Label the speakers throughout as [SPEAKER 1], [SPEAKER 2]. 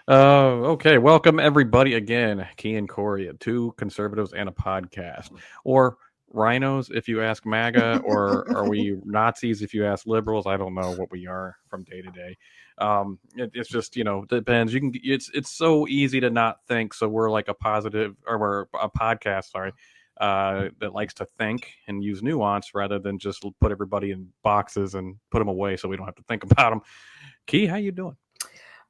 [SPEAKER 1] Okay, welcome everybody again. Key and Cory, two conservatives and a podcast, or rhinos if you ask MAGA, or are we Nazis if you ask liberals? I don't know what we are from day to day. It's just depends. You can. It's so easy to not think. So we're like a positive, or we're a podcast. Sorry. That likes to think and use nuance rather than just put everybody in boxes and put them away so we don't have to think about them. Key, how you doing?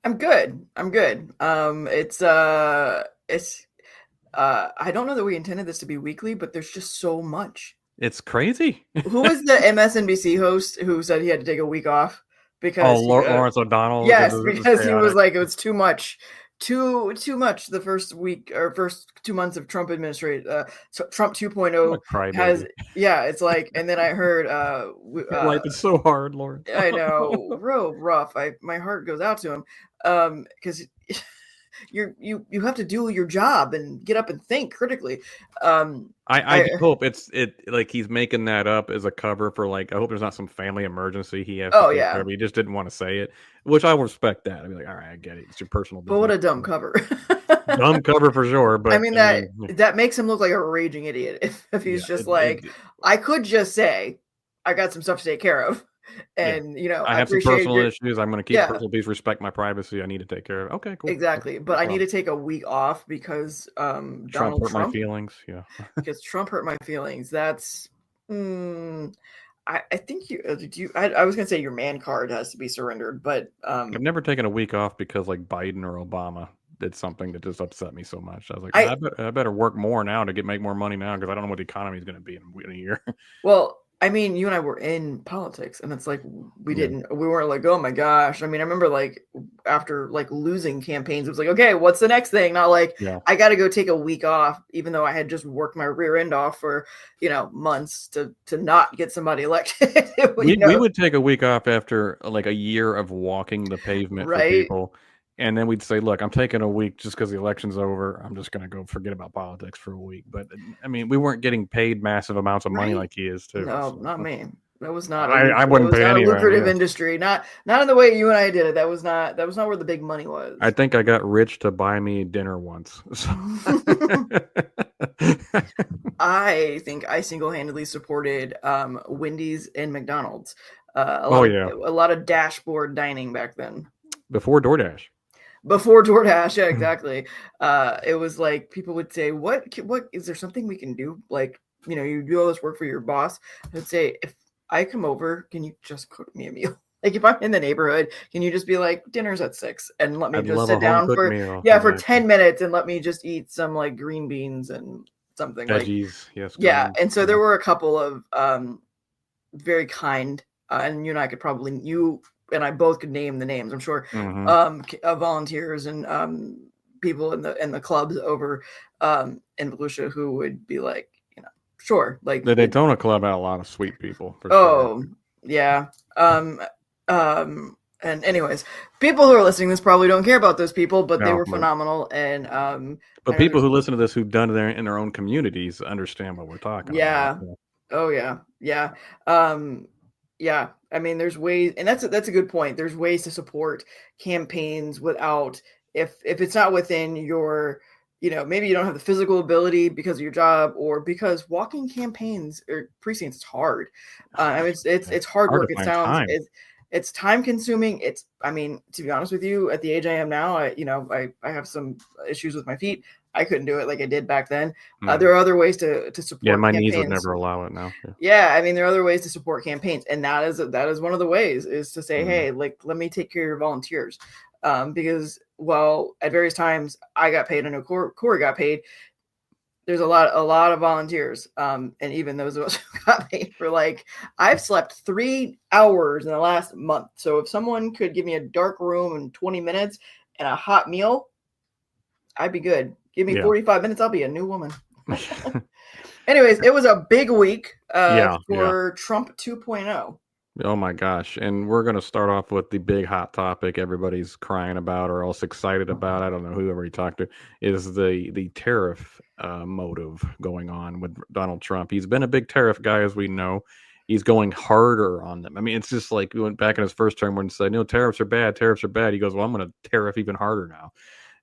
[SPEAKER 2] I'm good. I'm good. I don't know that we intended this to be weekly, but there's just so much.
[SPEAKER 1] It's crazy.
[SPEAKER 2] Who was the MSNBC host who said he had to take a week off because
[SPEAKER 1] Lawrence O'Donnell.
[SPEAKER 2] Yes, because he was like, it was too much. Too much the first week or first 2 months of Trump administration. Trump 2.0 has it's like, and then I heard
[SPEAKER 1] life is so hard, Lauren.
[SPEAKER 2] I know, real rough. My heart goes out to him because you have to do your job and get up and think critically.
[SPEAKER 1] I hope it's like he's making that up as a cover for, like, I hope there's not some family emergency he has to take care of. He just didn't want to say it, which I will respect that. I'd be like, all right, I get it. It's your personal business.
[SPEAKER 2] But what a dumb cover.
[SPEAKER 1] Dumb cover for sure. But
[SPEAKER 2] I mean, that makes him look like a raging idiot if he's I could just say I got some stuff to take care of. And
[SPEAKER 1] I have some personal issues. I'm going to keep personal peace, respect my privacy. I need to take care of it. Okay, cool.
[SPEAKER 2] Exactly. But I need to take a week off because
[SPEAKER 1] Trump hurt my feelings. Yeah.
[SPEAKER 2] Because Trump hurt my feelings. That's I think I was going to say your man card has to be surrendered, but
[SPEAKER 1] I've never taken a week off because like Biden or Obama did something that just upset me so much. I was like, I better work more now to make more money now because I don't know what the economy is going to be in a year.
[SPEAKER 2] Well, I mean, you and I were in politics, and it's like we weren't like, oh my gosh. I mean, I remember like after like losing campaigns, it was like, okay, what's the next thing? Not like I got to go take a week off, even though I had just worked my rear end off for months to not get somebody elected.
[SPEAKER 1] We would take a week off after like a year of walking the pavement for people. And then we'd say, look, I'm taking a week just because the election's over. I'm just going to go forget about politics for a week. But I mean, we weren't getting paid massive amounts of money like he is too.
[SPEAKER 2] No, not me. That was not.
[SPEAKER 1] I wouldn't pay any
[SPEAKER 2] lucrative industry. Not in the way you and I did it. That was not where the big money was.
[SPEAKER 1] I think I got rich to buy me dinner once. So.
[SPEAKER 2] I think I single-handedly supported Wendy's and McDonald's. A lot of dashboard dining back then.
[SPEAKER 1] Before DoorDash.
[SPEAKER 2] Yeah, exactly. It was like people would say, what is there something we can do? Like, you do all this work for your boss. I would say, if I come over, can you just cook me a meal? Like if I'm in the neighborhood, can you just be like, dinner's at 6 and let me just sit down for 10 minutes and let me just eat some like green beans and something
[SPEAKER 1] veggies,
[SPEAKER 2] yes. Yeah. And so there were a couple of very kind and you and I could probably and I both could name the names, I'm sure, volunteers and people in the clubs over in Volusia who would be like, sure. Like
[SPEAKER 1] the Daytona Club had a lot of sweet people.
[SPEAKER 2] Yeah. And anyways, people who are listening to this probably don't care about those people, but they were phenomenal. And
[SPEAKER 1] but people who listen to this who've done it in their own communities understand what we're talking about.
[SPEAKER 2] Oh yeah. Yeah. Yeah, I mean, there's ways, and that's a good point. There's ways to support campaigns without, if it's not within your, maybe you don't have the physical ability because of your job or because walking campaigns or precincts is hard. I mean, it's hard work. It sounds it's time consuming. I mean, to be honest with you, at the age I am now, I have some issues with my feet. I couldn't do it like I did back then. There are other ways to support.
[SPEAKER 1] Yeah, my
[SPEAKER 2] campaigns.
[SPEAKER 1] Knees would never allow it now.
[SPEAKER 2] Yeah, I mean, there are other ways to support campaigns, and that is one of the ways is to say, hey, like, let me take care of your volunteers, because at various times I got paid. I know Cory got paid. There's a lot of volunteers, and even those of us who got paid for like, I've slept 3 hours in the last month. So if someone could give me a dark room in 20 minutes and a hot meal, I'd be good. Give me 45 minutes. I'll be a new woman. Anyways, it was a big week for Trump 2.0.
[SPEAKER 1] Oh my gosh. And we're going to start off with the big hot topic everybody's crying about or else excited about. I don't know, whoever you talk to, is the tariff motive going on with Donald Trump. He's been a big tariff guy, as we know. he's going harder on them. I mean, it's just like we went back in his first term when he said, tariffs are bad, tariffs are bad. He goes, well, I'm going to tariff even harder now.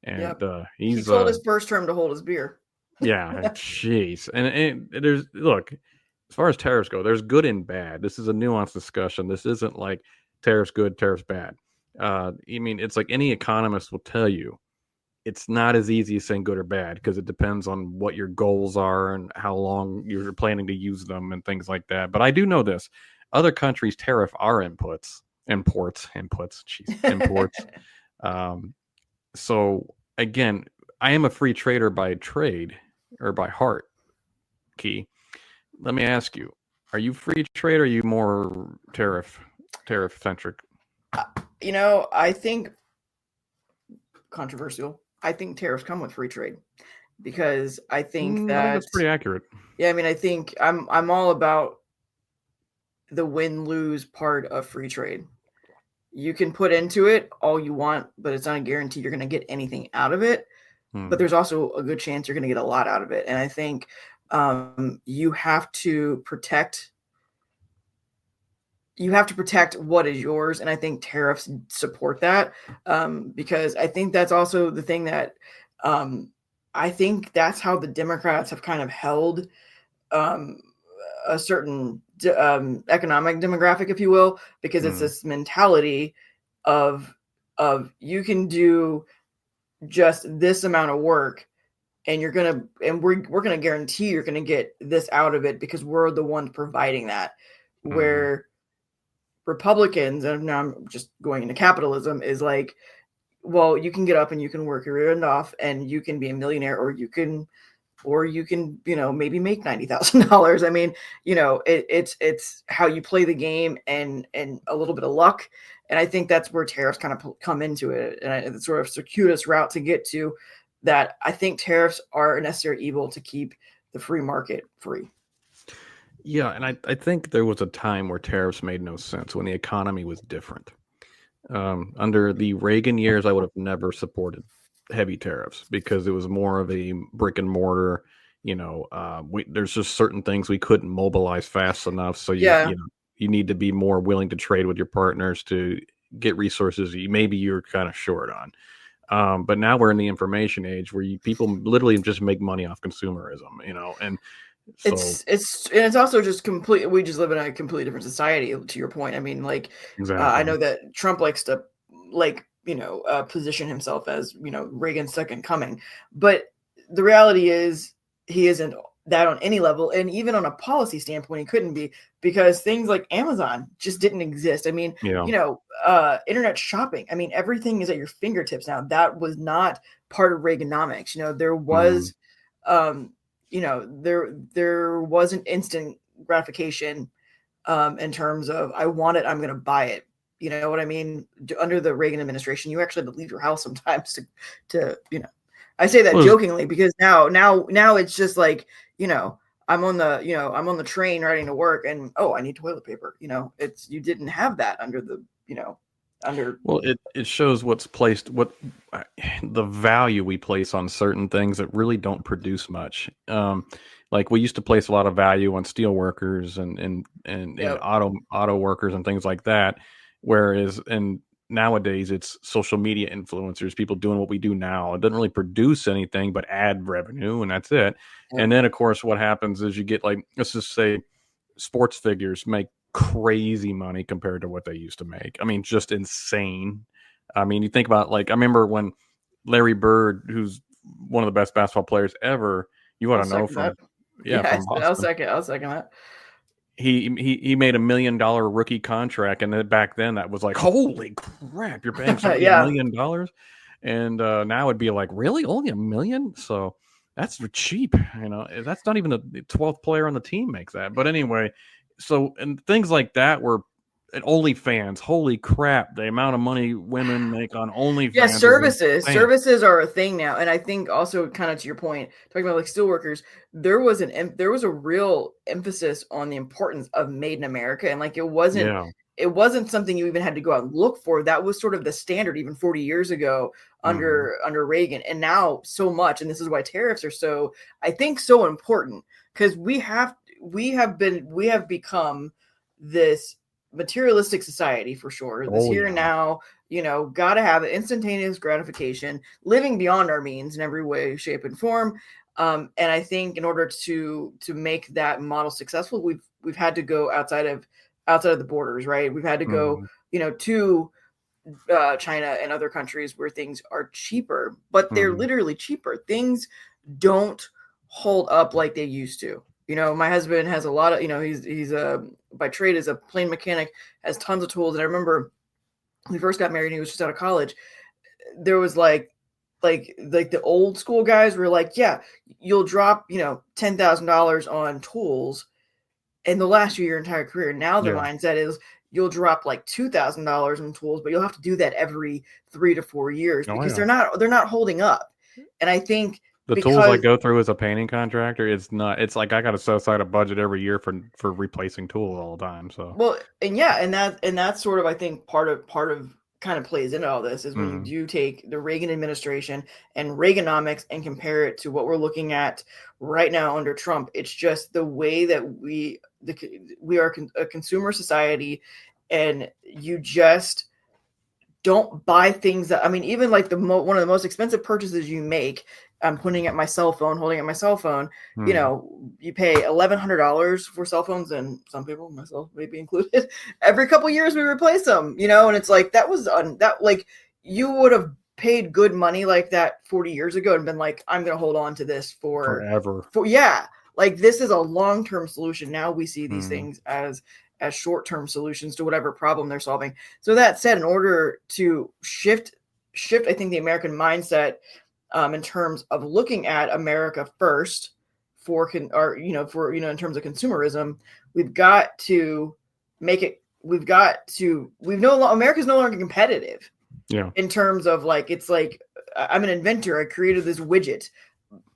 [SPEAKER 1] And
[SPEAKER 2] he
[SPEAKER 1] he's
[SPEAKER 2] told his first term to hold his beer.
[SPEAKER 1] yeah, jeez. And there's, look, as far as tariffs go, there's good and bad. This is a nuanced discussion. This isn't like tariffs good, tariffs bad. I mean, it's like any economist will tell you, it's not as easy as saying good or bad because it depends on what your goals are and how long you're planning to use them and things like that. But I do know this: other countries tariff our imports. So again, I am a free trader by trade or by heart. Key. Let me ask you: are you free trade or are you more tariff centric?
[SPEAKER 2] I think controversial. I think tariffs come with free trade because I think
[SPEAKER 1] I think that's pretty accurate.
[SPEAKER 2] Yeah, I mean, I think I'm all about the win-lose part of free trade. You can put into it all you want, but it's not a guarantee you're going to get anything out of it. But there's also a good chance you're going to get a lot out of it. And I think you have to protect what is yours, and I think tariffs support that because I think that's also the thing that I think that's how the Democrats have kind of held a certain economic demographic, if you will, because it's this mentality of you can do just this amount of work and we're gonna guarantee you're gonna get this out of it because we're the ones providing that. Where Republicans, and now I'm just going into capitalism, is like, well, you can get up and you can work your end off and you can be a millionaire, or you can maybe make $90,000. I mean, it's how you play the game and a little bit of luck. And I think that's where tariffs kind of come into it, and it's sort of circuitous route to get to that. I think tariffs are a necessary evil to keep the free market free.
[SPEAKER 1] Yeah, and I think there was a time where tariffs made no sense when the economy was different. Under the Reagan years, I would have never supported heavy tariffs because it was more of a brick and mortar. There's just certain things we couldn't mobilize fast enough. So you need to be more willing to trade with your partners to get resources maybe you're kind of short on. But now we're in the information age where people literally just make money off consumerism. And so,
[SPEAKER 2] it's also just complete. We just live in a completely different society. To your point, I mean, like,
[SPEAKER 1] exactly.
[SPEAKER 2] I know that Trump likes to, position himself as Reagan's second coming, but the reality is he isn't that on any level, and even on a policy standpoint, he couldn't be, because things like Amazon just didn't exist. I mean, internet shopping. I mean, everything is at your fingertips now. That was not part of Reaganomics. There was. There wasn't instant gratification in terms of I want it, I'm going to buy it. You know what I mean? Under the Reagan administration, you actually had to leave your house sometimes to I say that jokingly because now it's just like, I'm on the train riding to work and, I need toilet paper. You didn't have that under the,
[SPEAKER 1] well, it shows what the value we place on certain things that really don't produce much. Like we used to place a lot of value on steel workers and auto workers and things like that. Whereas nowadays it's social media influencers, people doing what we do now. It doesn't really produce anything but add revenue, and that's it. And then of course what happens is you get, like, let's just say sports figures make crazy money compared to what they used to make. I mean, just insane. I mean, you think about, like, I remember when Larry Bird, who's one of the best basketball players ever, you want to know from Boston.
[SPEAKER 2] I'll second that.
[SPEAKER 1] He made $1 million rookie contract, and then back then that was like, holy crap, you're paying somebody $1 million, and now it'd be like, really, only $1 million? So that's cheap. That's not even the 12th player on the team makes that. But anyway. So, and things like that were at OnlyFans. Holy crap, the amount of money women make on OnlyFans.
[SPEAKER 2] Yeah, services are a thing now. And I think also, kind of to your point, talking about like steelworkers, there was a real emphasis on the importance of made in America. And like, it wasn't something you even had to go out and look for. That was sort of the standard even 40 years ago under Reagan. And now so much, and this is why tariffs are so important, because we have become this materialistic society for sure. This here and now, got to have instantaneous gratification, living beyond our means in every way, shape, and form. And I think in order to make that model successful, we've had to go outside of the borders, right? We've had to go, to China and other countries where things are cheaper, but they're literally cheaper. Things don't hold up like they used to. My husband has a lot of, he's by trade is a plane mechanic, has tons of tools. And I remember when we first got married and he was just out of college, there was like the old school guys were like, yeah, you'll drop, $10,000 on tools and they'll last you your entire career. Now the mindset is you'll drop like $2,000 in tools, but you'll have to do that every 3 to 4 years because they're not holding up. And I think
[SPEAKER 1] the tools I go through as a painting contractor, it's like I got to set aside a budget every year for replacing tools all the time. So
[SPEAKER 2] and that's sort of, I think, part of kind of plays into all this is when you do take the Reagan administration and Reaganomics and compare it to what we're looking at right now under Trump. It's just the way that we are a consumer society, and you just don't buy things that, I mean, even like one of the most expensive purchases you make, I'm holding up my cell phone, you pay $1,100 for cell phones, and some people, myself maybe included, every couple of years we replace them, and it's like, you would have paid good money like that 40 years ago and been like, I'm going to hold on to this
[SPEAKER 1] forever.
[SPEAKER 2] Like this is a long-term solution. Now we see these things as short-term solutions to whatever problem they're solving. So that said, in order to shift, I think the American mindset in terms of looking at America first in terms of consumerism, America's no longer competitive.
[SPEAKER 1] Yeah.
[SPEAKER 2] In terms of like, it's like, I'm an inventor. I created this widget.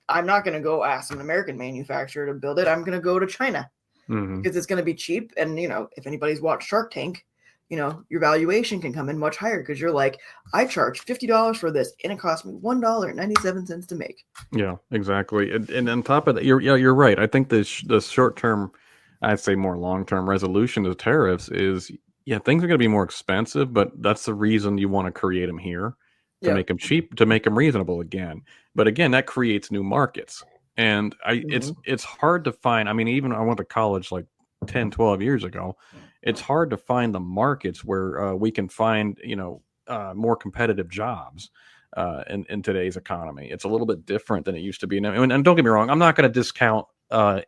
[SPEAKER 2] I'm not going to go ask an American manufacturer to build it. I'm going to go to China. Because it's going to be cheap. And, if anybody's watched Shark Tank, your valuation can come in much higher because you're like, I charge $50 for this and it cost me $1.97 to make.
[SPEAKER 1] Yeah, exactly. And on top of that, you're right. I think the short-term, I'd say more long-term resolution to tariffs is, things are going to be more expensive, but that's the reason you want to create them here to make them cheap, to make them reasonable again. But again, that creates new markets. And it's hard to find. I mean, even I went to college like 10, 12 years ago. It's hard to find the markets where we can find, more competitive jobs in today's economy. It's a little bit different than it used to be. And don't get me wrong, I'm not going to discount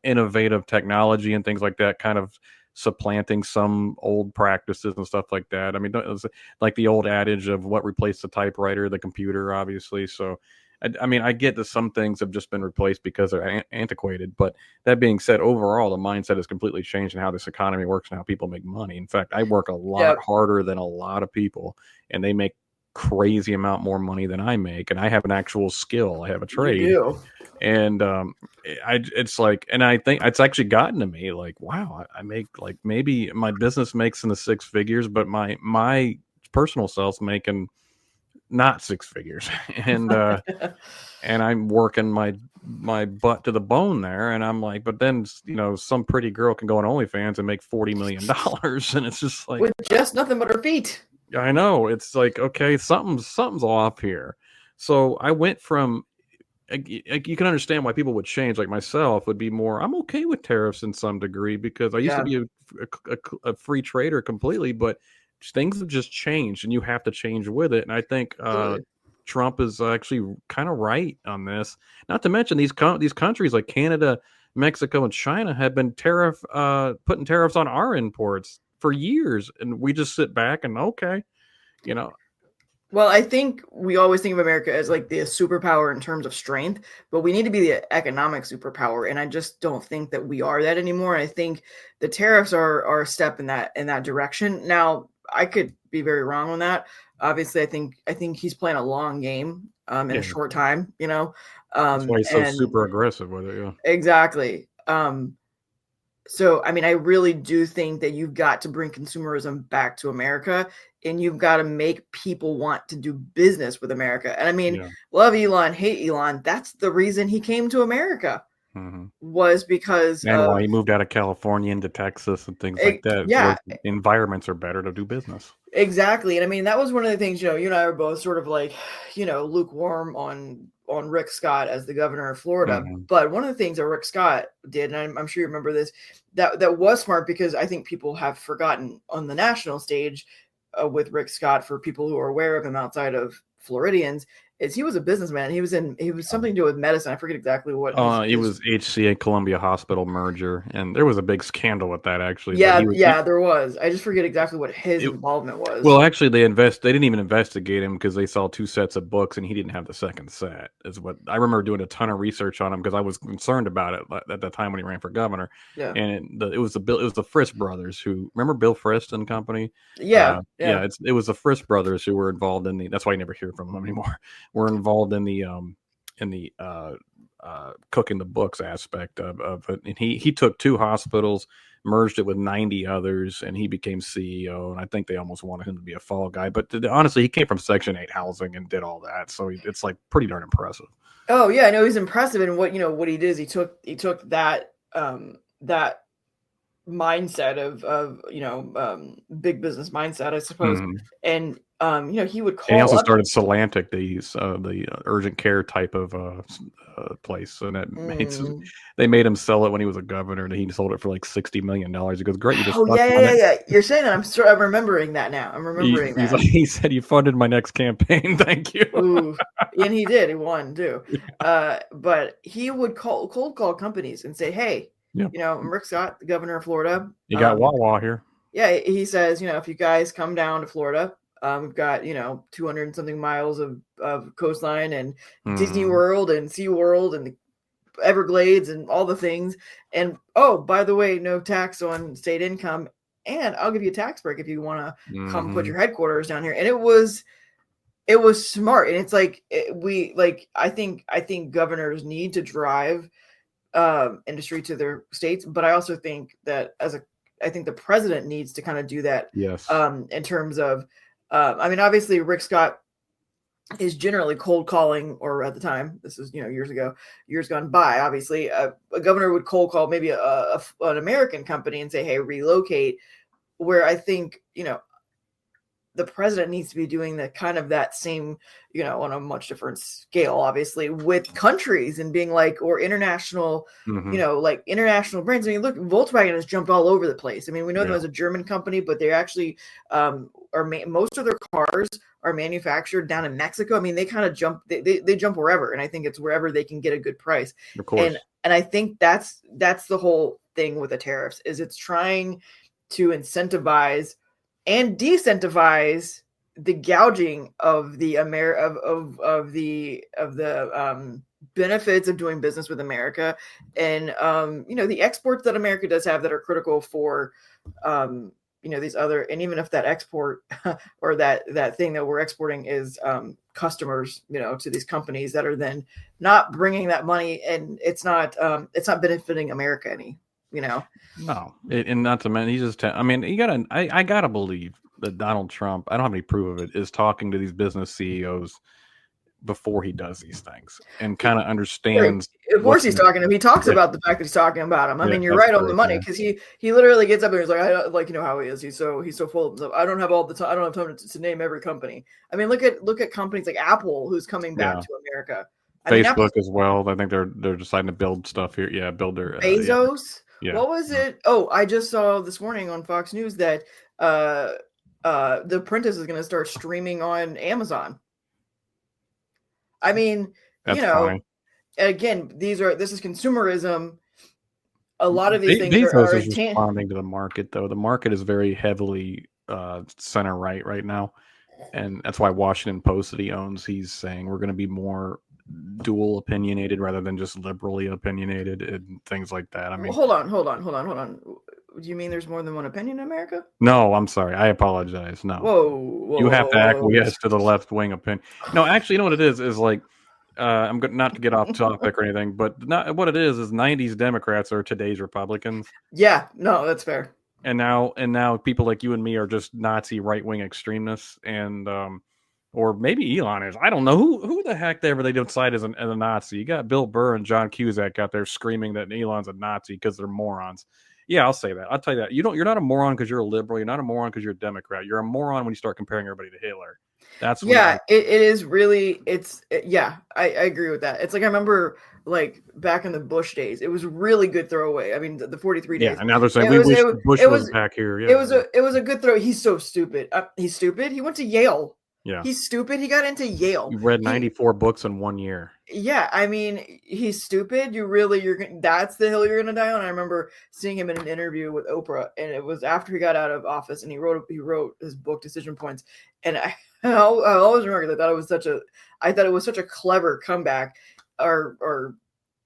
[SPEAKER 1] innovative technology and things like that kind of supplanting some old practices and stuff like that. I mean, it's like the old adage of what replaced the typewriter, the computer, obviously. So I mean, I get that some things have just been replaced because they're antiquated. But that being said, overall, the mindset has completely changed in how this economy works and how people make money. In fact, I work a lot harder than a lot of people, and they make crazy amount more money than I make. And I have an actual skill. I have a trade.
[SPEAKER 2] You do.
[SPEAKER 1] And it's like, and I think it's actually gotten to me like, wow, I make like, maybe my business makes in the 6 figures, but my personal self's making not 6 figures. And and I'm working my butt to the bone there, and I'm like, but then some pretty girl can go on OnlyFans and make $40 million, and it's just like,
[SPEAKER 2] with just nothing but her feet.
[SPEAKER 1] I know, it's like, okay, something's off here. So I went from, you can understand why people would change. Like myself would be more, I'm okay with tariffs in some degree because I used to be a free trader completely, but things have just changed and you have to change with it. And I think Trump is actually kind of right on this. Not to mention these countries like Canada, Mexico, and China have been putting tariffs on our imports for years, and we just sit back and okay.
[SPEAKER 2] Well, I think we always think of America as like the superpower in terms of strength, but we need to be the economic superpower. And I just don't think that we are that anymore. I think the tariffs are a step in that direction. Now, I could be very wrong on that. Obviously, I think he's playing a long game in a short time,
[SPEAKER 1] That's why he's so super aggressive with it. Yeah,
[SPEAKER 2] exactly. So, I mean, I really do think that you've got to bring consumerism back to America, and you've got to make people want to do business with America. And I mean, love Elon, hate Elon. That's the reason he came to America. was because
[SPEAKER 1] And
[SPEAKER 2] of
[SPEAKER 1] why he moved out of California into Texas and things like that.
[SPEAKER 2] yeah,
[SPEAKER 1] Where environments are better to do business.
[SPEAKER 2] exactly. And I mean, that was one of the things, you and I are both sort of like, lukewarm on Rick Scott as the governor of Florida.
[SPEAKER 1] Mm-hmm.
[SPEAKER 2] But one of the things that Rick Scott did, and I'm sure you remember this, that was smart, because I think people have forgotten on the national stage with Rick Scott, for people who are aware of him outside of Floridians, is he was a businessman. He was something to do with medicine. I forget exactly what
[SPEAKER 1] It was HCA Columbia Hospital merger, and there was a big scandal with that actually.
[SPEAKER 2] Yeah,
[SPEAKER 1] But
[SPEAKER 2] there was. I just forget exactly what his involvement was.
[SPEAKER 1] Well, actually, they didn't even investigate him because they saw 2 sets of books, and he didn't have the second set. Is what I remember doing a ton of research on him because I was concerned about it at the time when he ran for governor.
[SPEAKER 2] Yeah,
[SPEAKER 1] and it was the Frist brothers who remember Bill Frist and company.
[SPEAKER 2] Yeah.
[SPEAKER 1] It was the Frist brothers who were involved in the. That's why you never hear from them anymore. Were involved in the cooking the books aspect of it, and he took 2 hospitals, merged it with 90 others, and he became CEO. And I think they almost wanted him to be a fall guy, but honestly, he came from Section 8 housing and did all that, so it's like pretty darn impressive.
[SPEAKER 2] Oh yeah, I know he's impressive, and what he did is he took that that mindset of big business mindset, I suppose, and he would call.
[SPEAKER 1] And he also started Solantic, the urgent care type of place, and they made him sell it when he was a governor, and he sold it for like $60 million. He goes, "Great, you just
[SPEAKER 2] yeah. You're saying that. I'm remembering that now. I'm remembering that.
[SPEAKER 1] He said, "You funded my next campaign. Thank you."
[SPEAKER 2] Ooh, and he did. He won too. But he would cold call companies and say, "Hey, I'm Rick Scott, the governor of Florida.
[SPEAKER 1] You got Wawa here."
[SPEAKER 2] Yeah, he says, if you guys come down to Florida, we've got 200 and something miles of coastline, and Disney World and Sea World and the Everglades and all the things. And oh, by the way, no tax on state income, and I'll give you a tax break if you want to come put your headquarters down here. And it was smart. And it's like I think governors need to drive industry to their states, but I also think that I think the president needs to kind of do that.
[SPEAKER 1] Yes.
[SPEAKER 2] In terms of, I mean, obviously Rick Scott is generally cold calling, or at the time, this is years gone by. Obviously, a governor would cold call maybe an American company and say, "Hey, relocate." Where I think the president needs to be doing that same, on a much different scale, obviously, with countries, and being like, or international, like international brands. I mean, look, Volkswagen has jumped all over the place. I mean, we know them as a German company, but they actually most of their cars are manufactured down in Mexico. I mean, they kind of jump, they jump wherever. And I think it's wherever they can get a good price.
[SPEAKER 1] Of course.
[SPEAKER 2] And I think that's the whole thing with the tariffs, is it's trying to incentivize and decentivize the gouging of the benefits of doing business with America, and the exports that America does have that are critical for these other, and even if that export or that thing that we're exporting is customers to these companies that are then not bringing that money, and it's not benefiting America any. No,
[SPEAKER 1] and not to mention, I gotta believe that Donald Trump, I don't have any proof of it, is talking to these business CEOs before he does these things, and kind of understands.
[SPEAKER 2] Of course, he's talking to him. He talks about the fact that he's talking about him. I mean, you're right on the money, because he literally gets up and he's like, I like how he is. He's so full of himself. I don't have all the time. I don't have time to name every company. I mean, look at companies like Apple, who's coming back to America.
[SPEAKER 1] Facebook as well. I think they're deciding to build stuff here. Yeah, build their
[SPEAKER 2] Bezos. Yeah. What was it? Oh, I just saw this morning on Fox News that The Apprentice is going to start streaming on Amazon. I mean,
[SPEAKER 1] that's fine.
[SPEAKER 2] Again, this is consumerism. A lot of these things
[SPEAKER 1] Bezos is responding to the market, though. The market is very heavily center right now, and that's why Washington Post that he owns, he's saying we're going to be more dual opinionated rather than just liberally opinionated and things like that. I mean,
[SPEAKER 2] hold on. Do you mean there's more than one opinion in America?
[SPEAKER 1] No, I'm sorry. I apologize. No.
[SPEAKER 2] Whoa,
[SPEAKER 1] you have to acquiesce to the left wing opinion. No, actually, you know what it is like, I'm good, not to get off topic or anything, but what it is 90s Democrats are today's Republicans.
[SPEAKER 2] Yeah, no, that's fair.
[SPEAKER 1] And now people like you and me are just Nazi right wing extremists, and or maybe Elon is. I don't know who the heck they decide as a Nazi. You got Bill Burr and John Cusack out there screaming that Elon's a Nazi because they're morons. Yeah, I'll say that. I'll tell you that. You're not a moron because you're a liberal. You're not a moron because you're a Democrat. You're a moron when you start comparing everybody to Hitler. That's
[SPEAKER 2] yeah, it is really. Yeah, I agree with that. It's like I remember like back in the Bush days, it was really good throwaway. I mean, the 43 days.
[SPEAKER 1] Yeah, and now they're saying we wish Bush was back here. Yeah,
[SPEAKER 2] it was a good throw. He's so stupid. He's stupid. He went to Yale.
[SPEAKER 1] Yeah,
[SPEAKER 2] he's stupid. He got into Yale.
[SPEAKER 1] He read 94 books in 1 year.
[SPEAKER 2] Yeah, I mean, he's stupid. That's the hill you're gonna die on. I remember seeing him in an interview with Oprah, and it was after he got out of office, and he wrote his book Decision Points, and I always remember that. I thought it was such a clever comeback, or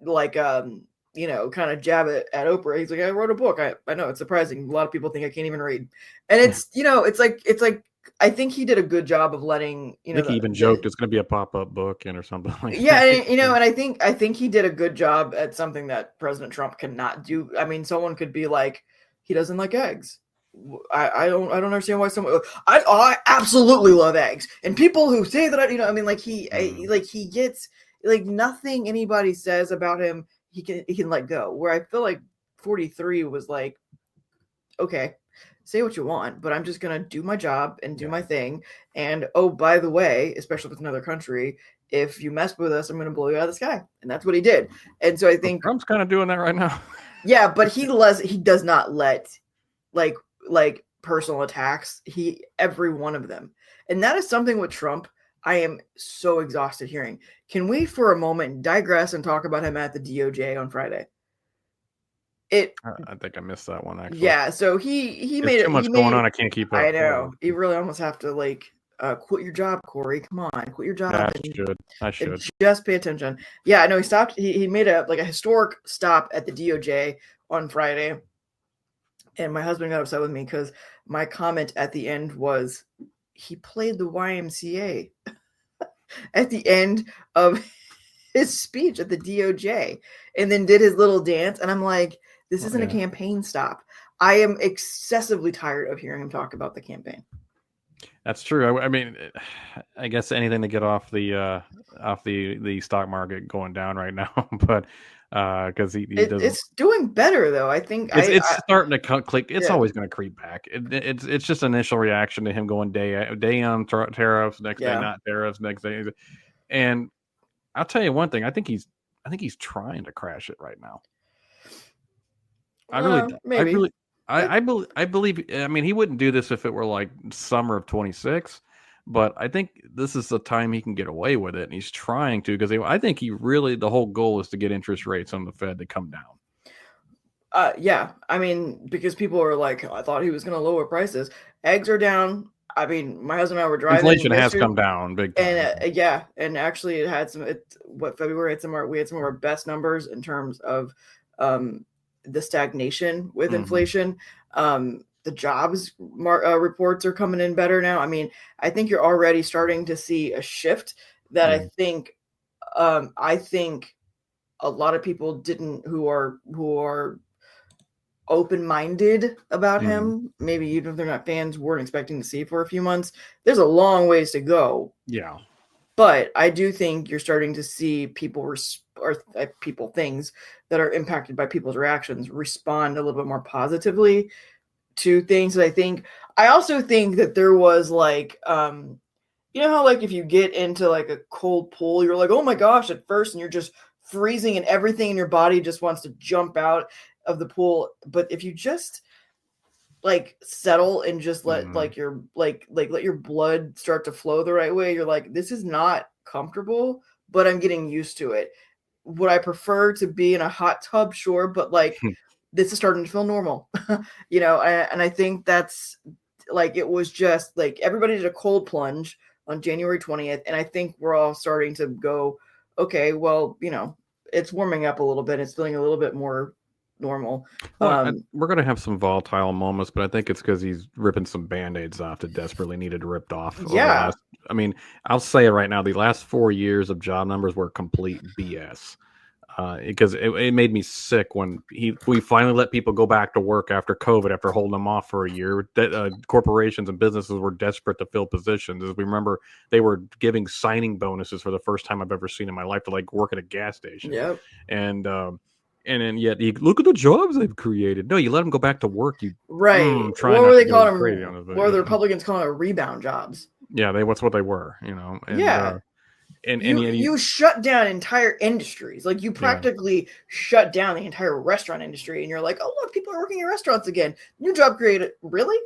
[SPEAKER 2] like kind of jab it at Oprah. He's like, I wrote a book. I know it's surprising. A lot of people think I can't even read, and it's it's like. I think he did a good job of letting
[SPEAKER 1] I think he even joked it's going to be a pop-up book or something like that.
[SPEAKER 2] Yeah, and I think he did a good job at something that President Trump cannot do. I mean, someone could be like, he doesn't like eggs. I don't understand why someone. I absolutely love eggs, and people who say that he gets like nothing anybody says about him he can let go. Where I feel like 43 was like, okay, say what you want, but I'm just going to do my job and do my thing. And, oh, by the way, especially with another country, if you mess with us, I'm going to blow you out of the sky. And that's what he did. And so I think
[SPEAKER 1] Trump's kind of doing that right now.
[SPEAKER 2] Yeah, but he does not let like personal attacks, every one of them. And that is something with Trump I am so exhausted hearing. Can we for a moment digress and talk about him at the DOJ on Friday?
[SPEAKER 1] I think I missed that one actually.
[SPEAKER 2] Yeah, so he made it
[SPEAKER 1] too much going on. I can't keep up.
[SPEAKER 2] I know. You really almost have to quit your job, Cory. Come on, quit your job.
[SPEAKER 1] I should
[SPEAKER 2] just pay attention. Yeah, no, he stopped. He made a historic stop at the DOJ on Friday, and my husband got upset with me because my comment at the end was he played the YMCA at the end of his speech at the DOJ, and then did his little dance, and I'm like, this isn't a campaign stop. I am excessively tired of hearing him talk about the campaign.
[SPEAKER 1] That's true. I mean, I guess anything to get off the stock market going down right now, but because
[SPEAKER 2] it's doing better though. I think
[SPEAKER 1] it's starting to click. It's always going to creep back. It's just initial reaction to him going day on tariffs, next day not tariffs, next day, and I'll tell you one thing. I think he's trying to crash it right now. I believe. I mean, he wouldn't do this if it were like summer of 26, but I think this is the time he can get away with it, and he's trying to because I think the whole goal is to get interest rates on the Fed to come down.
[SPEAKER 2] Yeah, I mean, because people are like, I thought he was going to lower prices. Eggs are down. I mean, my husband and I were driving.
[SPEAKER 1] Inflation has come down big time.
[SPEAKER 2] And and actually, it had February we had some of our best numbers in terms of the stagnation with inflation. The jobs reports are coming in better now. I mean, I think you're already starting to see a shift that I think a lot of people who are open-minded about him, maybe even if they're not fans, weren't expecting to see for a few months. There's a long ways to go.
[SPEAKER 1] Yeah.
[SPEAKER 2] But I do think you're starting to see things that are impacted by people's reactions respond a little bit more positively to things. I also think that there was how if you get into a cold pool, you're like, oh my gosh, at first, and you're just freezing and everything in your body just wants to jump out of the pool. But if you just settle and just let let your blood start to flow the right way, you're like, this is not comfortable, but I'm getting used to it. Would I prefer to be in a hot tub? Sure, but this is starting to feel normal. And I think that's it was just everybody did a cold plunge on January 20th, and I think we're all starting to go, okay, well, it's warming up a little bit. It's feeling a little bit more normal.
[SPEAKER 1] We're going to have some volatile moments, but I think it's because he's ripping some Band-Aids off that desperately needed ripped off.
[SPEAKER 2] Yeah.
[SPEAKER 1] I mean, I'll say it right now. The last 4 years of job numbers were complete BS. because it made me sick when we finally let people go back to work after COVID, after holding them off for a year. Corporations and businesses were desperate to fill positions. As we remember, they were giving signing bonuses for the first time I've ever seen in my life to like work at a gas station.
[SPEAKER 2] Yep.
[SPEAKER 1] And then yet you look at the jobs they've created. No, you let them go back to work. You
[SPEAKER 2] Right.
[SPEAKER 1] try
[SPEAKER 2] What
[SPEAKER 1] not
[SPEAKER 2] were they
[SPEAKER 1] to go
[SPEAKER 2] calling
[SPEAKER 1] crazy
[SPEAKER 2] them?
[SPEAKER 1] on it,
[SPEAKER 2] What were the Republicans calling it? Rebound jobs.
[SPEAKER 1] yeah, that's what they were, you know. And
[SPEAKER 2] Yeah.
[SPEAKER 1] and
[SPEAKER 2] You shut down entire industries. Like you practically shut down the entire restaurant industry, and you're like, oh look, people are working in restaurants again. New job created. Really?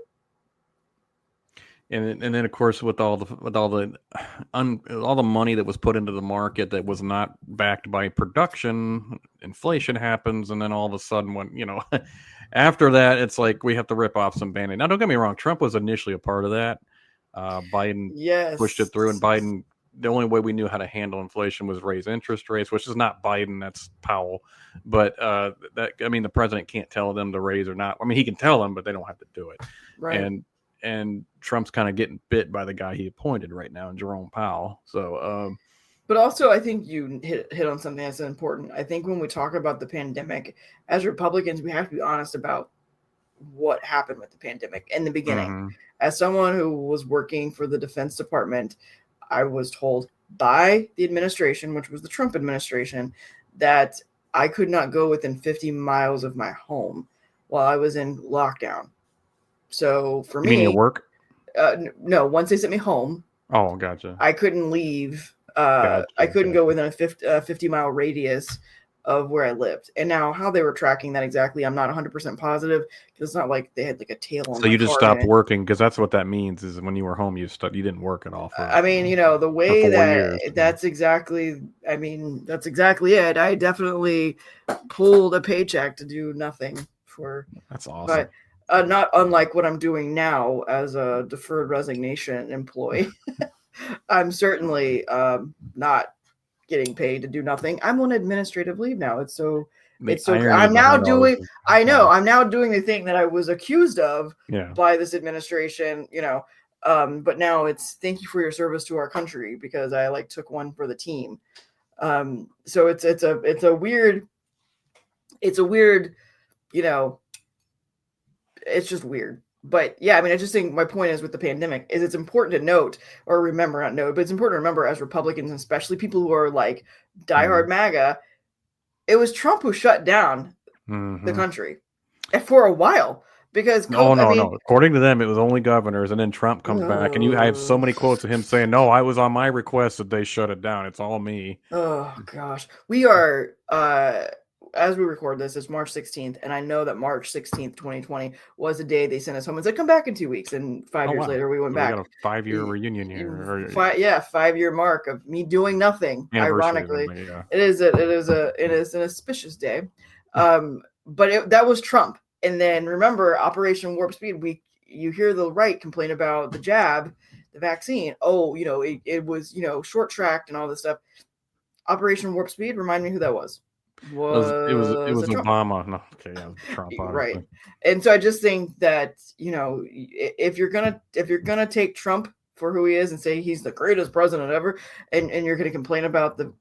[SPEAKER 1] And then of course with all the money that was put into the market that was not backed by production, inflation happens, and then all of a sudden when after that it's like we have to rip off some band-aid. Now don't get me wrong, Trump was initially a part of that. Biden pushed it through, and Biden, the only way we knew how to handle inflation was raise interest rates, which is not Biden, that's Powell. But the president can't tell them to raise or not. I mean, he can tell them, but they don't have to do it.
[SPEAKER 2] Right.
[SPEAKER 1] And Trump's kind of getting bit by the guy he appointed right now, Jerome Powell. So,
[SPEAKER 2] but also I think you hit on something that's important. I think when we talk about the pandemic, as Republicans, we have to be honest about what happened with the pandemic in the beginning. Mm-hmm. As someone who was working for the Defense Department, I was told by the administration, which was the Trump administration, that I could not go within 50 miles of my home while I was in lockdown. So for me,
[SPEAKER 1] you mean your work?
[SPEAKER 2] No, once they sent me home.
[SPEAKER 1] Oh, gotcha.
[SPEAKER 2] I couldn't leave. I couldn't go within a 50-mile radius of where I lived. And now how they were tracking that exactly, I'm not 100% positive, because it's not like they had like a tail on.
[SPEAKER 1] So you just stopped working, because that's what that means, is when you were home, you didn't work at all.
[SPEAKER 2] I mean, the way that's exactly it. I definitely pulled a paycheck to do nothing for.
[SPEAKER 1] That's awesome.
[SPEAKER 2] But not unlike what I'm doing now as a deferred resignation employee. I'm certainly not getting paid to do nothing. I'm on administrative leave now. I'm now doing the thing that I was accused of by this administration, but now it's thank you for your service to our country, because I took one for the team. So it's a weird, it's just weird. But yeah, I mean, I just think my point is with the pandemic is it's important to note or remember, not note, but it's important to remember as Republicans, especially people who are like diehard MAGA, it was Trump who shut down the country for a while. Because
[SPEAKER 1] no. According to them, it was only governors, and then Trump comes back, and I have so many quotes of him saying, "No, I was on my request that they shut it down. It's all me."
[SPEAKER 2] Oh gosh, we are. As we record this, it's March 16th, and I know that March 16th, 2020 was the day they sent us home and said, come back in 2 weeks. And 5 years later, we went back.
[SPEAKER 1] We got a 5-year reunion here.
[SPEAKER 2] 5-year mark of me doing nothing. Ironically, it is an auspicious day. But that was Trump. And then remember Operation Warp Speed. You hear the right complain about the jab, the vaccine. Oh, it was short tracked and all this stuff. Operation Warp Speed. Remind me who that was.
[SPEAKER 1] It was Obama. No, okay, yeah, Trump, obviously.
[SPEAKER 2] Right. And so I just think that if you're gonna take Trump for who he is and say he's the greatest president ever, and you're gonna complain about the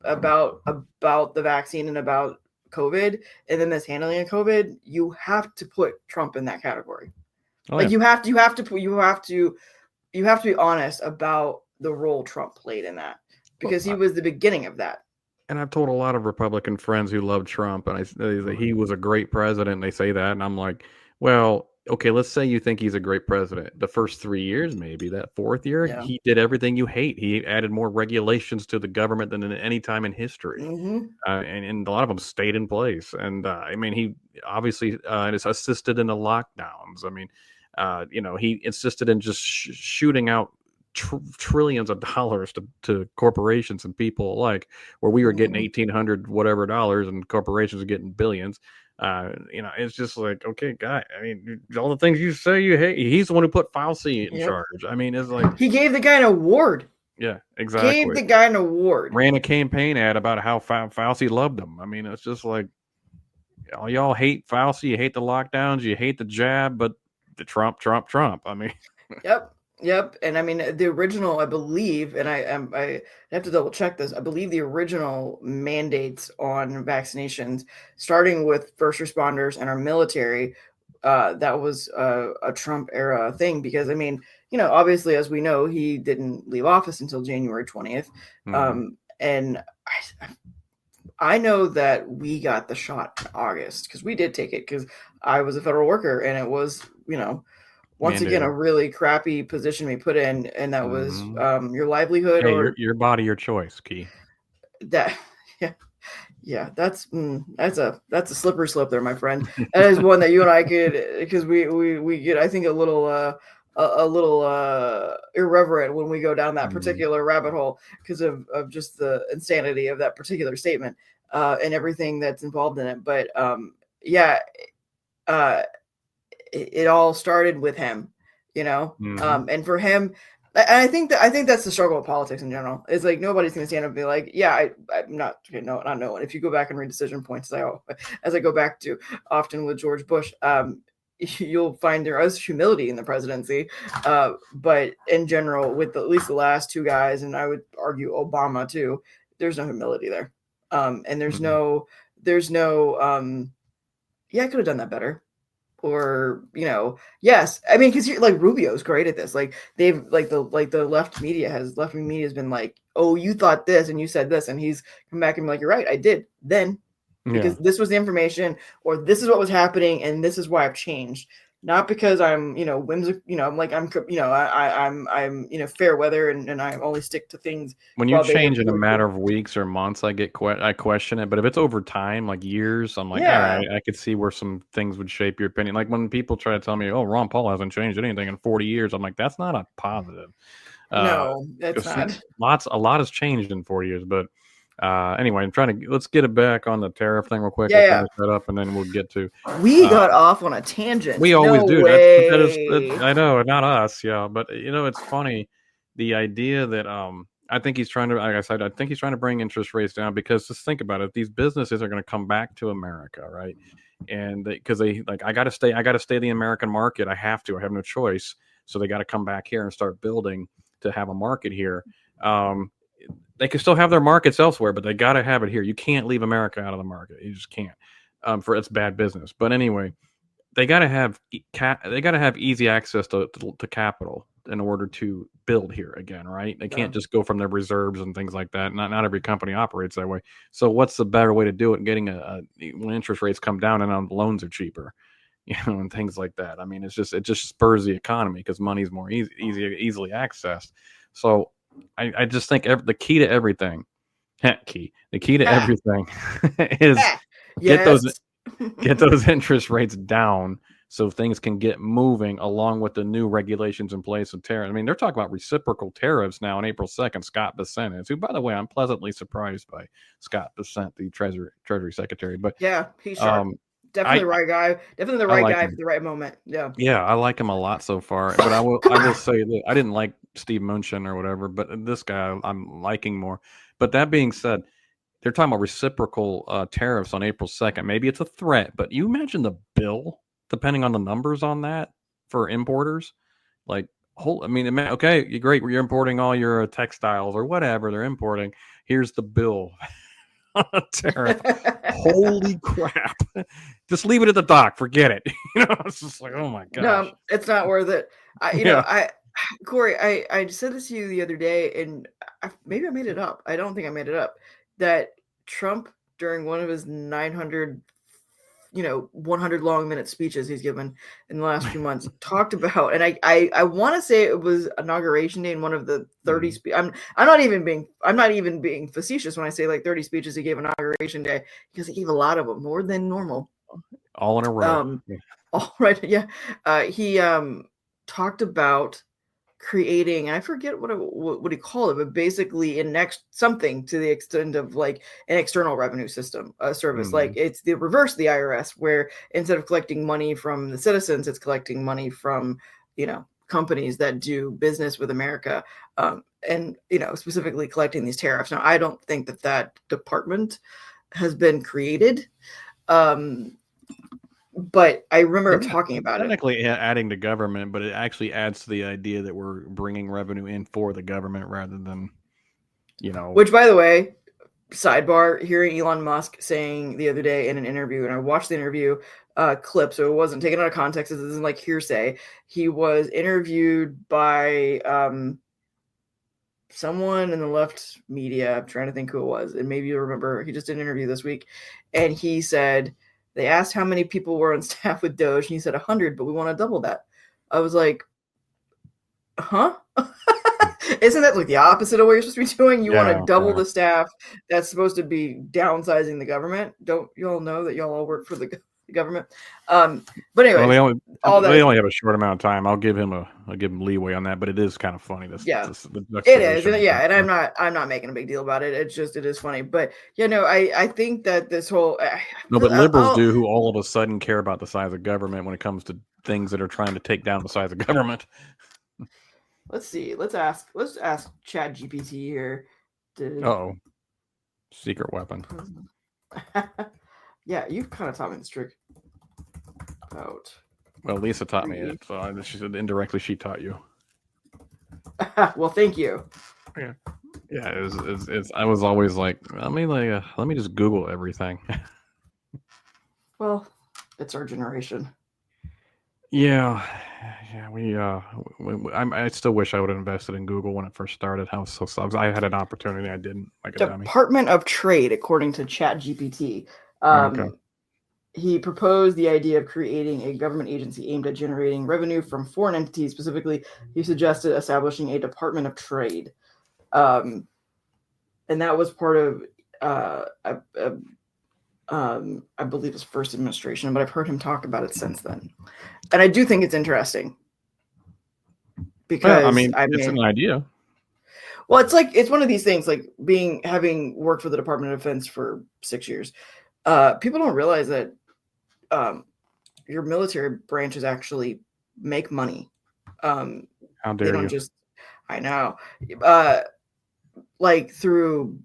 [SPEAKER 2] vaccine and about COVID and then mishandling of COVID, you have to put Trump in that category. You have to be honest about the role Trump played in that, because he was the beginning of that.
[SPEAKER 1] And I've told a lot of Republican friends who love Trump, and he was a great president, and they say that, and I'm like, well, okay, let's say you think he's a great president. The first 3 years, maybe that fourth year, he did everything you hate. He added more regulations to the government than in any time in history, and a lot of them stayed in place. And I mean, he obviously assisted in the lockdowns. I mean, he insisted in just shooting out trillions of dollars to corporations and people alike, where we were getting $1,800 whatever dollars and corporations are getting billions. It's just like, okay, guy, I mean, all the things you say you hate, he's the one who put Fauci in charge. I mean, it's like
[SPEAKER 2] he gave the guy an award.
[SPEAKER 1] Yeah, exactly.
[SPEAKER 2] Gave the guy an award.
[SPEAKER 1] Ran a campaign ad about how Fauci loved him. I mean, it's just like, y'all hate Fauci, you hate the lockdowns, you hate the jab, but the Trump. I mean,
[SPEAKER 2] yep. Yep, and I mean the original, I believe, and I have to double check this. I believe the original mandates on vaccinations, starting with first responders and our military, that was a Trump era thing. Because I mean, obviously, as we know, he didn't leave office until January 20th, and I know that we got the shot in August because we did take it because I was a federal worker and it was, once again, a
[SPEAKER 1] Mandated.
[SPEAKER 2] really crappy position we put in, and that was
[SPEAKER 1] Mm-hmm.
[SPEAKER 2] your livelihood
[SPEAKER 1] Hey,
[SPEAKER 2] or
[SPEAKER 1] your body, your choice, Key.
[SPEAKER 2] that. Yeah, yeah, that's a slippery slope there, my friend. That is one that you and I could, because we get, I think, a little irreverent when we go down that particular rabbit hole because of just the insanity of that particular statement and everything that's involved in it. But yeah, uh, it all started with him, and for him, and I think that's the struggle with politics in general. It's like nobody's going to stand up and be like, yeah, I'm not, not knowing. If you go back and read decision points, as I go back to often with George Bush, you'll find there is humility in the presidency, but in general, with at least the last two guys, and I would argue Obama too, there's no humility there, and there's no, yeah, I could have done that better. Or yes, I mean, because like Rubio's great at this. Like they've the left media has been like, oh, you thought this and you said this, and he's come back and be like, you're right, I did then, because this was the information, or this is what was happening, and this is why I've changed. Not because I'm whimsical, I'm like I'm fair weather, and I only stick to things
[SPEAKER 1] When you
[SPEAKER 2] while they
[SPEAKER 1] change in a matter of weeks or months, I question it. But if it's over time, like years, I'm like, all right, I could see where some things would shape your opinion. Like when people try to tell me, oh, Ron Paul hasn't changed anything in 40 years, I'm like, that's not a positive.
[SPEAKER 2] No, that's not.
[SPEAKER 1] A lot has changed in 4 years. But anyway, let's get it back on the tariff thing real quick. We'll
[SPEAKER 2] Yeah,
[SPEAKER 1] finish that up and then we'll get to.
[SPEAKER 2] we got off on a tangent.
[SPEAKER 1] We always
[SPEAKER 2] No
[SPEAKER 1] do.
[SPEAKER 2] way.
[SPEAKER 1] I know, not us, yeah. But it's funny, the idea that I think he's trying to, like I said, I think he's trying to bring interest rates down because just think about it, these businesses are going to come back to America, right? And because they like, I got to stay the American market. I have no choice. So they got to come back here and start building to have a market here. They can still have their markets elsewhere, but they got to have it here. You can't leave America out of the market. You just can't. For it's bad business. But anyway, they got to have easy access to capital in order to build here again, right? They can't just go from their reserves and things like that. Not every company operates that way. So what's the better way to do it? Getting when interest rates come down and loans are cheaper, and things like that. I mean, it just spurs the economy because money's more easily accessed. So I just think the key to everything, the key to everything is get those get those interest rates down so things can get moving along with the new regulations in place of tariffs. I mean, they're talking about reciprocal tariffs now on April 2nd. Scott Bessent, who, by the way, I'm pleasantly surprised by Scott Bessent, the Treasury Secretary. But
[SPEAKER 2] yeah, he's sharp. Definitely the right guy. Definitely the right guy for the right moment. Yeah.
[SPEAKER 1] Yeah, I like him a lot so far. But I will say that I didn't like Steve Mnuchin or whatever, but this guy I'm liking more. But that being said, they're talking about reciprocal tariffs on April 2nd. Maybe it's a threat, but you imagine the bill, depending on the numbers on that for importers. Like, okay, you're great. You're importing all your textiles or whatever they're importing. Here's the bill. Tariff. Holy crap. Just leave it at the dock. Forget it. It's just like, oh my gosh.
[SPEAKER 2] No, it's not worth it. Cory, I said this to you the other day, and maybe I made it up. I don't think I made it up. That Trump, during one of his 900, 100 long minute speeches he's given in the last few months, talked about, and I want to say it was inauguration day in one of the 30 I'm not even being facetious when I say like 30 speeches he gave inauguration day, because he gave a lot of them, more than normal.
[SPEAKER 1] All in a row.
[SPEAKER 2] All right, yeah. He talked about creating, I forget what he called it, but basically something to the extent of like an external revenue system, service. Like it's the reverse of the IRS, where instead of collecting money from the citizens, it's collecting money from companies that do business with America, and specifically collecting these tariffs. Now, I don't think that department has been created. but I remember talking about it.
[SPEAKER 1] Technically adding to government, but it actually adds to the idea that we're bringing revenue in for the government rather than,
[SPEAKER 2] Which, by the way, sidebar, hearing Elon Musk saying the other day in an interview, and I watched the interview clip, so it wasn't taken out of context. This isn't like hearsay. He was interviewed by someone in the left media. I'm trying to think who it was, and maybe you'll remember. He just did an interview this week, and he said they asked how many people were on staff with Doge, and he said 100, but we want to double that. I was like, huh? Isn't that like the opposite of what you're supposed to be doing? You want to double the staff that's supposed to be downsizing the government. Don't you all know that y'all all work for the government? But anyway,
[SPEAKER 1] they only have a short amount of time. I'll give him leeway on that, but it is kind of funny.
[SPEAKER 2] It is. Yeah, and I'm not making a big deal about it. It is funny. But I think that this whole
[SPEAKER 1] but liberals do, who all of a sudden care about the size of government when it comes to things that are trying to take down the size of government.
[SPEAKER 2] Let's see. Let's ask ChatGPT here.
[SPEAKER 1] Secret weapon.
[SPEAKER 2] Yeah, you've kind of taught me this trick.
[SPEAKER 1] Well, Lisa taught me it, so she said indirectly she taught you.
[SPEAKER 2] Well, thank you.
[SPEAKER 1] Yeah. It's I was always like, let me just Google everything.
[SPEAKER 2] Well, it's our generation.
[SPEAKER 1] Yeah, I still wish I would have invested in Google when it first started. I was so sucks. I had an opportunity, I didn't. Like
[SPEAKER 2] Department of Trade, according to ChatGPT, he proposed the idea of creating a government agency aimed at generating revenue from foreign entities. Specifically, he suggested establishing a Department of Trade, and that was part of I believe his first administration, but I've heard him talk about it since then. And I do think it's interesting because
[SPEAKER 1] it's an idea.
[SPEAKER 2] Well, it's one of these things, like having worked for the Department of Defense for 6 years. People don't realize that your military branches actually make money.
[SPEAKER 1] How dare you?
[SPEAKER 2] I know, like through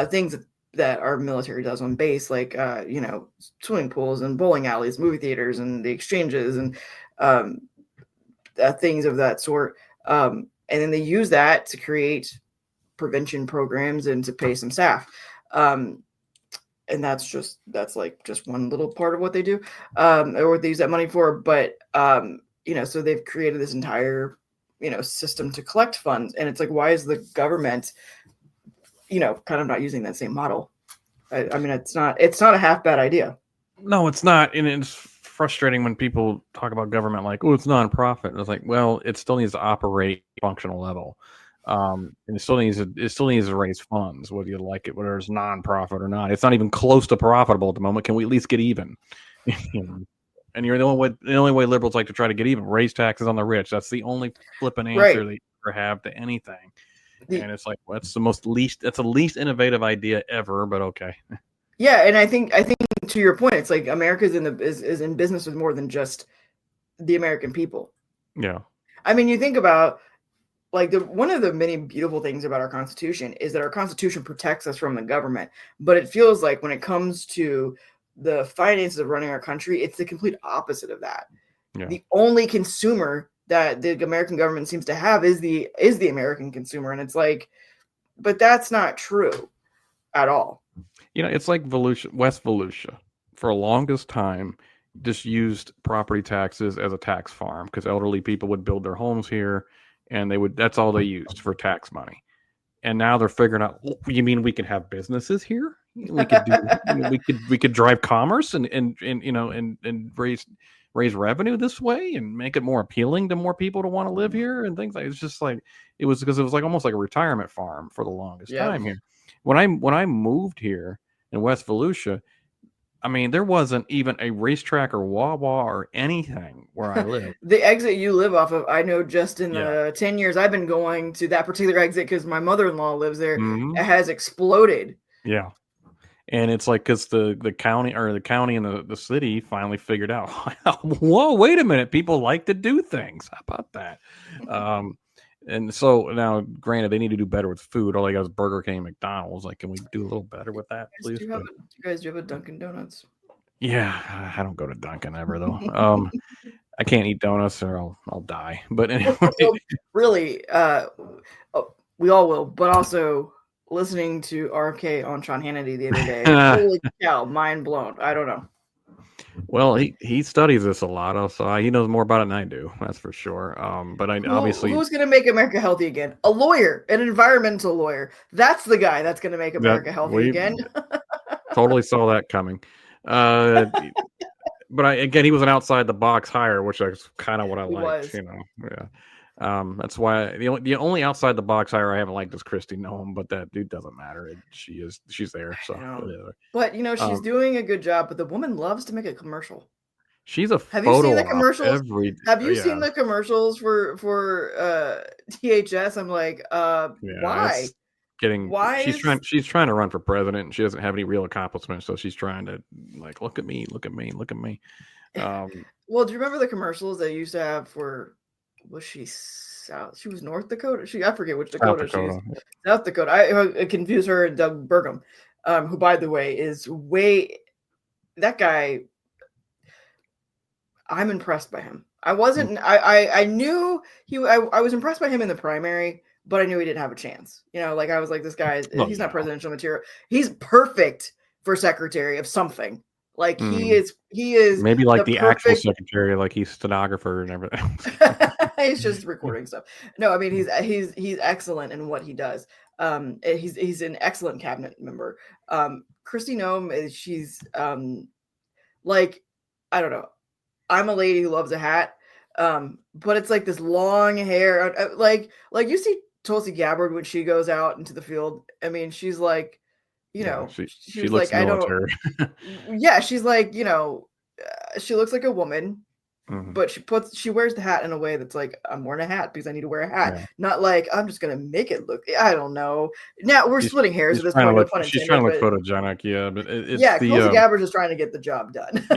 [SPEAKER 2] things that our military does on base, like swimming pools and bowling alleys, movie theaters, and the exchanges, and things of that sort. And then they use that to create prevention programs and to pay some staff. And that's just one little part of what they do, or what they use that money for. But so they've created this entire system to collect funds, and it's like, why is the government kind of not using that same model? I mean, it's not a half bad idea.
[SPEAKER 1] No, it's not, and it's frustrating when people talk about government like, oh, it's nonprofit. And it's like, well, it still needs to operate functional level, and it still needs to raise funds, whether you like it, whether it's nonprofit or not. It's not even close to profitable at the moment. Can we at least get even? And you're the only way liberals like to try to get even: raise taxes on the rich. That's the only flippant answer they ever have to anything. And it's like, well, that's the least innovative idea ever, but okay.
[SPEAKER 2] Yeah, and I think to your point, it's like America's is in business with more than just the American people.
[SPEAKER 1] Yeah.
[SPEAKER 2] I mean, you think about one of the many beautiful things about our Constitution is that our Constitution protects us from the government, but it feels like when it comes to the finances of running our country, it's the complete opposite of that. Yeah. The only consumer that the American government seems to have is the American consumer. And it's like, but that's not true at all.
[SPEAKER 1] It's like West Volusia for the longest time just used property taxes as a tax farm because elderly people would build their homes here and that's all they used for tax money. And now they're figuring out, you mean we can have businesses here? We could do, we could drive commerce and raise revenue this way and make it more appealing to more people to want to live here and things like. It's just like it was like almost like a retirement farm for the longest time here. When I moved here in West Volusia, I mean, there wasn't even a racetrack or Wawa or anything where I live.
[SPEAKER 2] The exit you live off of, I know just in the 10 years I've been going to that particular exit because my mother-in-law lives there, it has exploded.
[SPEAKER 1] Yeah. And it's like, because the county and the city finally figured out, whoa, wait a minute, people like to do things. How about that? And so now, granted, they need to do better with food. All they got is Burger King and McDonald's. Like, can we do a little better with that, please?
[SPEAKER 2] Do you guys have a Dunkin' Donuts?
[SPEAKER 1] Yeah, I don't go to Dunkin' ever though. I can't eat donuts or I'll die. But anyway,
[SPEAKER 2] So really, we all will, but also listening to RK on Sean Hannity the other day. Holy cow, mind blown. I don't know.
[SPEAKER 1] well, he studies this a lot, so he knows more about it than I do. That's for sure. But I obviously
[SPEAKER 2] Who's going to make America healthy again? A lawyer, an environmental lawyer. That's the guy that's going to make America healthy again.
[SPEAKER 1] totally saw that coming. But again, he was an outside the box hire, which is kind of what I liked. Yeah. That's why the only outside the box hire I haven't liked is Kristi Noem, but that dude doesn't matter. She's there, so whatever.
[SPEAKER 2] But she's doing a good job. But the woman loves to make a commercial.
[SPEAKER 1] She's a
[SPEAKER 2] Have you seen the
[SPEAKER 1] op
[SPEAKER 2] commercials? Have you
[SPEAKER 1] yeah.
[SPEAKER 2] seen the commercials for THS? I'm like, why?
[SPEAKER 1] She's trying to run for president and she doesn't have any real accomplishments, so she's trying to like look at me.
[SPEAKER 2] Well, do you remember the commercials they used to have for, was she South? She was North Dakota. I forget which Dakota she's. South Dakota. I confuse her and Doug Burgum, who, by the way, is that guy. I'm impressed by him. I wasn't. I knew I was impressed by him in the primary, but I knew he didn't have a chance. Like I was like, this guy, he's not presidential material. He's perfect for secretary of something. Like he is
[SPEAKER 1] maybe like the actual secretary, like he's stenographer and everything.
[SPEAKER 2] He's just recording stuff. No, I mean he's excellent in what he does. He's an excellent cabinet member. Kristi Noem she's like, I don't know. I'm a lady who loves a hat, but it's like this long hair. Like you see Tulsi Gabbard when she goes out into the field. I mean, she's like, she looks like military. Yeah, she's like, she looks like a woman, but she wears the hat in a way that's like, I'm wearing a hat because I need to wear a hat, not like I'm just gonna make it look. I don't know. Now we're splitting hairs at this point.
[SPEAKER 1] She's trying to look photogenic, yeah, but
[SPEAKER 2] Tulsi Gabbard is trying to get the job done.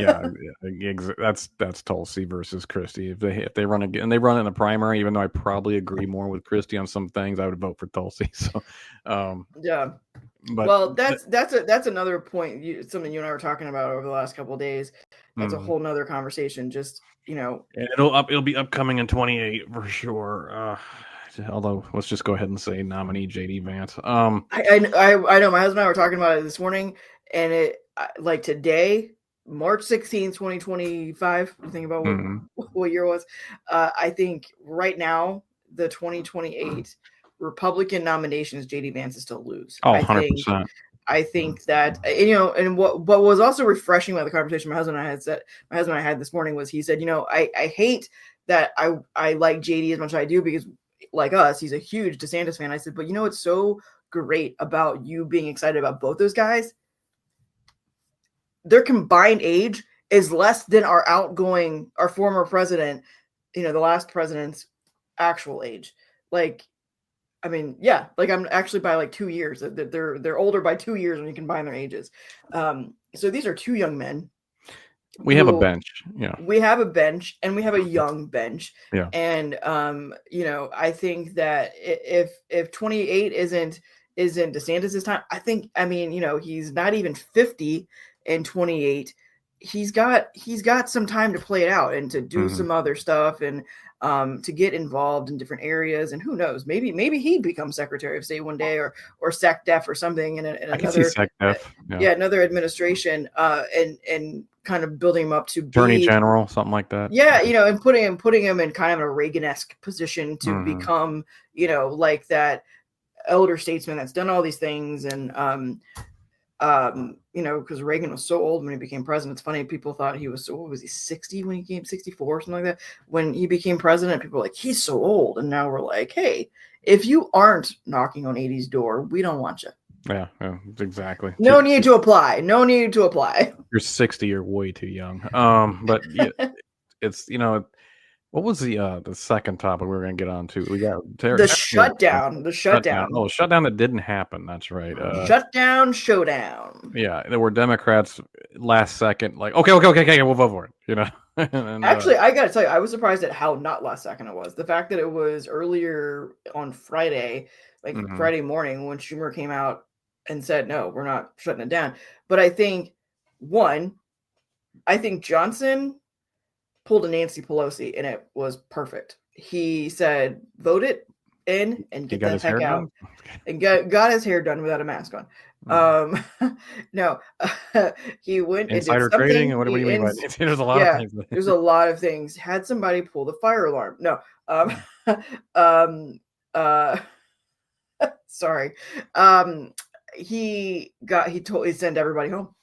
[SPEAKER 1] That's Tulsi versus Kristi. If they run again, and they run in the primary, even though I probably agree more with Kristi on some things, I would vote for Tulsi. So,
[SPEAKER 2] yeah. But well, that's another point. Something you and I were talking about over the last couple of days. That's a whole nother conversation. Just and
[SPEAKER 1] it'll be upcoming in 2028 for sure. Although let's just go ahead and say nominee JD Vance.
[SPEAKER 2] I know my husband and I were talking about it this morning, and it like today, March 16th, 2025. You think about what year it was? I think right now the 2028 Republican nominations, JD Vance is still lose.
[SPEAKER 1] Oh, 100%.
[SPEAKER 2] I think that, and what was also refreshing about the conversation my husband and I had this morning was he said, I hate that I like JD as much as I do because like us, he's a huge DeSantis fan. I said, but what's so great about you being excited about both those guys? Their combined age is less than our former president, the last president's actual age. Like, I mean, yeah, like I'm actually by like 2 years. They're older by 2 years when you combine their ages. So these are two young men.
[SPEAKER 1] We have a bench. Yeah.
[SPEAKER 2] We have a bench and we have a young bench.
[SPEAKER 1] Yeah.
[SPEAKER 2] And I think that if 28 isn't DeSantis' time, I mean, he's not even 50 in 28. He's got some time to play it out and to do some other stuff and to get involved in different areas, and who knows, maybe he becomes Secretary of State one day or SecDef or something in another another administration, and kind of building him up to
[SPEAKER 1] Attorney General, something like that.
[SPEAKER 2] Yeah, and putting him in kind of a Reagan-esque position to become, like that elder statesman that's done all these things. And because Reagan was so old when he became president. It's funny, people thought he was what was he, 60 when he came, 64 or something like that? When he became president, people were like, he's so old. And now we're like, hey, if you aren't knocking on 80's door, we don't want you.
[SPEAKER 1] Yeah, exactly.
[SPEAKER 2] No need to apply.
[SPEAKER 1] You're 60, you're way too young. But it's what was the second topic we were going to get on to? We got
[SPEAKER 2] the shutdown.
[SPEAKER 1] Oh, shutdown that didn't happen. That's right.
[SPEAKER 2] Showdown.
[SPEAKER 1] Yeah, there were Democrats last second, like, okay, we'll vote for it. And,
[SPEAKER 2] actually, I got to tell you, I was surprised at how not last second it was. The fact that it was earlier on Friday, like Friday morning, when Schumer came out and said, no, we're not shutting it down. But I think, one, I think Johnson pulled a Nancy Pelosi, and it was perfect. He said, "Vote it in and get the heck out," and got his hair done without a mask on. No, he went
[SPEAKER 1] insider
[SPEAKER 2] and did
[SPEAKER 1] trading.
[SPEAKER 2] something.
[SPEAKER 1] What do you mean by there's a lot of things?
[SPEAKER 2] There's a lot of things. Had somebody pull the fire alarm. No, sorry. He sent everybody home.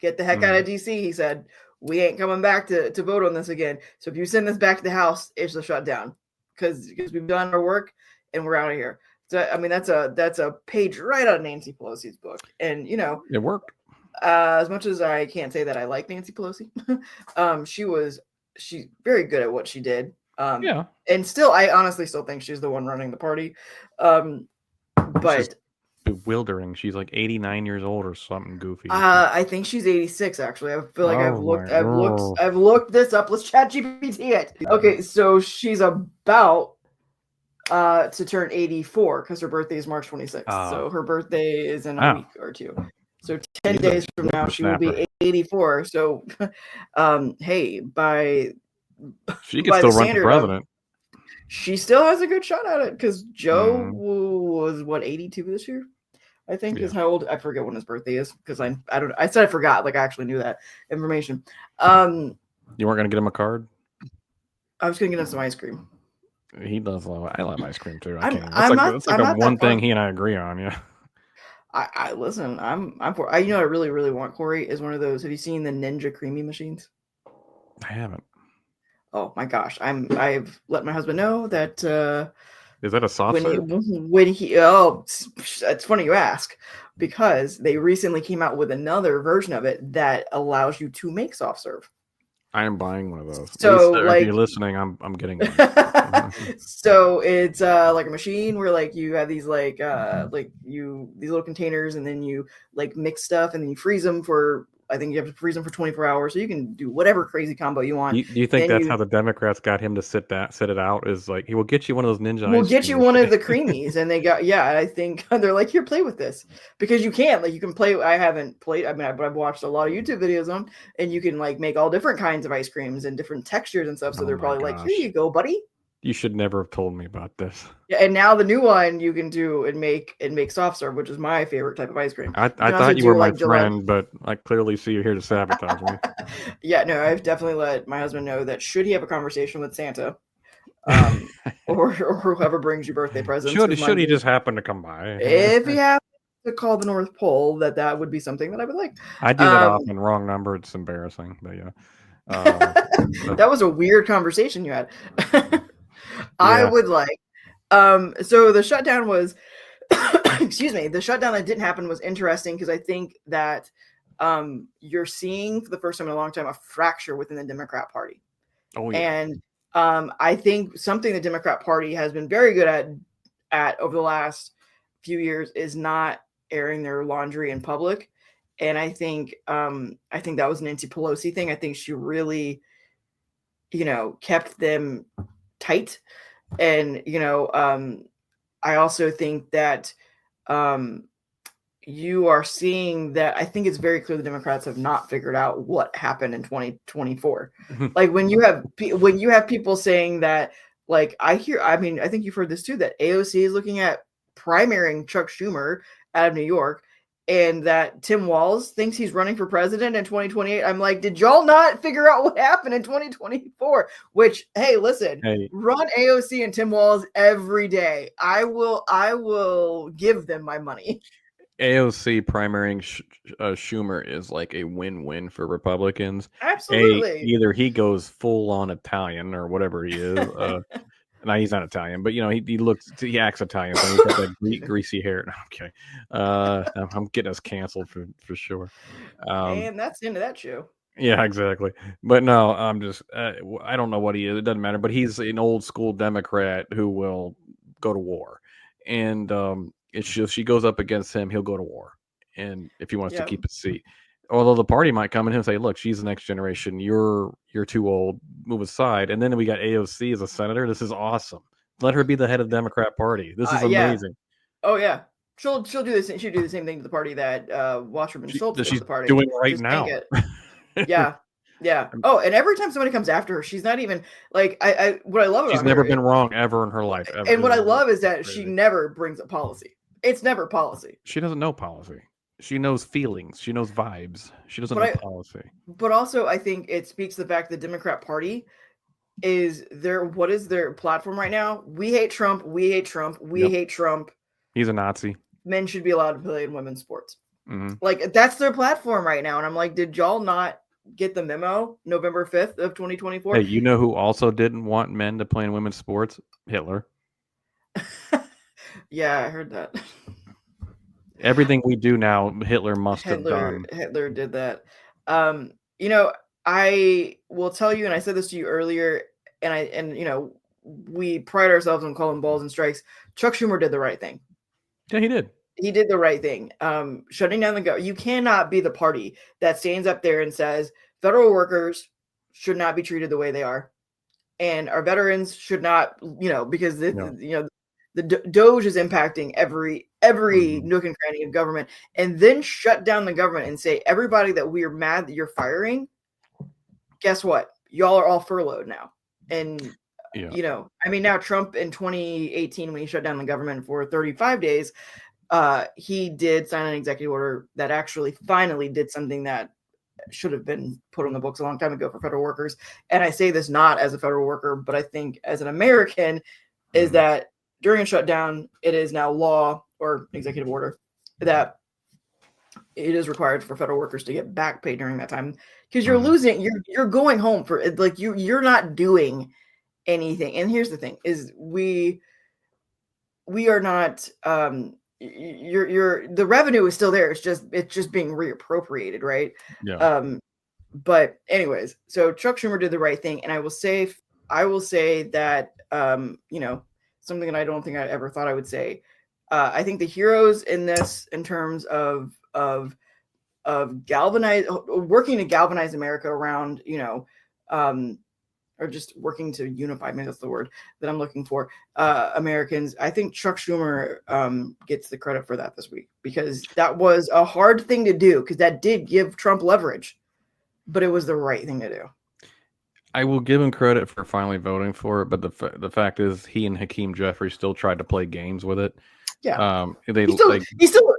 [SPEAKER 2] Get the heck out of DC. He said, we ain't coming back to vote on this again. So if you send this back to the House, it's a shutdown because we've done our work and we're out of here. So I mean, that's a page right out of Nancy Pelosi's book, and
[SPEAKER 1] it worked.
[SPEAKER 2] As much as I can't say that I like Nancy Pelosi, she's very good at what she did.
[SPEAKER 1] Yeah,
[SPEAKER 2] and still, I honestly still think she's the one running the party. But
[SPEAKER 1] bewildering. She's like 89 years old or something goofy.
[SPEAKER 2] I think she's 86 actually. I feel like I've looked this up. Let's chat GPT it. Okay, so she's about to turn 84 because her birthday is March 26th. So her birthday is in a week or two. So 10 days from now she will be 84. So hey,
[SPEAKER 1] she can still run for president.
[SPEAKER 2] She still has a good shot at it because Joe was 82 this year, I think is how old. I forget when his birthday is because I said I forgot. Like I actually knew that information.
[SPEAKER 1] You weren't gonna get him a card?
[SPEAKER 2] I was gonna get him some ice cream.
[SPEAKER 1] He does love. I love ice cream too.
[SPEAKER 2] That's
[SPEAKER 1] like one thing he and I agree on. Yeah.
[SPEAKER 2] I listen. I'm for. I really really want Cory is one of those. Have you seen the Ninja Creamy machines?
[SPEAKER 1] I haven't.
[SPEAKER 2] Oh my gosh, I've let my husband know that.
[SPEAKER 1] Is that a soft serve?
[SPEAKER 2] It's funny you ask because they recently came out with another version of it that allows you to make soft serve.
[SPEAKER 1] I am buying one of those.
[SPEAKER 2] So
[SPEAKER 1] if you're listening, I'm getting one.
[SPEAKER 2] So it's like a machine where like you have these these little containers and then you like mix stuff and then you freeze them for. I think you have to freeze them for 24 hours, so you can do whatever crazy combo you want.
[SPEAKER 1] Do you think that's how the Democrats got him to sit it out? Is like he will get you one of those ninja.
[SPEAKER 2] We'll get you one of the creamies, and they got I think they're like, here, play with this because you can play. I haven't played. I mean, I've watched a lot of YouTube videos on, and you can like make all different kinds of ice creams and different textures and stuff. So they're probably like, here you go, buddy.
[SPEAKER 1] You should never have told me about this.
[SPEAKER 2] Yeah, and now the new one you can do and make soft serve, which is my favorite type of ice cream.
[SPEAKER 1] I thought you were my friend, but I clearly see you're here to sabotage me.
[SPEAKER 2] Yeah, no, I've definitely let my husband know that should he have a conversation with Santa, or whoever brings you birthday presents,
[SPEAKER 1] should he just happen to come by?
[SPEAKER 2] If he happens to call the North Pole, that would be something that I would like.
[SPEAKER 1] I do that often. Wrong number. It's embarrassing, but yeah.
[SPEAKER 2] That was a weird conversation you had. I would like. So the shutdown was, excuse me, the shutdown that didn't happen was interesting because I think that you're seeing for the first time in a long time a fracture within the Democrat Party.
[SPEAKER 1] Oh yeah.
[SPEAKER 2] And I think something the Democrat Party has been very good at over the last few years is not airing their laundry in public. And I think that was a Nancy Pelosi thing. I think she really, kept them tight. And, I also think that you are seeing that I think it's very clear the Democrats have not figured out what happened in 2024. Like when you have people saying that, like I think you've heard this too, that AOC is looking at primarying Chuck Schumer out of New York. And that Tim Walz thinks he's running for president in 2028. I'm like, did y'all not figure out what happened in 2024? Which, hey, listen, run AOC and Tim Walz every day. I will give them my money.
[SPEAKER 1] AOC primarying Schumer is like a win-win for Republicans.
[SPEAKER 2] Absolutely.
[SPEAKER 1] Either he goes full-on Italian or whatever he is. No, he's not Italian, but he acts Italian. So he's got that greasy hair. Okay, I'm getting us canceled for sure.
[SPEAKER 2] And that's into that show.
[SPEAKER 1] Yeah, exactly. But no, I'm just I don't know what he is. It doesn't matter. But he's an old school Democrat who will go to war, and it's just she goes up against him, he'll go to war, and if he wants to keep his seat. Although the party might come in and say, look, she's the next generation. You're too old. Move aside. And then we got AOC as a senator. This is awesome. Let her be the head of the Democrat Party. This is amazing.
[SPEAKER 2] Oh, yeah. She'll do this. She'll do the same thing to the party that Wasserman Schultz did to the party.
[SPEAKER 1] Doing right now.
[SPEAKER 2] Yeah. Yeah. Oh, and every time somebody comes after her, she's not even like what I love
[SPEAKER 1] She's
[SPEAKER 2] about
[SPEAKER 1] never
[SPEAKER 2] her,
[SPEAKER 1] been wrong ever in her life. Ever.
[SPEAKER 2] and what I love is that she
[SPEAKER 1] Crazy.
[SPEAKER 2] never brings up policy. It's never policy.
[SPEAKER 1] She doesn't know policy. She knows feelings. She knows vibes. She doesn't
[SPEAKER 2] But
[SPEAKER 1] know policy.
[SPEAKER 2] but also I think it speaks to the fact the Democrat Party is their what is their platform right now? We hate Trump. We hate Trump. We hate Trump.
[SPEAKER 1] He's a Nazi.
[SPEAKER 2] Men should be allowed to play in women's sports.
[SPEAKER 1] Mm-hmm.
[SPEAKER 2] Like that's their platform right now. And I'm like, did y'all not get the memo November 5th of 2024?
[SPEAKER 1] Hey, you know who also didn't want men to play in women's sports? Hitler.
[SPEAKER 2] Yeah, I heard that.
[SPEAKER 1] Everything we do now, Hitler must have done.
[SPEAKER 2] Hitler did that. You know, I will tell you, and I said this to you earlier, and you know, we pride ourselves on calling balls and strikes. Chuck Schumer did the right thing.
[SPEAKER 1] Yeah, he did.
[SPEAKER 2] He did the right thing. Shutting down the government. You cannot be the party that stands up there and says federal workers should not be treated the way they are, and our veterans should not, you know, because you know the Doge is impacting every nook and cranny of government, and then shut down the government and say everybody that we are mad that you're firing, guess what? Y'all are all furloughed now. And you know, I mean, now Trump in 2018 when he shut down the government for 35 days, he did sign an executive order that actually finally did something that should have been put on the books a long time ago for federal workers. And I say this not as a federal worker, but I think as an American, is that during a shutdown, it is now law or executive order that it is required for federal workers to get back pay during that time, because you're losing, you're going home for like you're not doing anything. And here's the thing is we are not the revenue is still there. It's just being reappropriated, right? But anyways, so Chuck Schumer did the right thing, and I will say that you know, something that I don't think I ever thought I would say. I think the heroes in this, in terms of working to galvanize America around, you know, or just working to unify, maybe that's the word that I'm looking for, Americans. I think Chuck Schumer gets the credit for that this week, because that was a hard thing to do, because that did give Trump leverage, but it was the right thing to do.
[SPEAKER 1] I will give him credit for finally voting for it, but the fact is he and Hakeem Jeffries still tried to play games with it.
[SPEAKER 2] Yeah. He's still a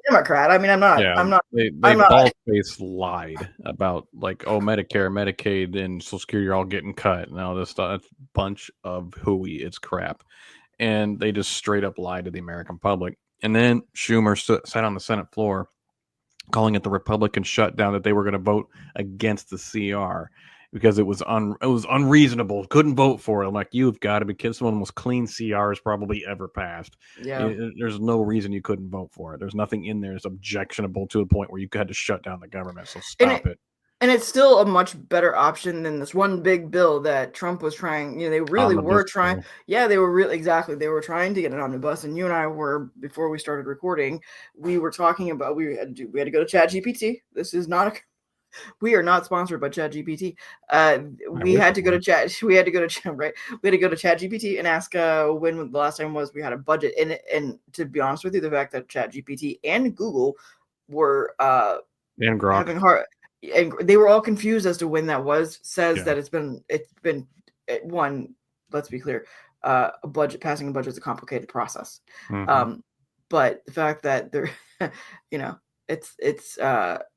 [SPEAKER 2] Democrat. I mean, I'm not.
[SPEAKER 1] They bald-faced lied about, like, oh, Medicare, Medicaid, and Social Security are all getting cut and all this stuff. It's a bunch of hooey. It's crap. And they just straight up lied to the American public. And then Schumer sat on the Senate floor calling it the Republican shutdown, that they were going to vote against the CR because it was unreasonable. Couldn't vote for it. I'm like, you've got to be kidding. It's one of the most clean CRs probably ever passed.
[SPEAKER 2] Yeah.
[SPEAKER 1] There's no reason you couldn't vote for it. There's nothing in there that's objectionable to the point where you had to shut down the government. So stop it.
[SPEAKER 2] And it's still a much better option than this one big bill that Trump was trying. You know, they really were trying. Bill. Yeah, they were really, exactly. They were trying to get it on the bus. And you and I were, before we started recording, we were talking about, we had to go to ChatGPT. This is not we are not sponsored by ChatGPT. We had to go to ChatGPT and ask when the last time was we had a budget. And to be honest with you, the fact that ChatGPT and Google were
[SPEAKER 1] and Grok
[SPEAKER 2] having hard, and they were all confused as to when that was, says that it's been one, let's be clear, passing a budget is a complicated process. But the fact that they're you know, it's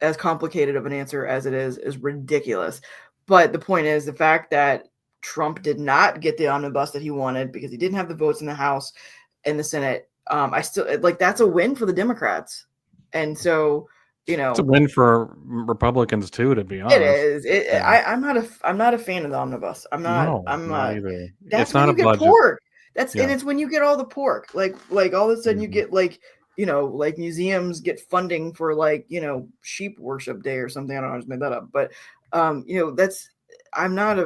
[SPEAKER 2] as complicated of an answer as it is ridiculous. But the point is the fact that Trump did not get the omnibus that he wanted because he didn't have the votes in the House and the Senate. I still like, that's a win for the Democrats. And so, you know,
[SPEAKER 1] it's a win for Republicans too, to be honest.
[SPEAKER 2] It is. I'm not a fan of the omnibus. I'm not
[SPEAKER 1] either.
[SPEAKER 2] That's
[SPEAKER 1] it's
[SPEAKER 2] when
[SPEAKER 1] not
[SPEAKER 2] you
[SPEAKER 1] a
[SPEAKER 2] get
[SPEAKER 1] budget.
[SPEAKER 2] pork. And it's when you get all the pork. Like all of a sudden you get, like, you know, like museums get funding for, like, you know, sheep worship day or something. I don't know, I just made that up. But you know, I'm not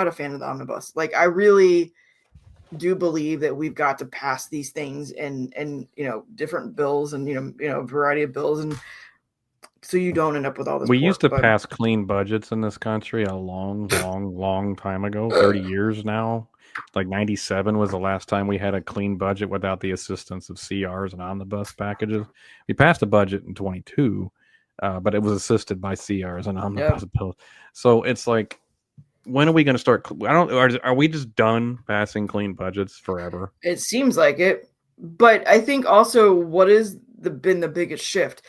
[SPEAKER 2] a fan of the omnibus. Like, I really do believe that we've got to pass these things and you know, different bills and you know a variety of bills, and so you don't end up with all this.
[SPEAKER 1] We used to pass clean budgets in this country a long time ago, 30 years now. Like 97 was the last time we had a clean budget without the assistance of CRs and omnibus packages. We passed a budget in 22 but it was assisted by CRs and omnibus
[SPEAKER 2] Yep.
[SPEAKER 1] bills. So it's like, when are we going to start? I don't. Are we just done passing clean budgets forever?
[SPEAKER 2] It seems like it, but I think also what is been the biggest shift,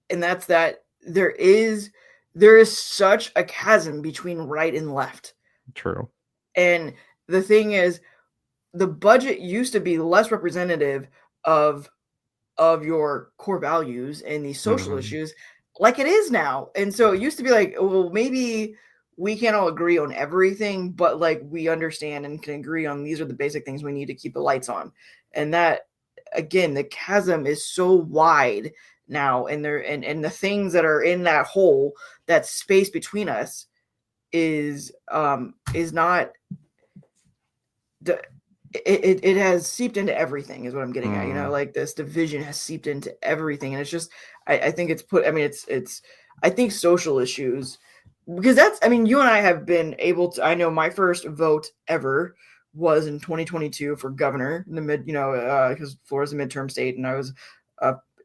[SPEAKER 2] and that's that there is such a chasm between right and left.
[SPEAKER 1] True.
[SPEAKER 2] And the thing is, the budget used to be less representative of your core values and these social issues like it is now. And so it used to be like, well, maybe we can't all agree on everything, but like we understand and can agree on these are the basic things we need to keep the lights on. And that, again, the chasm is so wide now, and the things that are in that hole, that space between us is not it has seeped into everything, is what I'm getting at. Like this division has seeped into everything, and it's just I think I think social issues, because you and I have been able to. I know my first vote ever was in 2022 for governor in the because Florida's a midterm state, and I was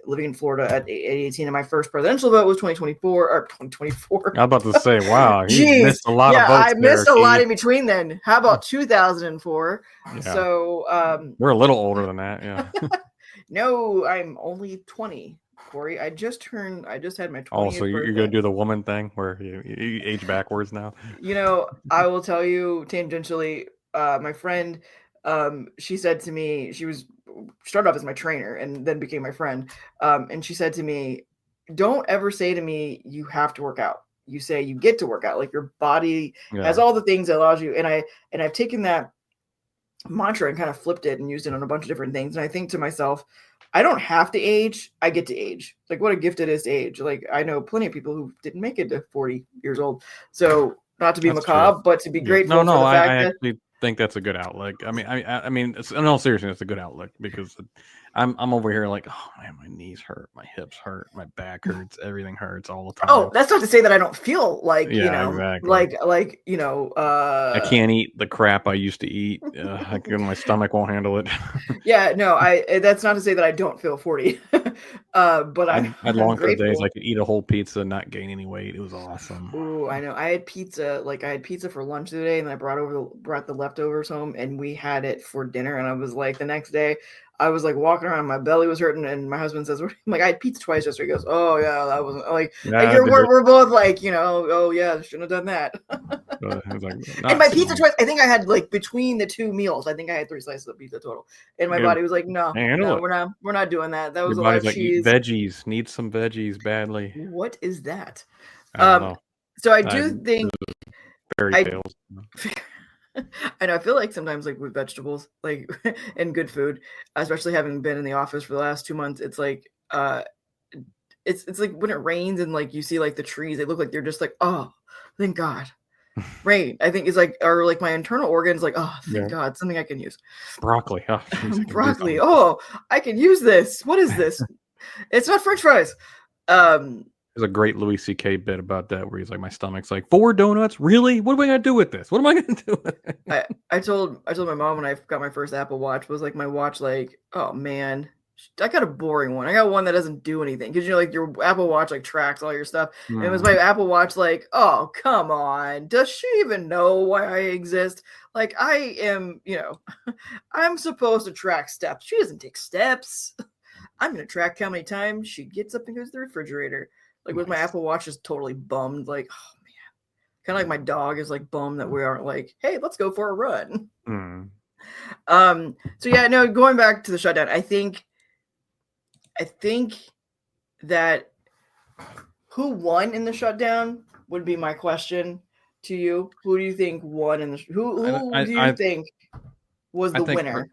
[SPEAKER 2] living in Florida at 18, and my first presidential vote was 2024 or 2024.
[SPEAKER 1] I'm about to say, wow, you missed a lot of votes.
[SPEAKER 2] I missed a lot in between then. How about 2004?
[SPEAKER 1] Yeah.
[SPEAKER 2] So
[SPEAKER 1] we're a little older than that, yeah.
[SPEAKER 2] No, I'm only 20, Cory. I just had my 20th
[SPEAKER 1] so you're
[SPEAKER 2] birthday.
[SPEAKER 1] going to do the woman thing where you age backwards now?
[SPEAKER 2] I will tell you tangentially, my friend, she said to me, she started off as my trainer and then became my friend. And she said to me, don't ever say to me, you have to work out. You say you get to work out. Like your body has all the things that allows you. And I've taken that mantra and kind of flipped it and used it on a bunch of different things. And I think to myself, I don't have to age. I get to age. Like what a gift it is to age. Like I know plenty of people who didn't make it to 40 years old. So not to be macabre, but to be grateful for the fact
[SPEAKER 1] I
[SPEAKER 2] that
[SPEAKER 1] actually think that's a good outlook. I mean, in all seriousness, it's a good outlook, because I'm over here like, oh man, my knees hurt, my hips hurt, my back hurts, everything hurts all the time.
[SPEAKER 2] Oh, that's not to say that I don't feel like,
[SPEAKER 1] exactly.
[SPEAKER 2] I
[SPEAKER 1] can't eat the crap I used to eat. My stomach won't handle it.
[SPEAKER 2] Yeah, no, that's not to say that I don't feel 40. But
[SPEAKER 1] I long for the days I could eat a whole pizza and not gain any weight. It was awesome.
[SPEAKER 2] Ooh, I know. I had pizza for lunch today, and I brought the leftovers home, and we had it for dinner. And I was like, the next day, I was like walking around, my belly was hurting, and my husband says, I'm like, I had pizza twice yesterday. He goes, oh yeah, that wasn't like, we're both like, oh yeah, shouldn't have done that. And my pizza twice, I think I had like between the two meals, I think I had 3 slices of pizza total, and my body was like, no, we're not doing that. That was a lot of cheese.
[SPEAKER 1] Veggies, need some veggies badly.
[SPEAKER 2] What is that?
[SPEAKER 1] I don't know.
[SPEAKER 2] So I do think
[SPEAKER 1] fairy tales.
[SPEAKER 2] I know. I feel like sometimes, like with vegetables, like and good food, especially having been in the office for the last 2 months, it's like, it's like when it rains and like you see like the trees, they look like they're just like, oh, thank God, rain. I think it's like, or like my internal organs, like, oh, thank God, something I can use.
[SPEAKER 1] Broccoli. Oh,
[SPEAKER 2] broccoli. Oh, I can use this. What is this? It's not French fries.
[SPEAKER 1] There's a great Louis C.K. bit about that where he's like, my stomach's like, 4 donuts? Really? What am I going to do with this? What am I going to do with it?
[SPEAKER 2] I told my mom when I got my first Apple Watch, was like my watch like, oh man, I got a boring one. I got one that doesn't do anything. Because like your Apple Watch like tracks all your stuff. And it was my Apple Watch like, oh, come on. Does she even know why I exist? Like I am, I'm supposed to track steps. She doesn't take steps. I'm going to track how many times she gets up and goes to the refrigerator. Like with my Apple Watch is totally bummed. Like, oh man, kind of like my dog is like bummed that we aren't like, hey, let's go for a run. So yeah, no, going back to the shutdown, I think that who won in the shutdown would be my question to you. Who do you think won in the who do you think was the winner?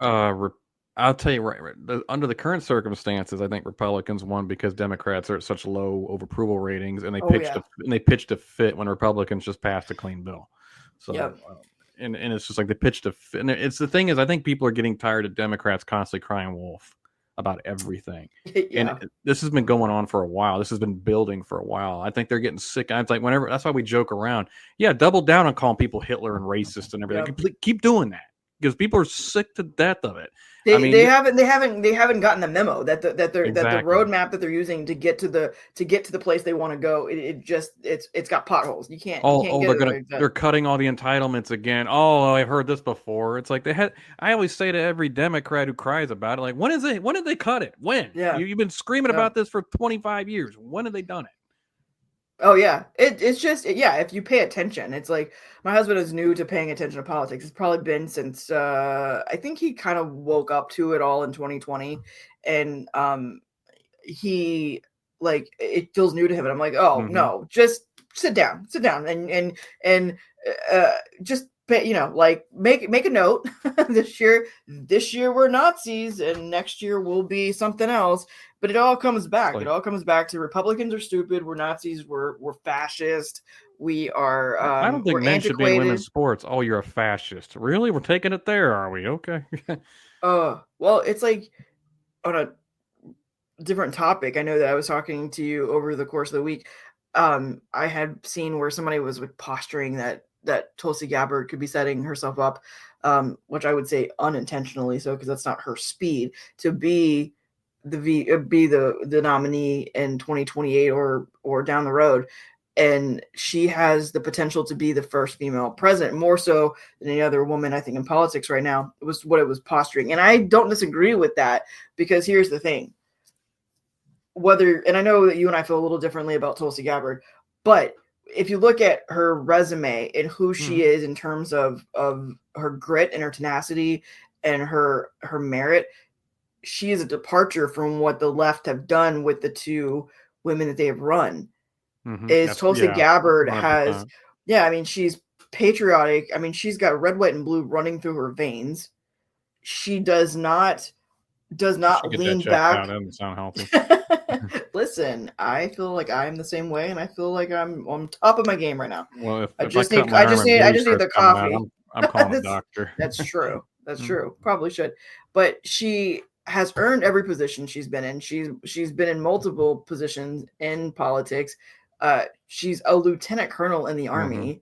[SPEAKER 1] I'll tell you right. Under the current circumstances, I think Republicans won because Democrats are at such low approval ratings, and they pitched a fit when Republicans just passed a clean bill. So, and it's just like they pitched a fit. And it's the thing is, I think people are getting tired of Democrats constantly crying wolf about everything. And this has been going on for a while. This has been building for a while. I think they're getting sick. It's like that's why we joke around. Yeah, double down on calling people Hitler and racist and everything. Keep doing that. because people are sick to death of it.
[SPEAKER 2] They haven't gotten the memo that the
[SPEAKER 1] Exactly.
[SPEAKER 2] roadmap that they're using to get to the place they want to go. It's got potholes. You can't get it.
[SPEAKER 1] They're cutting all the entitlements again. Oh, I've heard this before. It's like I always say to every Democrat who cries about it, like, when did they cut it? When?
[SPEAKER 2] Yeah.
[SPEAKER 1] You've been screaming about this for 25 years. When have they done it?
[SPEAKER 2] Oh yeah, it's just if you pay attention, it's like my husband is new to paying attention to politics. It's probably been since I think he kind of woke up to it all in 2020, and he like it feels new to him, and I'm like, oh no, just sit down, and just like make a note. this year we're Nazis, and next year we'll be something else. But it all comes back. It all comes back to Republicans are stupid. We're Nazis. We're fascist. We are.
[SPEAKER 1] I don't think men should be in women's sports. Oh, you're a fascist. Really? We're taking it there, are we? Okay.
[SPEAKER 2] Well, it's like on a different topic. I know that I was talking to you over the course of the week. I had seen where somebody was posturing that Tulsi Gabbard could be setting herself up, which I would say unintentionally so, because that's not her speed to be the nominee in 2028 or down the road. And she has the potential to be the first female president, more so than any other woman, I think, in politics right now. It was what it was posturing. And I don't disagree with that, because here's the thing. And I know that you and I feel a little differently about Tulsi Gabbard, but if you look at her resume and who she is in terms of her grit and her tenacity and her merit, she is a departure from what the left have done with the two women that they have run. Tulsi Gabbard 100%. She's patriotic. She's got red, white, and blue running through her veins. She does not lean back.
[SPEAKER 1] That doesn't sound healthy.
[SPEAKER 2] Listen, I feel like I'm the same way, and I feel like I'm on top of my game right now.
[SPEAKER 1] Well,
[SPEAKER 2] I just need the coffee.
[SPEAKER 1] I'm calling a doctor.
[SPEAKER 2] That's true. That's true. Probably should. But she has earned every position she's been in. She's been in multiple positions in politics. She's a lieutenant colonel in the Army.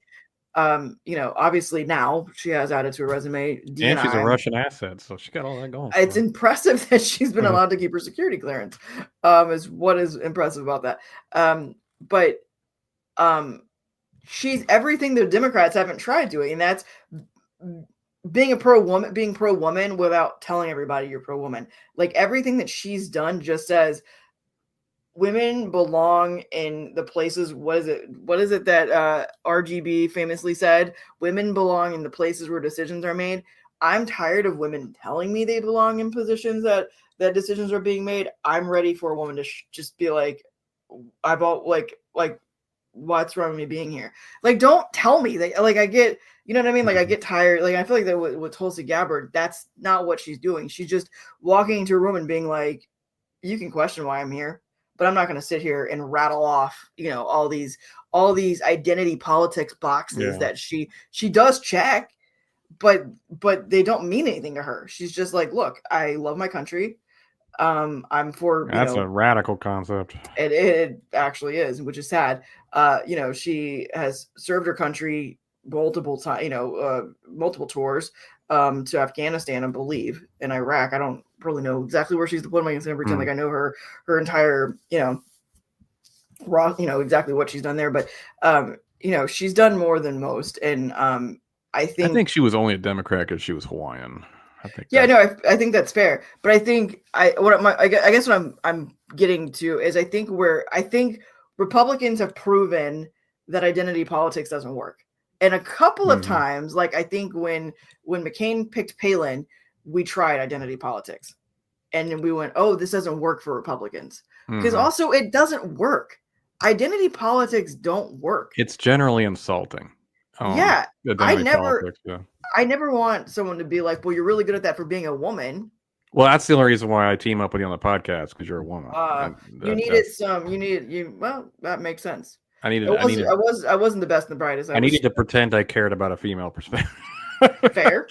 [SPEAKER 2] Obviously now she has added to her resume.
[SPEAKER 1] And she's a Russian asset, so she got all that going.
[SPEAKER 2] It's impressive that she's been allowed to keep her security clearance. Is what is impressive about that. But she's everything the Democrats haven't tried doing, and that's being pro-woman without telling everybody you're pro-woman. Like everything that she's done just says women belong in the places. What is it that RGB famously said? Women belong in the places where decisions are made. I'm tired of women telling me they belong in positions that decisions are being made. I'm ready for a woman to just be like, what's wrong with me being here? Like, don't tell me that. Like, I get, you know what I mean? Like, I get tired. Like, I feel like that with Tulsi Gabbard, that's not what she's doing. She's just walking into a room and being like, you can question why I'm here, but I'm not going to sit here and rattle off, all these identity politics boxes that she does check, but they don't mean anything to her. She's just like, look, I love my country. I'm for
[SPEAKER 1] that's a radical concept.
[SPEAKER 2] It actually is, which is sad. She has served her country multiple times, multiple tours to Afghanistan, I believe, and Iraq. I don't really know exactly where she's deployed. I'm going to pretend like I know her entire, exactly what she's done there. But she's done more than most, and I think
[SPEAKER 1] she was only a Democrat because she was Hawaiian.
[SPEAKER 2] I think that's fair. But I think I guess what I'm getting to is I think Republicans have proven that identity politics doesn't work. And a couple of times, like I think when McCain picked Palin, we tried identity politics. And then we went, oh, this doesn't work for Republicans. Because also it doesn't work. Identity politics don't work.
[SPEAKER 1] It's generally insulting.
[SPEAKER 2] I never want someone to be like, well, you're really good at that for being a woman.
[SPEAKER 1] Well, that's the only reason why I team up with you on the podcast, because you're a woman.
[SPEAKER 2] Well, that makes sense.
[SPEAKER 1] I
[SPEAKER 2] wasn't the best and the brightest.
[SPEAKER 1] I needed to pretend I cared about a female perspective.
[SPEAKER 2] Fair.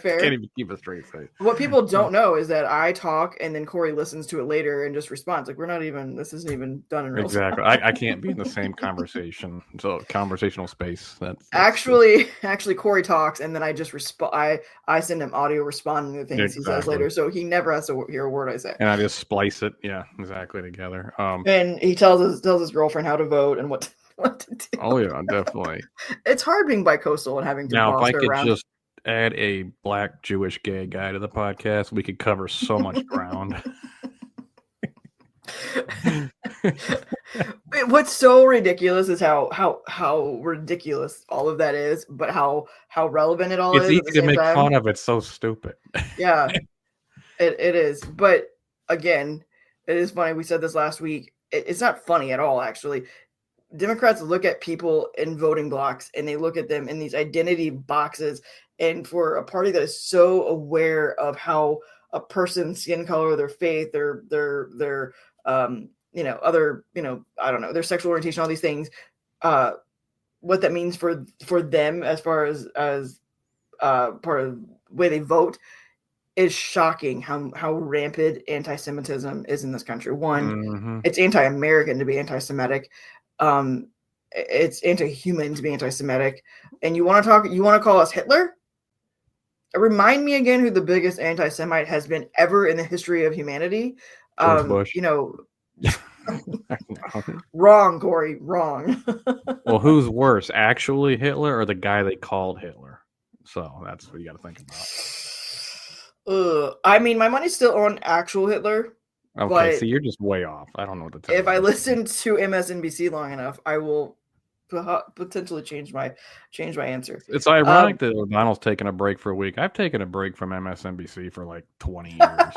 [SPEAKER 1] Can't even keep a straight face.
[SPEAKER 2] What people don't know is that I talk and then Cory listens to it later and just responds. Like, this isn't even done in real
[SPEAKER 1] Exactly.
[SPEAKER 2] time.
[SPEAKER 1] I can't be in the same conversation. So conversational space. That's
[SPEAKER 2] actually Cory talks and then I just respond. I send him audio responding to things he says later, so he never has to hear a word I say.
[SPEAKER 1] And I just splice it, exactly together.
[SPEAKER 2] And he tells his girlfriend how to vote and what to do.
[SPEAKER 1] Oh yeah, definitely.
[SPEAKER 2] It's hard being bicoastal and having to boss her around.
[SPEAKER 1] Just add a black Jewish gay guy to the podcast, we could cover so much ground.
[SPEAKER 2] What's so ridiculous is how ridiculous all of that is, but how relevant it all is.
[SPEAKER 1] It's easy to make fun of. It's so stupid.
[SPEAKER 2] Yeah, it is. But again, it is funny. We said this last week. It's not funny at all, actually. Democrats look at people in voting blocks and they look at them in these identity boxes. And for a party that is so aware of how a person's skin color, their faith, their other, I don't know, their sexual orientation, all these things, what that means for them as far as part of the way they vote is shocking. How rampant anti-Semitism is in this country. One, it's anti-American to be anti-Semitic. It's anti-human to be anti-Semitic. And you want to call us Hitler? Remind me again who the biggest anti-Semite has been ever in the history of humanity.
[SPEAKER 1] Bush.
[SPEAKER 2] Wrong, Cory, wrong.
[SPEAKER 1] Well, who's worse, actually Hitler or the guy they called Hitler? So that's what you got to think about.
[SPEAKER 2] I mean, my money's still on actual Hitler.
[SPEAKER 1] Okay, so you're just way off. I don't know what to tell you.
[SPEAKER 2] If I listen to MSNBC long enough, I will potentially change my answer.
[SPEAKER 1] It's ironic that O'Donnell's taking a break for a week. I've taken a break from MSNBC for like 20 years.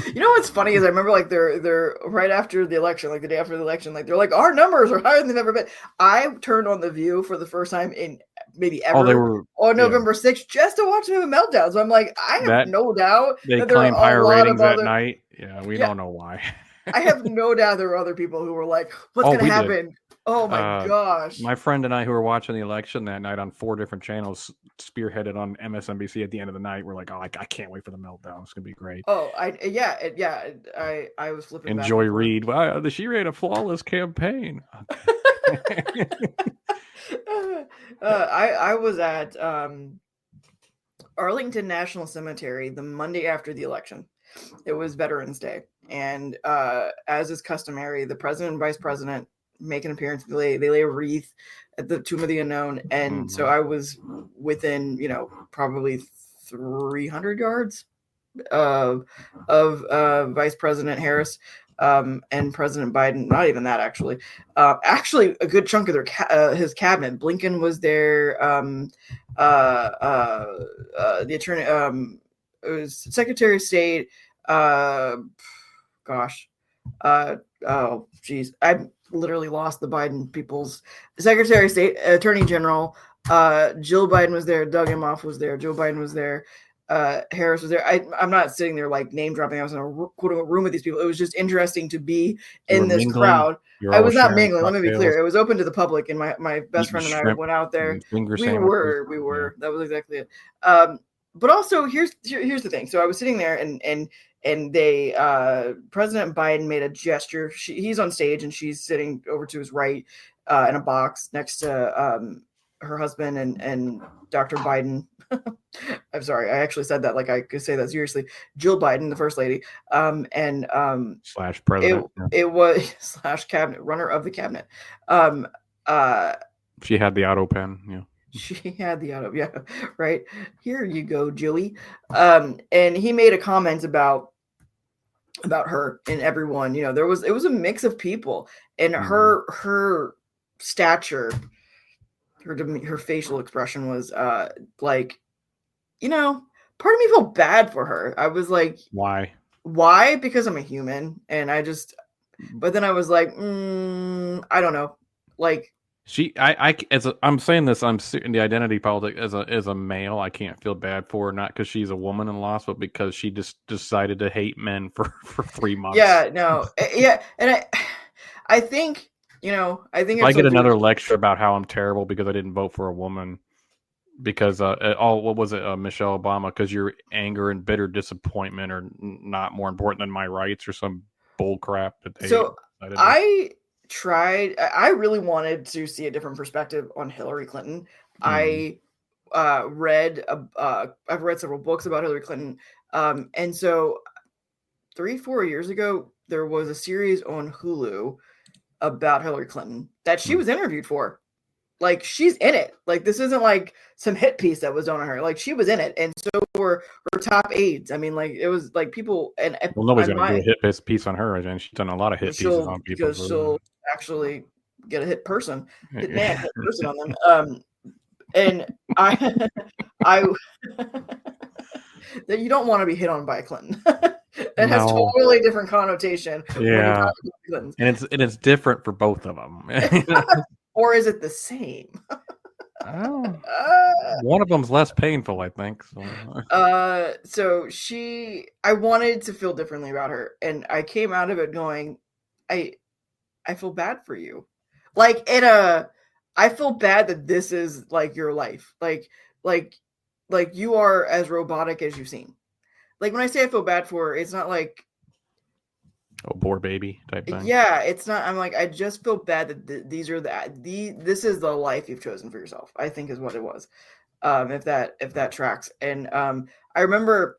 [SPEAKER 2] You know what's funny is I remember like they're right after the election, like the day after the election, like they're like our numbers are higher than they've ever been. I turned on The View for the first time in maybe ever on November 6th just to watch them have a meltdown. So I'm like, I have no doubt
[SPEAKER 1] they claim higher ratings that night. Yeah, we don't know why.
[SPEAKER 2] I have no doubt there were other people who were like, what's going to happen? Oh my gosh.
[SPEAKER 1] My friend and I who were watching the election that night on 4 different channels, spearheaded on MSNBC at the end of the night, we're like, oh, I can't wait for the meltdown. It's going to be great.
[SPEAKER 2] Oh, I was flipping
[SPEAKER 1] back. Joy Reid, wow, she ran a flawless campaign. Okay.
[SPEAKER 2] I was at Arlington National Cemetery the Monday after the election. It was Veterans Day. And as is customary, the president and vice president make an appearance. They lay a wreath at the Tomb of the Unknown. And so I was within, probably 300 yards of Vice President Harris and President Biden. Not even that, actually. Actually, a good chunk of his cabinet. Blinken was there. The attorney, it was Secretary of State. Oh, geez. I literally lost the Biden people's Secretary of State, Attorney General. Jill Biden was there. Doug Emhoff was there. Joe Biden was there. Harris was there. I'm not sitting there like name dropping. I was in a room with these people. It was just interesting to be in this crowd. I was not mingling. Let me be clear. It was open to the public, and my best friend and I went out there. We were. That was exactly it. But also, here's the thing. So I was sitting there, and they President Biden made a gesture. He's on stage, and she's sitting over to his right in a box next to her husband and Dr. Biden. I'm sorry, I actually said that like I could say that seriously. Jill Biden, the first lady,
[SPEAKER 1] slash president.
[SPEAKER 2] It was slash cabinet runner of the cabinet.
[SPEAKER 1] She had the auto pen. Yeah.
[SPEAKER 2] She had the auto, yeah, right. Here you go, Joey. And he made a comment about her and everyone. It was a mix of people, and her stature, her facial expression was like, part of me felt bad for her. I was like, why? Because I'm a human, and but then I was like, I don't know, like.
[SPEAKER 1] I'm saying this, I'm in the identity politics as a male. I can't feel bad for her, not because she's a woman and lost, but because she just decided to hate men for 3 months.
[SPEAKER 2] Yeah, no, yeah, and I think,
[SPEAKER 1] if I get another lecture about how I'm terrible because I didn't vote for a woman, because what was it, Michelle Obama? Because your anger and bitter disappointment are not more important than my rights, or some bull crap that they
[SPEAKER 2] So
[SPEAKER 1] decided to.
[SPEAKER 2] I really wanted to see a different perspective on Hillary Clinton. I I've read several books about Hillary Clinton, and so 3-4 years ago there was a series on Hulu about Hillary Clinton that she was interviewed for. Like, she's in it. Like, this isn't like some hit piece that was done on her. Like, she was in it, and so were her top aides. I mean, like, it was like people, and
[SPEAKER 1] Well, nobody's going to do a hit piece on her, and she's done a lot of hit pieces on people.
[SPEAKER 2] because she'll actually get a hit person, hit person on them. And I, I, that you don't want to be hit on by a Clinton. It has totally different connotation.
[SPEAKER 1] Yeah, and it's different for both of them.
[SPEAKER 2] Or is it the same?
[SPEAKER 1] One of them's less painful, I think.
[SPEAKER 2] So I wanted to feel differently about her, and I came out of it going, I feel bad for you. Like, I feel bad that this is like your life. Like you are as robotic as you've seen. Like, when I say I feel bad for her, it's not like,
[SPEAKER 1] oh, poor baby type thing.
[SPEAKER 2] Yeah, it's not. I'm like, I just feel bad that this is the life you've chosen for yourself, I think, is what it was. If that tracks. And I remember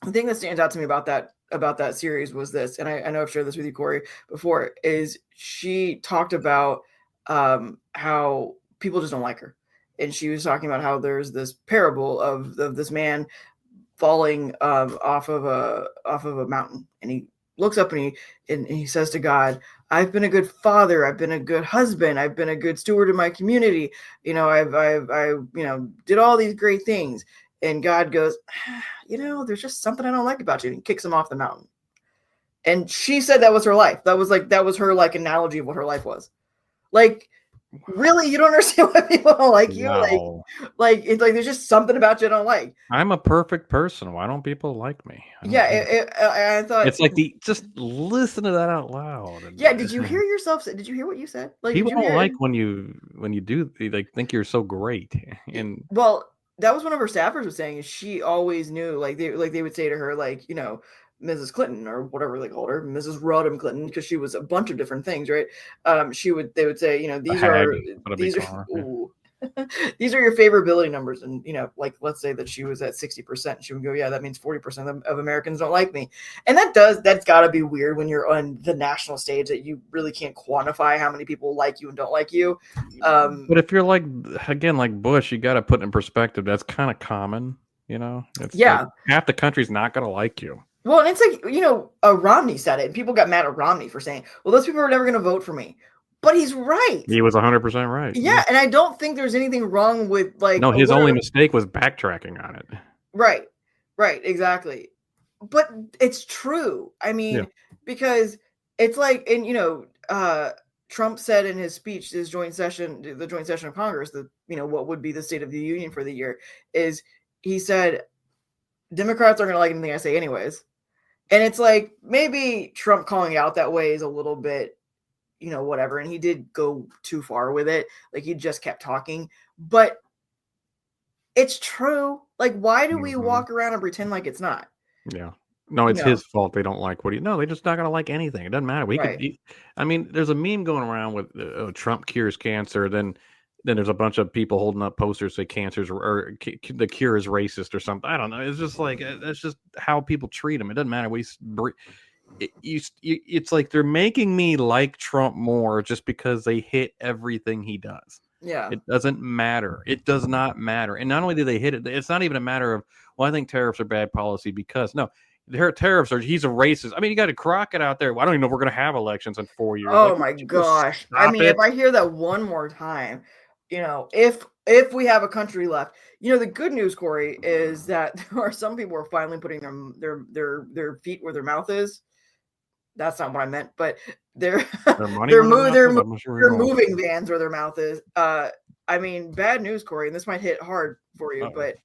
[SPEAKER 2] the thing that stands out to me about that series was this, and I know I've shared this with you, Cory, before, is she talked about how people just don't like her. And she was talking about how there's this parable of this man falling off of a mountain, and he looks up and he says to God, I've been a good father, I've been a good husband, I've been a good steward in my community, I did all these great things. And God goes, there's just something I don't like about you, and he kicks him off the mountain. And she said that was her life. That was her like analogy of what her life was. Like, really, you don't understand why people don't like you?
[SPEAKER 1] No.
[SPEAKER 2] Like it's like there's just something about you I don't like.
[SPEAKER 1] I'm a perfect person. Why don't people like me?
[SPEAKER 2] I thought
[SPEAKER 1] it's like just listen to that out loud.
[SPEAKER 2] Yeah, did you hear yourself? Did you hear what you said? Like,
[SPEAKER 1] people don't like when you do, they like think you're so great. And
[SPEAKER 2] well, that was one of her staffers was saying, is she always knew, like they would say to her, like, Mrs. Clinton, or whatever they called her, Mrs. Rodham Clinton, because she was a bunch of different things, right? They would say, these are these are your favorability numbers, and like, let's say that she was at 60%, she would go, yeah, that means 40% of Americans don't like me. And that's got to be weird when you're on the national stage, that you really can't quantify how many people like you and don't like you.
[SPEAKER 1] But if you're like Bush, you got to put in perspective, that's kind of common. It's like half the country's not going to like you.
[SPEAKER 2] Well, and it's like, Romney said it, and people got mad at Romney for saying, well, those people are never going to vote for me. But he's right.
[SPEAKER 1] He was 100% right.
[SPEAKER 2] Yeah, and I don't think there's anything wrong with, like...
[SPEAKER 1] No, his only mistake was backtracking on it.
[SPEAKER 2] Right, exactly. But it's true. I mean, because it's like, and, Trump said in his speech, the joint session of Congress, that, what would be the State of the Union for the year, is he said, Democrats aren't going to like anything I say anyways. And it's like, maybe Trump calling out that way is a little bit, whatever. And he did go too far with it. Like, he just kept talking. But it's true. Like, why do we walk around and pretend like it's not?
[SPEAKER 1] Yeah. No, it's his fault they don't like what he... No, they're just not going to like anything. It doesn't matter. There's a meme going around with Trump cures cancer, then there's a bunch of people holding up posters say cancer's or the cure is racist or something. I don't know. It's just like, that's just how people treat him. It doesn't matter. It's like they're making me like Trump more just because they hit everything he does.
[SPEAKER 2] Yeah.
[SPEAKER 1] It doesn't matter. It does not matter. And not only do they hit it, it's not even a matter of, well, I think tariffs are bad policy because, no, tariffs are, he's a racist. I mean, you got a Crockett out there. I don't even know if we're going to have elections in 4 years.
[SPEAKER 2] Oh, my gosh. I mean, if I hear that one more time, if we have a country left, the good news, Cory, is that there are some people who are finally putting their feet where their mouth is. That's not what I meant, but they're moving vans where their mouth is. I mean, bad news, Cory, and this might hit hard for you, but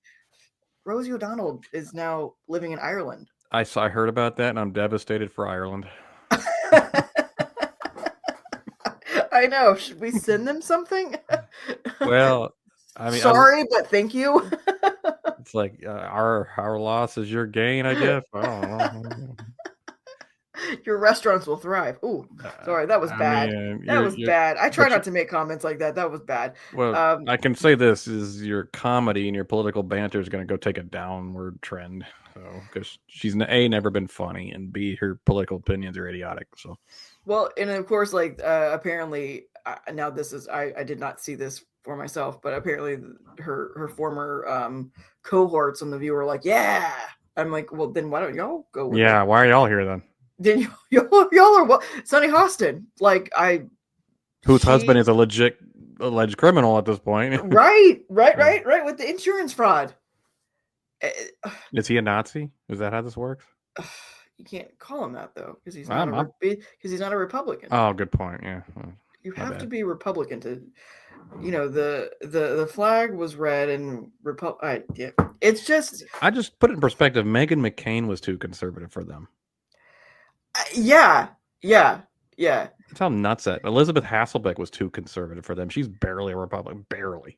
[SPEAKER 2] Rosie O'Donnell is now living in Ireland.
[SPEAKER 1] I heard about that, and I'm devastated for Ireland.
[SPEAKER 2] I know. Should we send them something?
[SPEAKER 1] Well, I mean,
[SPEAKER 2] sorry, but thank you.
[SPEAKER 1] it's like our loss is your gain, I guess. I don't know.
[SPEAKER 2] Your restaurants will thrive. Ooh, sorry, that was
[SPEAKER 1] I
[SPEAKER 2] bad.
[SPEAKER 1] mean,
[SPEAKER 2] That was
[SPEAKER 1] you're
[SPEAKER 2] bad. I try
[SPEAKER 1] but
[SPEAKER 2] not to make comments like that. That was bad.
[SPEAKER 1] well, I can say this is your comedy and your political banter is going to go take a downward trend. So, because she's never been funny, and B, her political opinions are idiotic. So,
[SPEAKER 2] well, and of course, like apparently, now this is I did not see this for myself, but apparently her former cohorts on the View were like, yeah. I'm like, well, then why don't y'all go with
[SPEAKER 1] yeah,
[SPEAKER 2] it?
[SPEAKER 1] why are y'all here then?
[SPEAKER 2] Then y'all are what? Sonny Hostin, like
[SPEAKER 1] Whose husband is a legit alleged criminal at this point?
[SPEAKER 2] right with the insurance fraud.
[SPEAKER 1] Is he a Nazi? Is that how this works?
[SPEAKER 2] You can't call him that though, because he's
[SPEAKER 1] I'm
[SPEAKER 2] not because he's not a Republican.
[SPEAKER 1] Oh, good point. Yeah,
[SPEAKER 2] You have to be Republican to, the flag was red and yeah. It's just
[SPEAKER 1] I just put it in perspective. Meghan McCain was too conservative for them.
[SPEAKER 2] Yeah.
[SPEAKER 1] That's how nuts that. Elizabeth Hasselbeck was too conservative for them. She's barely a Republican,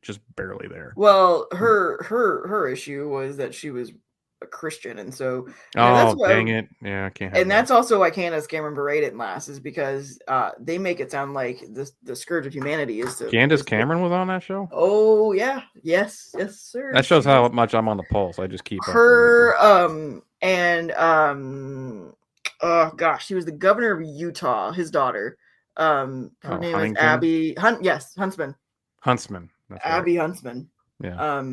[SPEAKER 1] just barely there.
[SPEAKER 2] Well, her issue was that she was a Christian, and so
[SPEAKER 1] that's why, dang it, yeah, I can't.
[SPEAKER 2] And that's also why Candace Cameron berated last, is because they make it sound like the scourge of humanity is to.
[SPEAKER 1] Candace Cameron was on that show.
[SPEAKER 2] Oh yeah, yes, sir.
[SPEAKER 1] That shows how much I'm on the pulse. I just keep
[SPEAKER 2] her oh gosh, she was the governor of Utah. His daughter, her name is Abby Huntsman. Abby Huntsman.
[SPEAKER 1] Yeah.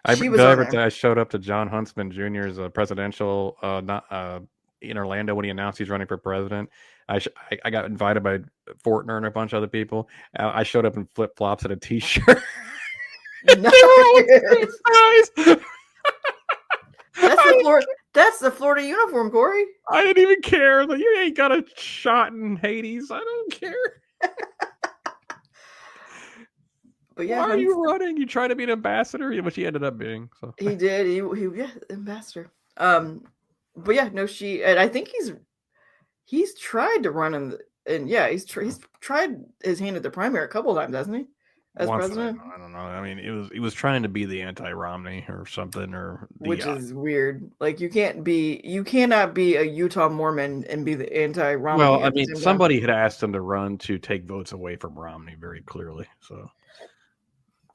[SPEAKER 1] I showed up to John Huntsman Jr.'s presidential in Orlando when he announced he's running for president. I got invited by Fortner and a bunch of other people. I showed up in flip flops and a t-shirt.
[SPEAKER 2] That's the Florida uniform, Cory.
[SPEAKER 1] I didn't even care. Like, you ain't got a shot in Hades. I don't care.
[SPEAKER 2] But yeah,
[SPEAKER 1] why are you running? You try to be an ambassador, which he ended up being. So
[SPEAKER 2] he did. He ambassador. But yeah, no, and I think he's tried to run and yeah, he's tried his hand at the primary a couple of times, hasn't he? As president,
[SPEAKER 1] I don't know. I mean, he was trying to be the anti-Romney or something,
[SPEAKER 2] which is weird. Like you cannot be a Utah Mormon and be the anti-Romney.
[SPEAKER 1] Well, I mean, somebody had asked him to run to take votes away from Romney very clearly, so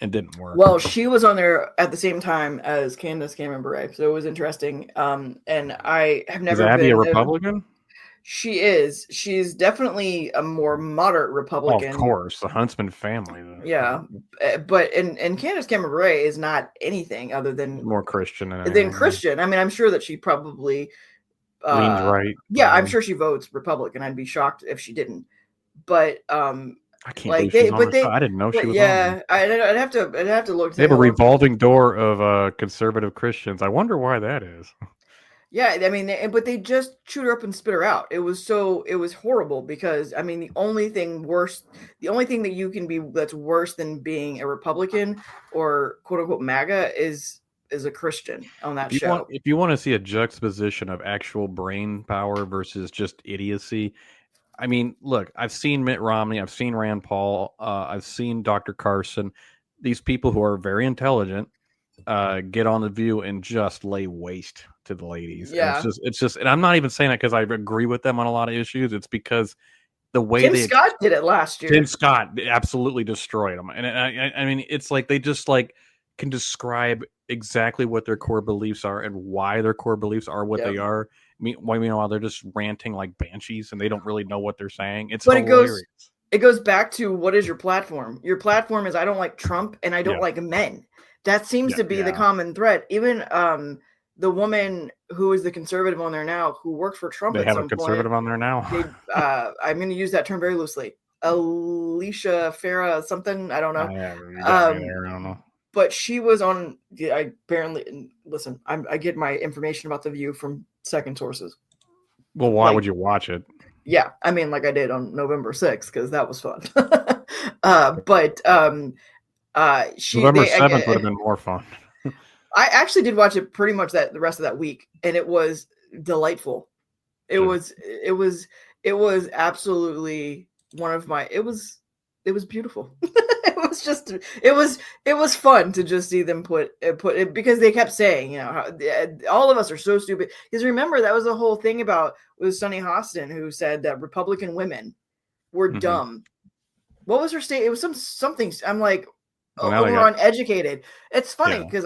[SPEAKER 1] it didn't work.
[SPEAKER 2] Well, she was on there at the same time as Candace Cameron Bure, so it was interesting. And I have never been. Is
[SPEAKER 1] Abby a Republican?
[SPEAKER 2] She is. She's definitely a more moderate Republican.
[SPEAKER 1] Well, of course, the Huntsman family.
[SPEAKER 2] Yeah, but and Candace Cameron Bure is not anything other than
[SPEAKER 1] more Christian
[SPEAKER 2] than Christian. I mean, I'm sure that she probably
[SPEAKER 1] leans right.
[SPEAKER 2] Yeah, I'm sure she votes Republican. I'd be shocked if she didn't. But
[SPEAKER 1] I can't believe I didn't know she was.
[SPEAKER 2] Yeah, I'd have to look.
[SPEAKER 1] They have a revolving door of conservative Christians. I wonder why that is.
[SPEAKER 2] Yeah, I mean, but they just chewed her up and spit her out. It was horrible because, I mean, the only thing that you can be that's worse than being a Republican or quote unquote MAGA is a Christian on that show.
[SPEAKER 1] If you want to see a juxtaposition of actual brain power versus just idiocy, I mean, look, I've seen Mitt Romney, I've seen Rand Paul, I've seen Dr. Carson. These people who are very intelligent get on The View and just lay waste to the ladies.
[SPEAKER 2] Yeah,
[SPEAKER 1] and it's just, and I'm not even saying that because I agree with them on a lot of issues. It's because the way
[SPEAKER 2] Tim Scott did it last year.
[SPEAKER 1] Tim Scott absolutely destroyed them, and I mean, it's like they just can describe exactly what their core beliefs are and why their core beliefs are what they are. Meanwhile, they're just ranting like banshees and they don't really know what they're saying. It's hilarious.
[SPEAKER 2] It goes back to, what is your platform? Your platform is, I don't like Trump and I don't like men. That seems to be the common thread. Even the woman who is the conservative on there now, who worked for Trump.
[SPEAKER 1] They have a conservative on there now.
[SPEAKER 2] I'm going to use that term very loosely. Alicia Farah something. I don't know.
[SPEAKER 1] I don't know.
[SPEAKER 2] But she was on. I apparently listen. I get my information about The View from second sources.
[SPEAKER 1] Well, why would you watch it?
[SPEAKER 2] Yeah, I mean, like I did on November 6th because that was fun.
[SPEAKER 1] November 7th would have been more fun.
[SPEAKER 2] I actually did watch it pretty much the rest of that week, and it was delightful. It was absolutely one of my. It was beautiful. it was fun to just see them put it, because they kept saying, you know, how, all of us are so stupid. Because remember, that was the whole thing about with Sunny Hostin, who said that Republican women were dumb. What was her state? It was something. I'm like,
[SPEAKER 1] Well,
[SPEAKER 2] we're uneducated. It's funny because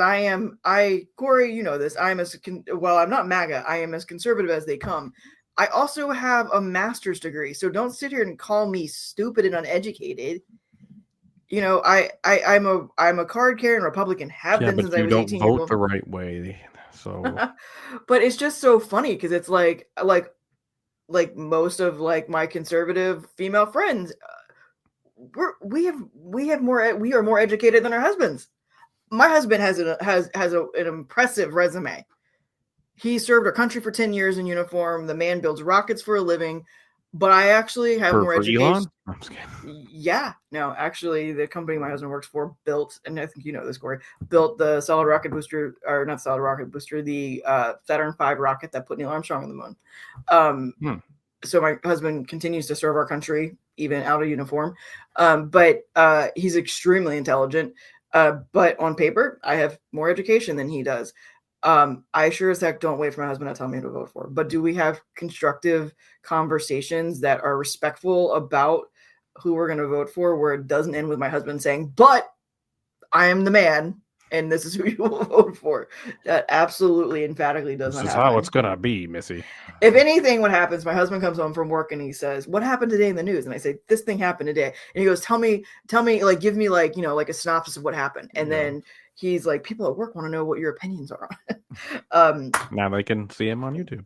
[SPEAKER 2] Cory, you know this. I'm not MAGA. I am as conservative as they come. I also have a master's degree, so don't sit here and call me stupid and uneducated. You know, I'm a card carrying Republican. Have been since I was 18 years old.
[SPEAKER 1] Vote the right way, so.
[SPEAKER 2] But it's just so funny because it's like most of like my conservative female friends. We are more educated than our husbands. My husband has an impressive resume. He served our country for 10 years in uniform. The man builds rockets for a living. But I actually have more education.
[SPEAKER 1] Elon? I'm just kidding.
[SPEAKER 2] Yeah, no, actually, the company my husband works for built, and I think you know this, Cory, built the solid rocket booster, or not solid rocket booster, the Saturn V rocket that put Neil Armstrong on the moon. So my husband continues to serve our country, even out of uniform. But he's extremely intelligent. But on paper, I have more education than he does. I sure as heck don't wait for my husband to tell me who to vote for. But do we have constructive conversations that are respectful about who we're going to vote for, where it doesn't end with my husband saying, but I am the man, and this is who you will vote for? That absolutely emphatically does not happen.
[SPEAKER 1] This is how it's going to be, Missy.
[SPEAKER 2] If anything, what happens, my husband comes home from work and he says, what happened today in the news? And I say, this thing happened today. And he goes, tell me, like, give me like, you know, like a synopsis of what happened. And then he's like, people at work want to know what your opinions are on it.
[SPEAKER 1] Now they can see him on YouTube.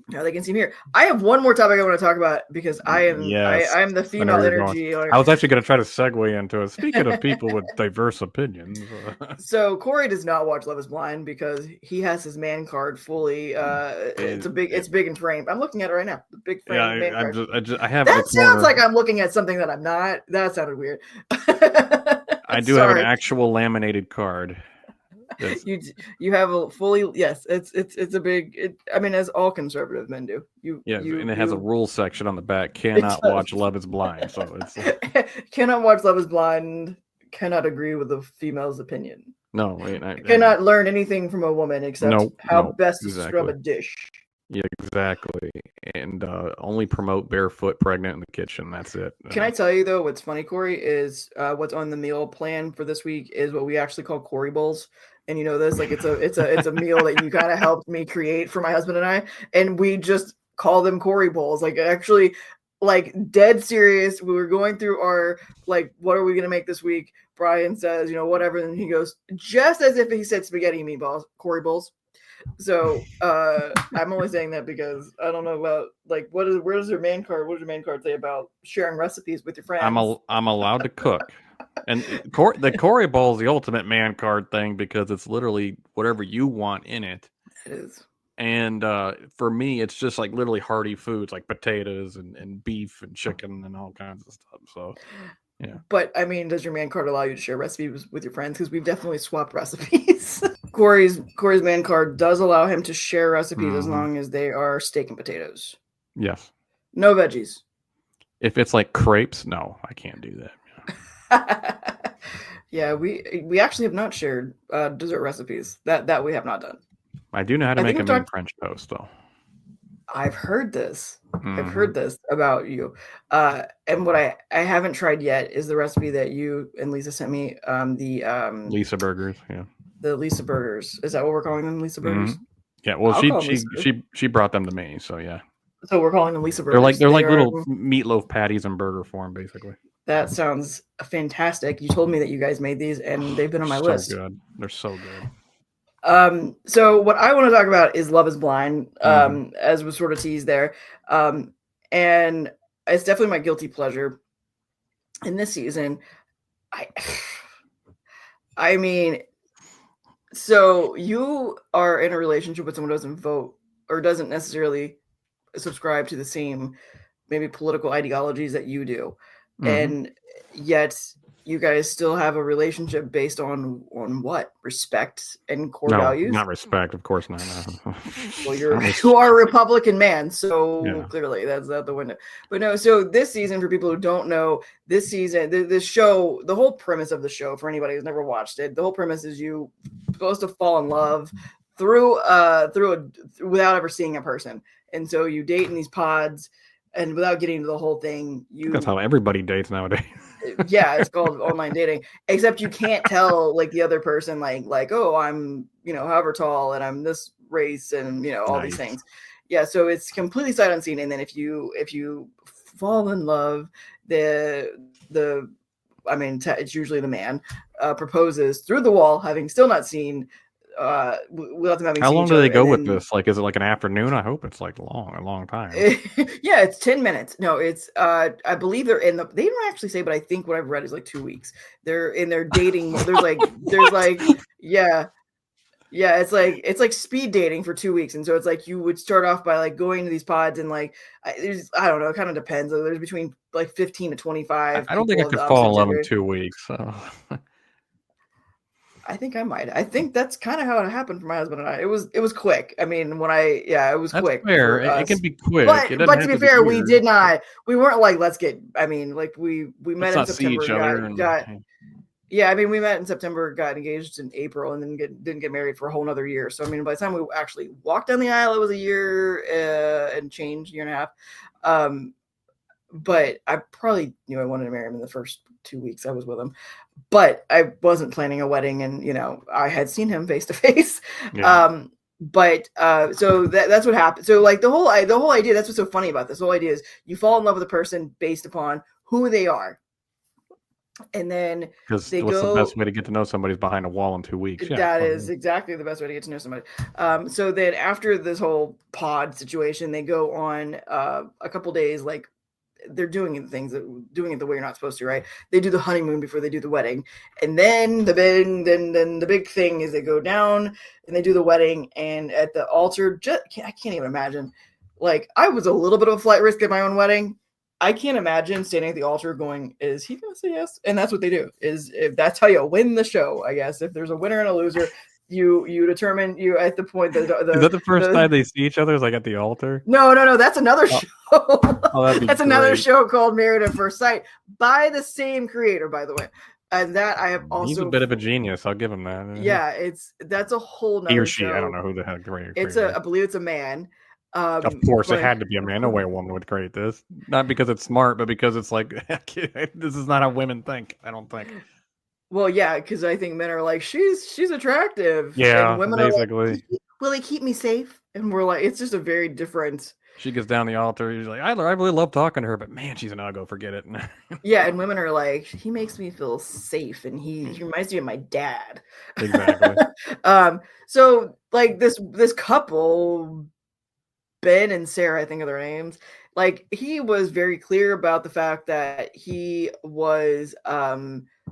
[SPEAKER 2] Now they can see me here. I have one more topic I want to talk about because I am the female energy.
[SPEAKER 1] I was actually going to try to segue into it. Speaking of people with diverse opinions.
[SPEAKER 2] So Cory does not watch Love is Blind because he has his man card fully. It's big and framed. I'm looking at it right now. The big frame man card. I have that sounds like I'm looking at something that I'm not. That sounded weird.
[SPEAKER 1] I do have an actual laminated card.
[SPEAKER 2] Yes. You have a fully it's a big I mean, as all conservative men do.
[SPEAKER 1] It has a rules section on the back. Cannot watch Love is Blind. So it's
[SPEAKER 2] cannot watch Love is Blind. Cannot agree with the female's opinion.
[SPEAKER 1] No,
[SPEAKER 2] cannot learn anything from a woman except how best to scrub a dish.
[SPEAKER 1] Yeah, exactly. And only promote barefoot pregnant in the kitchen. That's it.
[SPEAKER 2] Can I tell you though, what's funny, Cory, is what's on the meal plan for this week is what we actually call Cory bowls. And you know this, like it's a meal that you kind of helped me create for my husband and I, and we just call them Cory bowls. Like actually, like dead serious. We were going through our like, what are we gonna make this week? Brian says, you know, whatever, and he goes, just as if he said spaghetti meatballs, Cory bowls. So I'm only saying that because I don't know about like where does your man card? What does your man card say about sharing recipes with your friends?
[SPEAKER 1] I'm allowed to cook. And the Cory bowl is the ultimate man card thing because it's literally whatever you want in it.
[SPEAKER 2] It is.
[SPEAKER 1] And for me, it's just like literally hearty foods like potatoes and beef and chicken and all kinds of stuff. So, yeah.
[SPEAKER 2] But I mean, does your man card allow you to share recipes with your friends? Because we've definitely swapped recipes. Cory's man card does allow him to share recipes as long as they are steak and potatoes.
[SPEAKER 1] Yes.
[SPEAKER 2] No veggies.
[SPEAKER 1] If it's like crepes, no, I can't do that.
[SPEAKER 2] Yeah, we actually have not shared dessert recipes. That we have not done.
[SPEAKER 1] I do know how to make a mean French toast, though.
[SPEAKER 2] I've heard this. I've heard this about you. And what I haven't tried yet is the recipe that you and Lisa sent me. The
[SPEAKER 1] Lisa burgers, yeah.
[SPEAKER 2] The Lisa burgers. Is that what we're calling them, Lisa burgers?
[SPEAKER 1] Yeah. Well, she brought them to me, so yeah.
[SPEAKER 2] So we're calling them Lisa burgers.
[SPEAKER 1] They're like little meatloaf patties in burger form, basically.
[SPEAKER 2] That sounds fantastic. You told me that you guys made these, and they've been on my list.
[SPEAKER 1] Good. They're so good.
[SPEAKER 2] So what I want to talk about is Love is Blind, as was sort of teased there. And it's definitely my guilty pleasure in this season. I mean, so you are in a relationship with someone who doesn't vote or doesn't necessarily subscribe to the same maybe political ideologies that you do. And yet you guys still have a relationship based on what? Respect and core
[SPEAKER 1] No,
[SPEAKER 2] values?
[SPEAKER 1] not respect. Of course not. No.
[SPEAKER 2] Well, you are a Republican man, so
[SPEAKER 1] Yeah.
[SPEAKER 2] clearly that's out the window. But no, so this season, for people who don't know, this season, this show, the whole premise of the show, for anybody who's never watched it, the whole premise is you supposed to fall in love without ever seeing a person, and so you date in these pods, and without getting into the whole thing,
[SPEAKER 1] That's how everybody dates nowadays.
[SPEAKER 2] yeah, it's called online dating, except you can't tell like the other person like, oh, I'm, however tall and I'm this race and all these things. Yeah, so it's completely sight unseen. And then if you fall in love, it's usually the man proposes through the wall, having still not seen without them having
[SPEAKER 1] How
[SPEAKER 2] seen
[SPEAKER 1] long
[SPEAKER 2] each
[SPEAKER 1] do
[SPEAKER 2] other.
[SPEAKER 1] they go with this? Like, is it like an afternoon? I hope it's like a long time.
[SPEAKER 2] Yeah, it's 10 minutes. No, it's I believe they don't actually say, but I think what I've read is like 2 weeks. They're in their dating. Yeah, it's like speed dating for 2 weeks. And so it's like you would start off by like going to these pods and like I don't know, it kind of depends. There's between like 15 to 25.
[SPEAKER 1] I don't think I could fall in love in 2 weeks. So.
[SPEAKER 2] I think I might. I think that's kind of how it happened for my husband and I. It was quick. I mean, it was
[SPEAKER 1] that's
[SPEAKER 2] quick.
[SPEAKER 1] Fair. It can be quick.
[SPEAKER 2] But to be fair, we did not. We weren't like, let's get. I mean, like we met in September. Yeah, I mean, we met in September, got engaged in April, and then didn't get married for a whole nother year. So I mean, by the time we actually walked down the aisle, it was a year and change, year and a half. But I probably knew I wanted to marry him in the first 2 weeks I was with him, but I wasn't planning a wedding, and I had seen him face to face. So that's what happened. So like the whole idea, that's what's so funny about this. The whole idea is you fall in love with a person based upon who they are. And then
[SPEAKER 1] because what's the best way to get to know somebody's behind a wall in 2 weeks?
[SPEAKER 2] That is exactly the best way to get to know somebody. So then after this whole pod situation, they go on a couple days, like they're doing it the way you're not supposed to, right? They do the honeymoon before they do the wedding, and then the big thing is they go down and they do the wedding, and at the altar, I can't even imagine. Like, I was a little bit of a flight risk at my own wedding. I can't imagine standing at the altar going, is he going to say yes? And that's what they do. If that's how you win the show, I guess. If there's a winner and a loser, you determine at the point that
[SPEAKER 1] is that the first time they see each other is like at the altar?
[SPEAKER 2] No, that's another show. That's another show called Married at First Sight by the same creator, by the way. And that I have also.
[SPEAKER 1] He's a bit of a genius. I'll give him that.
[SPEAKER 2] Yeah, that's a whole nother
[SPEAKER 1] he or she.
[SPEAKER 2] show.
[SPEAKER 1] I don't know who the heck creator.
[SPEAKER 2] I believe it's a man.
[SPEAKER 1] Of course, it had to be a man. No way a woman would create this. Not because it's smart, but because it's like, this is not how women think. I don't think.
[SPEAKER 2] Well, yeah, because I think men are like, she's attractive.
[SPEAKER 1] Yeah,
[SPEAKER 2] and women
[SPEAKER 1] basically.
[SPEAKER 2] Are like, will he keep me safe? And we're like, it's just a very different.
[SPEAKER 1] She gets down the altar. She's like, I really love talking to her, but man, she's an uggo. Forget it.
[SPEAKER 2] Yeah, and women are like, he makes me feel safe, and he reminds me of my dad.
[SPEAKER 1] Exactly.
[SPEAKER 2] So like this couple, Ben and Sarah, I think are their names. Like, he was very clear about the fact that he was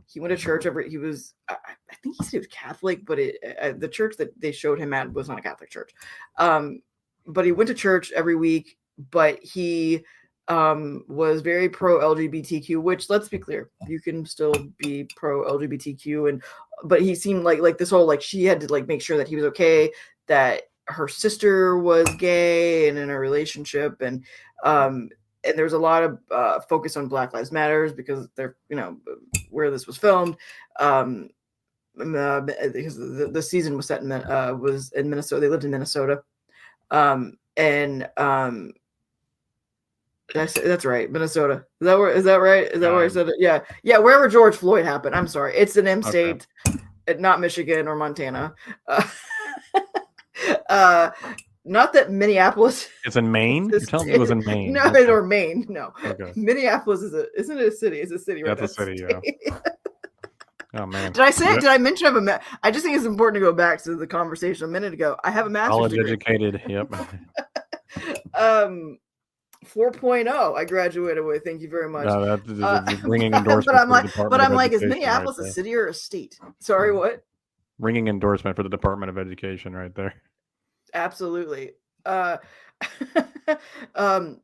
[SPEAKER 2] he went to church I think he said he was Catholic, but the church that they showed him at was not a Catholic church. But he went to church every week, but he was very pro LGBTQ, which, let's be clear, you can still be pro LGBTQ, but he seemed like this whole, like, she had to like make sure that he was okay, that her sister was gay and in a relationship, and there's a lot of focus on Black Lives Matters because they're, where this was filmed. Because the season was set was in Minnesota. They lived in Minnesota. That's right, Minnesota. Is that right? Is that where I said it? Yeah, wherever George Floyd happened. I'm sorry, it's an M state, not Michigan or Montana. Not that Minneapolis.
[SPEAKER 1] It's in Maine. You're telling me it was in Maine?
[SPEAKER 2] No, or Maine. No. Okay. Minneapolis isn't it a city? It's a city, right?
[SPEAKER 1] That's a city. Yeah. Oh man.
[SPEAKER 2] Did I say? Did I mention I have a? I just think it's important to go back to the conversation a minute ago. I have a master's
[SPEAKER 1] college
[SPEAKER 2] degree.
[SPEAKER 1] Educated. Yep.
[SPEAKER 2] 4.0 I graduated with. Thank you very much.
[SPEAKER 1] No, that's ringing endorsement.
[SPEAKER 2] But I'm like, is Minneapolis a city or a state? Sorry, what?
[SPEAKER 1] Ringing endorsement for the Department of Education right there.
[SPEAKER 2] Absolutely.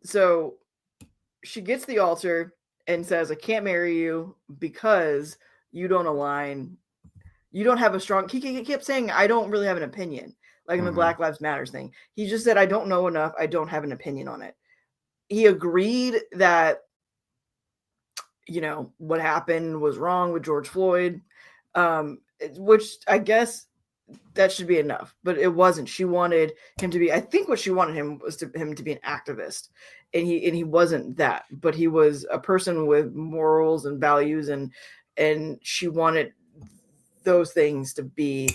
[SPEAKER 2] So she gets the altar, and says, I can't marry you because you don't align. You don't have a strong. He kept saying, I don't really have an opinion, like in the Black Lives Matters thing. He just said, I don't know enough. I don't have an opinion on it. He agreed that, what happened was wrong with George Floyd, which I guess that should be enough, but it wasn't. She wanted him to be, I think what she wanted him was him to be an activist, and he wasn't that, but he was a person with morals and values, and she wanted those things to be,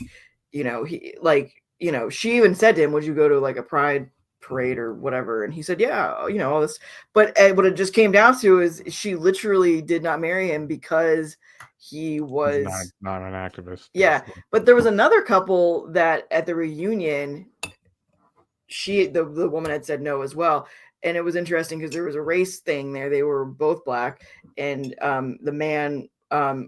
[SPEAKER 2] she even said to him, would you go to like a pride parade or whatever? And he said, yeah, all this. But what it just came down to is she literally did not marry him because he was
[SPEAKER 1] not an activist.
[SPEAKER 2] Yeah. But there was another couple that at the reunion, the woman had said no as well. And it was interesting because there was a race thing there. They were both Black, and the man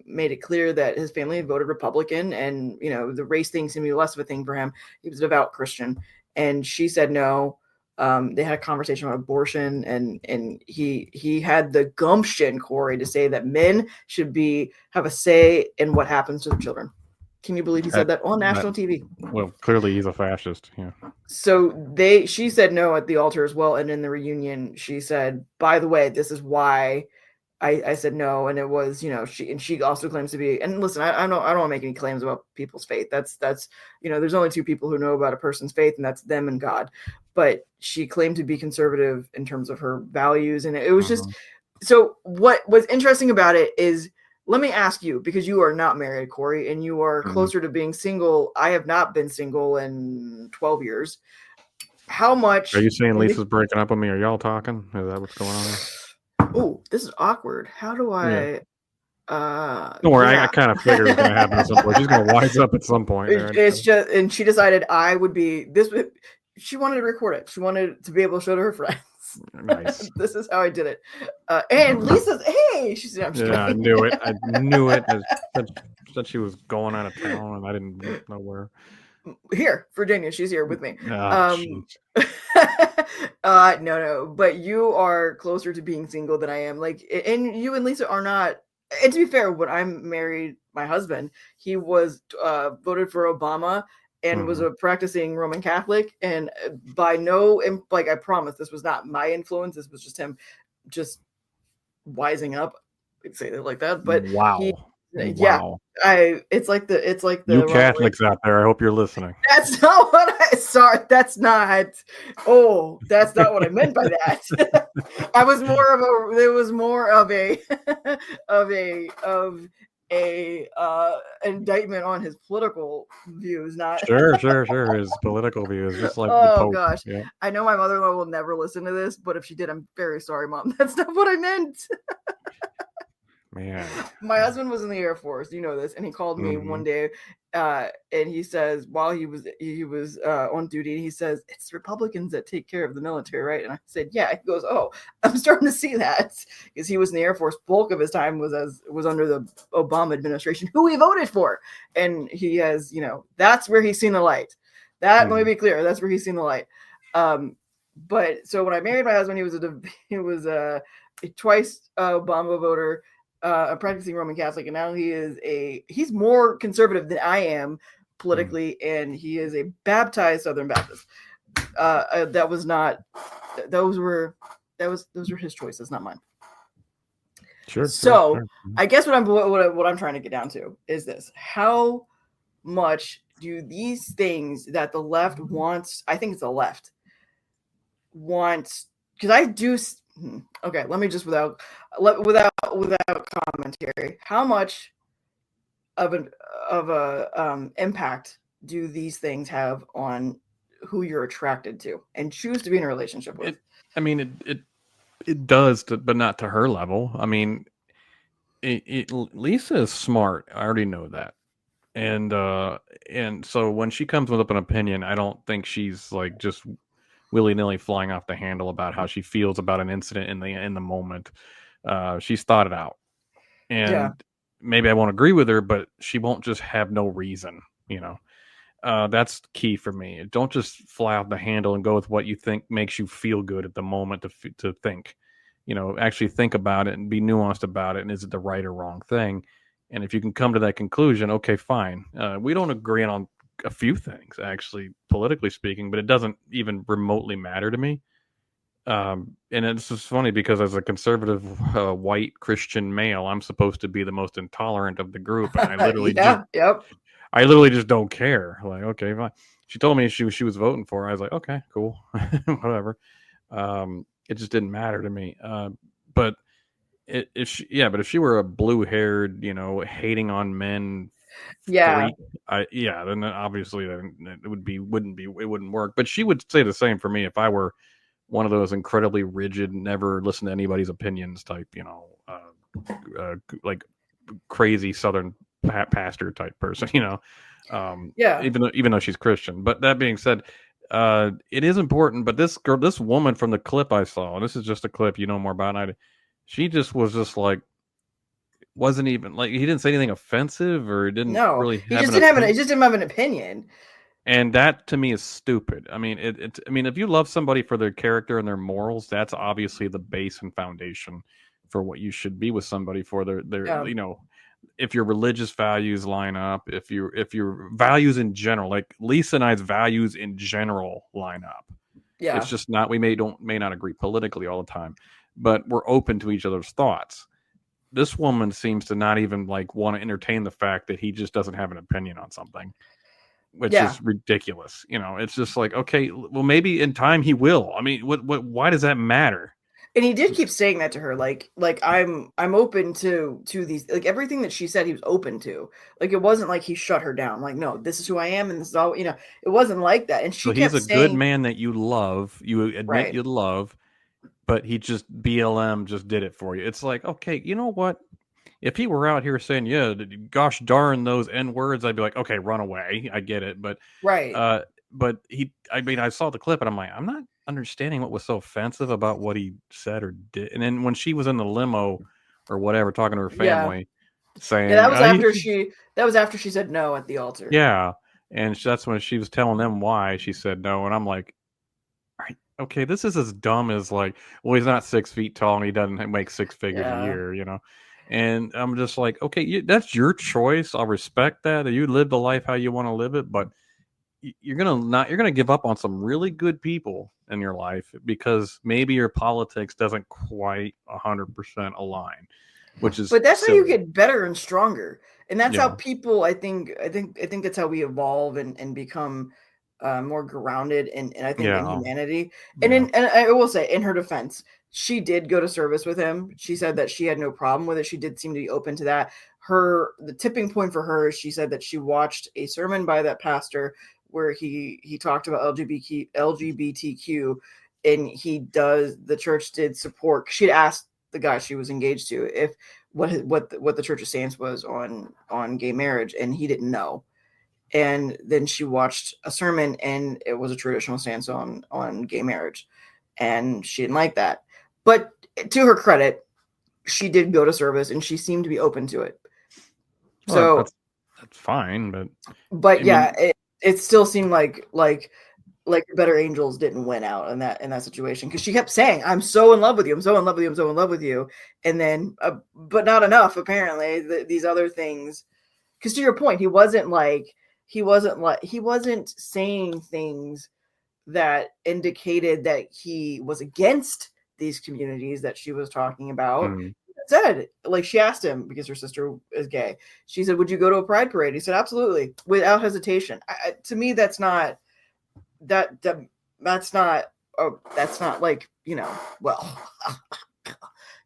[SPEAKER 2] made it clear that his family had voted Republican, and the race thing seemed to be less of a thing for him. He was a devout Christian, and she said no. They had a conversation about abortion, and he had the gumption, Cory, to say that men should have a say in what happens to their children. Can you believe he said that on national TV?
[SPEAKER 1] Well, clearly he's a fascist. Yeah.
[SPEAKER 2] So she said no at the altar as well, and in the reunion, she said, "By the way, this is why I said no." And it was, she also claims to be. And listen, I don't want to make any claims about people's faith. That's there's only two people who know about a person's faith, and that's them and God. But she claimed to be conservative in terms of her values, and it was just. So what was interesting about it is, let me ask you, because you are not married, Cory, and you are closer to being single. I have not been single in 12 years. How much?
[SPEAKER 1] Are you saying Lisa's breaking up with me? Are y'all talking? Is that what's going on here?
[SPEAKER 2] Oh, this is awkward. How do I?
[SPEAKER 1] Don't worry, I kind of figured it was going to happen at some point. She's going to wise up at some point.
[SPEAKER 2] It's just, and she decided I would be this. She wanted to record it. She wanted to be able to show to her friends.
[SPEAKER 1] Nice.
[SPEAKER 2] This is how I did it. And Lisa's, hey, she said,
[SPEAKER 1] I knew it. I knew it. Said she was going out of town, and I didn't know where.
[SPEAKER 2] Here, Virginia. She's here with me.
[SPEAKER 1] No,
[SPEAKER 2] but you are closer to being single than I am. Like, and you and Lisa are not. And to be fair, when I married my husband, he was voted for Obama and was a practicing Roman Catholic, and by I promise this was not my influence. This was just him just wising up. I'd say it like that. But
[SPEAKER 1] wow.
[SPEAKER 2] It's like the
[SPEAKER 1] you Catholics out there, I hope you're listening.
[SPEAKER 2] That's not what that's not what I meant by that. There was more of a indictment on his political views, not
[SPEAKER 1] sure his political views, just like
[SPEAKER 2] the
[SPEAKER 1] Pope.
[SPEAKER 2] Gosh. Yeah. I know my mother-in-law will never listen to this, but if she did, I'm very sorry, Mom. That's not what I meant.
[SPEAKER 1] Man,
[SPEAKER 2] my husband was in the Air Force, this, and he called me one day, and he says, while he was on duty, he says, it's Republicans that take care of the military, right? And I said, yeah. He goes, oh, I'm starting to see that, because he was in the Air Force. Bulk of his time was under the Obama administration, who he voted for, and he has, that's where he's seen the light. Let me be clear, that's where he's seen the light. But so when I married my husband, he was a twice Obama voter, a practicing Roman Catholic, and now he's more conservative than I am politically, and he is a baptized Southern Baptist. Those were his choices, not mine.
[SPEAKER 1] Sure.
[SPEAKER 2] So sure. I guess what I'm trying to get down to is this: how much do these things that the left wants? I think it's the left wants, because I do. Okay, let me just without commentary. How much of a impact do these things have on who you're attracted to and choose to be in a relationship with?
[SPEAKER 1] It does, but not to her level. I mean, Lisa is smart. I already know that, and so when she comes with an opinion, I don't think she's like just willy-nilly flying off the handle about how she feels about an incident in the moment. She's thought it out, and maybe I won't agree with her, but she won't just have no reason. That's key for me. Don't just fly off the handle and go with what you think makes you feel good at the moment to think. actually think about it and be nuanced about it, and is it the right or wrong thing? And if you can come to that conclusion, okay, fine. We don't agree on a few things, actually, politically speaking, but it doesn't even remotely matter to me. And it's just funny because as a conservative white Christian male, I'm supposed to be the most intolerant of the group, and
[SPEAKER 2] Yeah, yep.
[SPEAKER 1] I literally just don't care. Like, okay, fine. She told me she was voting for her. I was like, okay, cool, whatever. It just didn't matter to me. But if she were a blue-haired, hating on men
[SPEAKER 2] Yeah.
[SPEAKER 1] freak, then obviously then it wouldn't work. But she would say the same for me if I were one of those incredibly rigid, never listen to anybody's opinions type, like crazy Southern pastor type person,
[SPEAKER 2] Yeah.
[SPEAKER 1] even though she's Christian. But that being said, it is important. But this woman from the clip I saw, and this is just a clip, more about it, she just was just like, wasn't even like, he didn't say anything offensive or didn't
[SPEAKER 2] No,
[SPEAKER 1] really
[SPEAKER 2] he
[SPEAKER 1] have
[SPEAKER 2] just
[SPEAKER 1] an
[SPEAKER 2] didn't have
[SPEAKER 1] opinion.
[SPEAKER 2] he just didn't have an opinion.
[SPEAKER 1] And that to me is stupid. I mean, I mean, if you love somebody for their character and their morals, that's obviously the base and foundation for what you should be with somebody for their
[SPEAKER 2] Yeah.
[SPEAKER 1] if your religious values line up, if your values in general, like Lisa and I's values in general line up.
[SPEAKER 2] Yeah.
[SPEAKER 1] It's just not, we may not agree politically all the time, but we're open to each other's thoughts. This woman seems to not even like want to entertain the fact that he just doesn't have an opinion on something, which
[SPEAKER 2] Yeah.
[SPEAKER 1] is ridiculous. It's just like, okay, well, maybe in time he will. I mean, why does that matter?
[SPEAKER 2] And he did keep saying that to her, like I'm open to these, like everything that she said he was open to. Like it wasn't like he shut her down. Like, no, this is who I am, and this is all. It wasn't like that. And
[SPEAKER 1] So
[SPEAKER 2] she
[SPEAKER 1] he's
[SPEAKER 2] kept
[SPEAKER 1] a good
[SPEAKER 2] saying,
[SPEAKER 1] man that you love, you admit
[SPEAKER 2] right,
[SPEAKER 1] you love, but he just BLM just did it for you. It's like, okay, you know what? If he were out here saying, yeah, gosh darn those N words, I'd be like, okay, run away. I get it.
[SPEAKER 2] right,
[SPEAKER 1] But I mean, I saw the clip and I'm like, I'm not understanding what was so offensive about what he said or did. And then when she was in the limo or whatever, talking to her
[SPEAKER 2] yeah,
[SPEAKER 1] family,
[SPEAKER 2] yeah. That
[SPEAKER 1] saying,
[SPEAKER 2] was after she said no at the altar.
[SPEAKER 1] yeah. And that's when she was telling them why she said no. And I'm like, okay, this is as dumb as like, well, he's not 6 feet tall and he doesn't make six figures a
[SPEAKER 2] Yeah,
[SPEAKER 1] year. And I'm just like, okay, that's your choice. I'll respect that. You live the life how you want to live it, but you're gonna give up on some really good people in your life because maybe your politics doesn't quite 100% align, which is
[SPEAKER 2] but that's how you
[SPEAKER 1] silly.
[SPEAKER 2] get better and stronger, and that's how
[SPEAKER 1] Yeah,
[SPEAKER 2] people. I think that's how we evolve and become more grounded and I think in
[SPEAKER 1] yeah,
[SPEAKER 2] humanity.
[SPEAKER 1] yeah.
[SPEAKER 2] And I will say, in her defense, she did go to service with him. She said that she had no problem with it. She did seem to be open to that. The tipping point for her, she said that she watched a sermon by that pastor where he talked about LGBTQ, and the church did support. She'd asked the guy she was engaged to if what the church's stance was on gay marriage, and he didn't know. And then she watched a sermon, and it was a traditional stance on gay marriage, and she didn't like that. But to her credit, she did go to service, and she seemed to be open to it.
[SPEAKER 1] Well,
[SPEAKER 2] So,
[SPEAKER 1] that's fine,
[SPEAKER 2] but
[SPEAKER 1] I
[SPEAKER 2] yeah,
[SPEAKER 1] mean,
[SPEAKER 2] it still seemed like better angels didn't win out in that situation, because she kept saying, I'm so in love with you, I'm so in love with you, I'm so in love with you. And then but not enough, apparently, these other things. Because to your point, he wasn't saying things that indicated that he was against these communities that she was talking about.
[SPEAKER 1] mm,
[SPEAKER 2] Said, like, she asked him, because her sister is gay, she said, would you go to a pride parade? He said, absolutely, without hesitation. To me, that's not that's not like, well,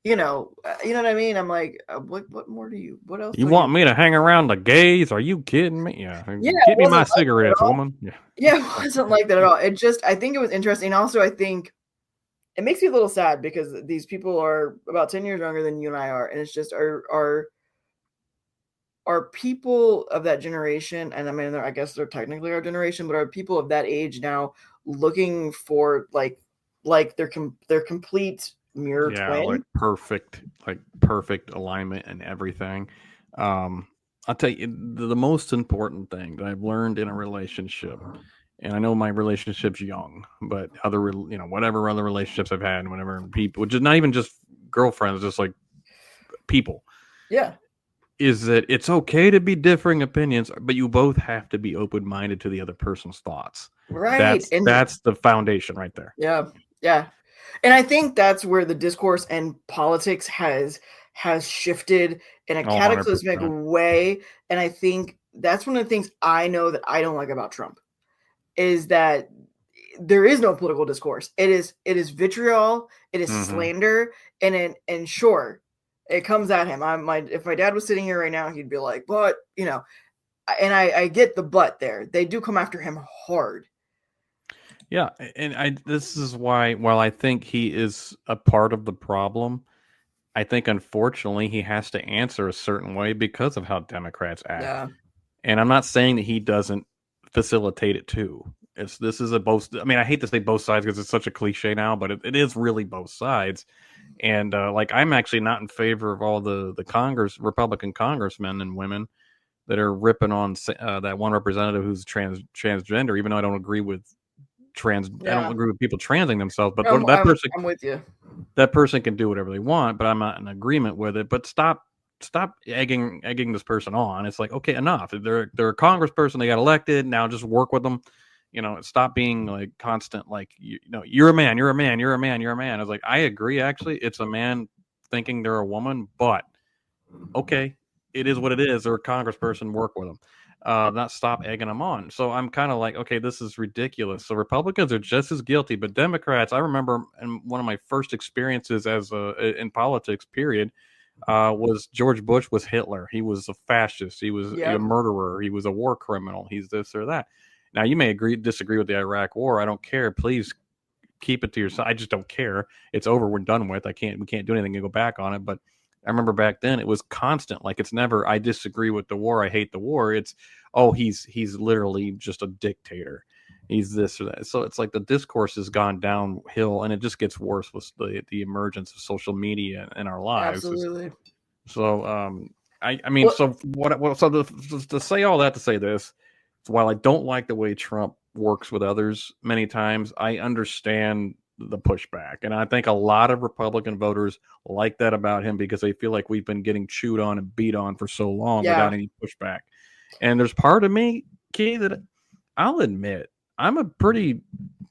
[SPEAKER 2] you know what I mean? I'm like, what more do you, what else
[SPEAKER 1] you
[SPEAKER 2] do you
[SPEAKER 1] want me to hang around the gays? Are you kidding me? Yeah,
[SPEAKER 2] Yeah,
[SPEAKER 1] get
[SPEAKER 2] it
[SPEAKER 1] me my
[SPEAKER 2] wasn't like that at
[SPEAKER 1] cigarettes,
[SPEAKER 2] all.
[SPEAKER 1] woman. Yeah,
[SPEAKER 2] Yeah, it wasn't like that at all. I think it was interesting. Also, I think it makes me a little sad because these people are about 10 years younger than you and I are. And it's just, are people of that generation, and I mean, I guess they're technically our generation, but are people of that age now looking for their complete mirror
[SPEAKER 1] yeah,
[SPEAKER 2] twin?
[SPEAKER 1] like perfect alignment and everything. I'll tell you the most important thing that I've learned in a relationship, and I know my relationship's young, but whatever other relationships I've had, whatever people, which is not even just girlfriends, just like people.
[SPEAKER 2] Yeah.
[SPEAKER 1] Is that it's okay to be differing opinions, but you both have to be open-minded to the other person's thoughts.
[SPEAKER 2] Right. And
[SPEAKER 1] That's the foundation right there.
[SPEAKER 2] yeah. Yeah. And I think that's where the discourse and politics has shifted in a
[SPEAKER 1] Oh,
[SPEAKER 2] cataclysmic
[SPEAKER 1] 100%.
[SPEAKER 2] way. And I think that's one of the things I know that I don't like about Trump is that there is no political discourse. It is vitriol, it is slander, and sure, it comes at him. If my dad was sitting here right now, he'd be like, but and I get the but there. They do come after him hard.
[SPEAKER 1] Yeah, and this is why, while I think he is a part of the problem, I think unfortunately he has to answer a certain way because of how Democrats act.
[SPEAKER 2] Yeah.
[SPEAKER 1] And I'm not saying that he doesn't facilitate it too. This is a both. I mean, I hate to say both sides because it's such a cliche now, but it is really both sides. And like, I'm actually not in favor of all the Republican congressmen and women that are ripping on that one representative who's transgender, even though I don't agree with I don't agree with people transing themselves, but
[SPEAKER 2] I'm with you.
[SPEAKER 1] That person can do whatever they want, but I'm not in agreement with it. But stop egging this person on. It's like, okay, enough. They're a congressperson. They got elected. Now just work with them. Stop being like constant, like, you're a man, you're a man, you're a man, you're a man. I was like, I agree. Actually, it's a man thinking they're a woman, but okay, it is what it is. They're a congressperson. Work with them. Not stop egging them on. So I'm kind of like, okay, this is ridiculous. So Republicans are just as guilty, but Democrats, I remember in one of my first experiences in politics, period, was George Bush was Hitler. He was a fascist. He was a murderer. He was a war criminal. He's this or that. Now you may disagree with the Iraq War. I don't care. Please keep it to yourself. I just don't care. It's over. We're done with. We can't do anything to go back on it. But I remember back then it was constant. Like, it's never, I disagree with the war, I hate the war. It's, oh, he's literally just a dictator. He's this or that. So it's like the discourse has gone downhill, and it just gets worse with the emergence of social media in our lives.
[SPEAKER 2] Absolutely.
[SPEAKER 1] So I mean, so to say all that, to say this, while I don't like the way Trump works with others many times, I understand the pushback. And I think a lot of Republican voters like that about him because they feel like we've been getting chewed on and beat on for so long without any pushback. And there's part of me, Key, that I'll admit I'm a pretty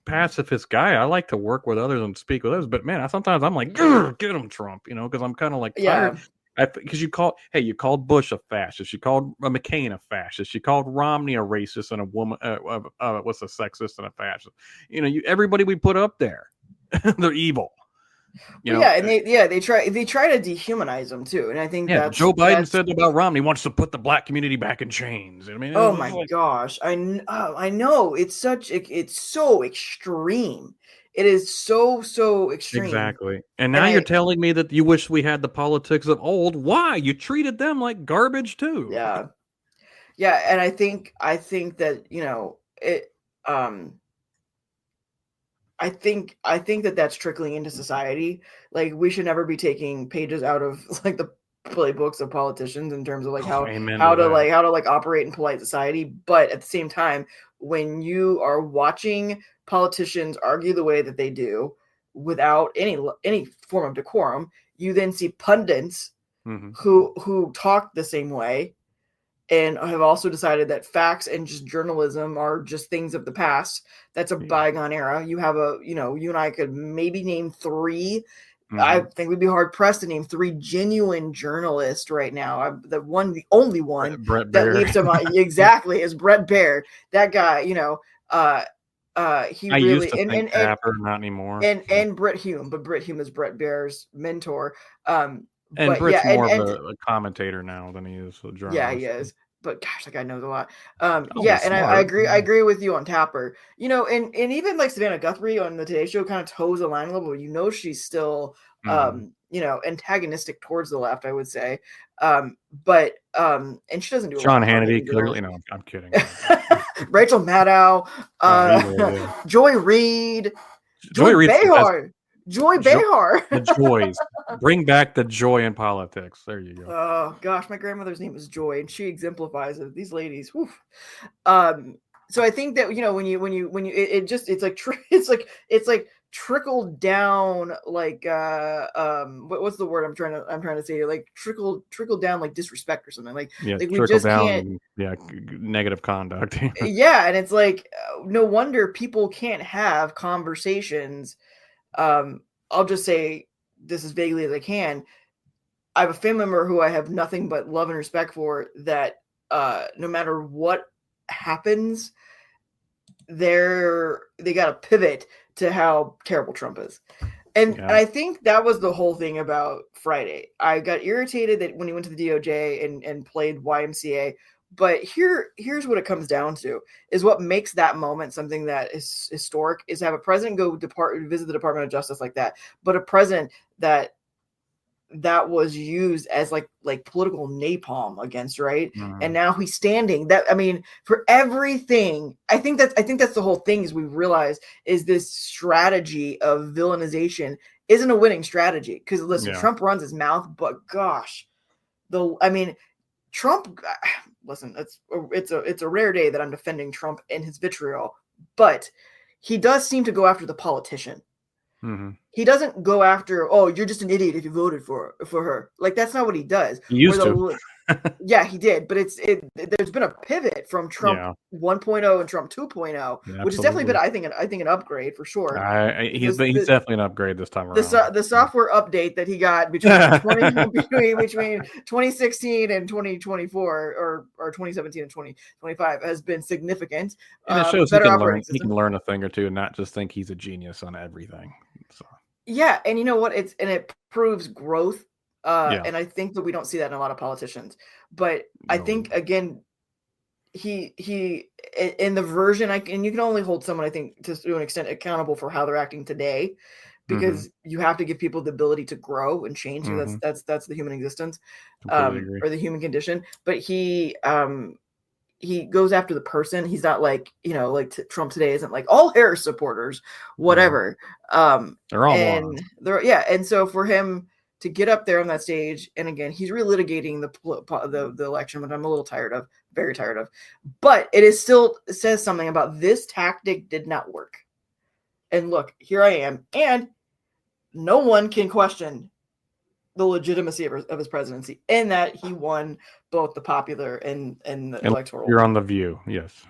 [SPEAKER 1] pacifist guy. I like to work with others and speak with others, but man, sometimes I'm like, get him, Trump, because I'm kind of like tired. Because you called Bush a fascist, you called McCain a fascist, you called Romney a racist and a woman, what's a sexist and a fascist. Everybody we put up there, they're evil.
[SPEAKER 2] And they try to dehumanize them too, and I think
[SPEAKER 1] Joe Biden said about Romney, wants to put the black community back in chains. I mean,
[SPEAKER 2] oh my gosh, I know it's so extreme. It is so extreme.
[SPEAKER 1] Exactly. And now you're telling me that you wish we had the politics of old. Why? You treated them like garbage too.
[SPEAKER 2] Yeah. And I think that it. I think that that's trickling into society. Like, we should never be taking pages out of like the playbooks of politicians in terms of like how to operate in polite society. But at the same time, when you are watching politicians argue the way that they do without any form of decorum, you then see pundits who talk the same way and have also decided that facts and just journalism are just things of the past. That's a bygone era. You have you and I could maybe name three. I think we'd be hard pressed to name three genuine journalists right now. The only one
[SPEAKER 1] Brett
[SPEAKER 2] that
[SPEAKER 1] Baer.
[SPEAKER 2] leaves him exactly is Brett Baer. That guy, he
[SPEAKER 1] I
[SPEAKER 2] really
[SPEAKER 1] used to think Tapper, not anymore.
[SPEAKER 2] And Brett Hume, but Brett Hume is Brett Baer's mentor.
[SPEAKER 1] And Britt's more of a commentator now than he is a journalist.
[SPEAKER 2] Yeah, he is. But gosh, that guy knows a lot. And I agree with you on Tapper. And even like Savannah Guthrie on the Today Show kind of toes the line a little bit. She's still antagonistic towards the left, I would say. But and she doesn't do
[SPEAKER 1] Sean Hannity, clearly. No, I'm kidding.
[SPEAKER 2] Rachel Maddow, Joy Reid, Joy Behar. Joy Behar.
[SPEAKER 1] The joys. Bring back the joy in politics. There you go.
[SPEAKER 2] Oh gosh, my grandmother's name is Joy, and she exemplifies it. These ladies. Whew. So I think that when you it's like trickle down, like what's the word I'm trying to say, like trickle down, like disrespect or something, like we
[SPEAKER 1] trickle
[SPEAKER 2] just
[SPEAKER 1] down,
[SPEAKER 2] can't.
[SPEAKER 1] negative conduct.
[SPEAKER 2] Yeah, and it's like no wonder people can't have conversations. I'll just say this as vaguely as I can. I have a family member who I have nothing but love and respect for, that no matter what happens, they got to pivot to how terrible Trump is. And I think that was the whole thing about Friday. I got irritated that when he went to the DOJ and played YMCA. But here's what it comes down to, is what makes that moment something that is historic, is have a president go visit the Department of Justice like that, but a president that was used as like political napalm against, right? And now he's standing. That, I mean, for everything, I think that's the whole thing, is we realize is this strategy of villainization isn't a winning strategy. Because listen, Trump runs his mouth, but gosh, Trump, listen, it's a rare day that I'm defending Trump and his vitriol, but he does seem to go after the politician. He doesn't go after, oh, you're just an idiot if you voted for her. Like, that's not what he does.
[SPEAKER 1] He used to.
[SPEAKER 2] Yeah, he did, but there's been a pivot from Trump 1.0 and Trump 2.0, which has definitely been, I think an upgrade for sure.
[SPEAKER 1] He's definitely an upgrade this time around.
[SPEAKER 2] The software update that he got between 2016 and 2024, or 2017 and 2025, has been significant.
[SPEAKER 1] And it shows he can learn a thing or two and not just think he's a genius on everything. So.
[SPEAKER 2] Yeah, and you know what? It proves growth. And I think that we don't see that in a lot of politicians. But I think, again, he in the version, and you can only hold someone, I think, to an extent, accountable for how they're acting today, because you have to give people the ability to grow and change. So that's the human existence, or the human condition. But he goes after the person. He's not like, Trump today isn't like all Harris supporters, whatever.
[SPEAKER 1] They're all
[SPEAKER 2] and and so for him to get up there on that stage, and again, he's relitigating the election, which I'm a little very tired of. But it says something about this tactic did not work. And look, here I am, and no one can question the legitimacy of his presidency, in that he won both the popular and the electoral.
[SPEAKER 1] You're on The View, yes.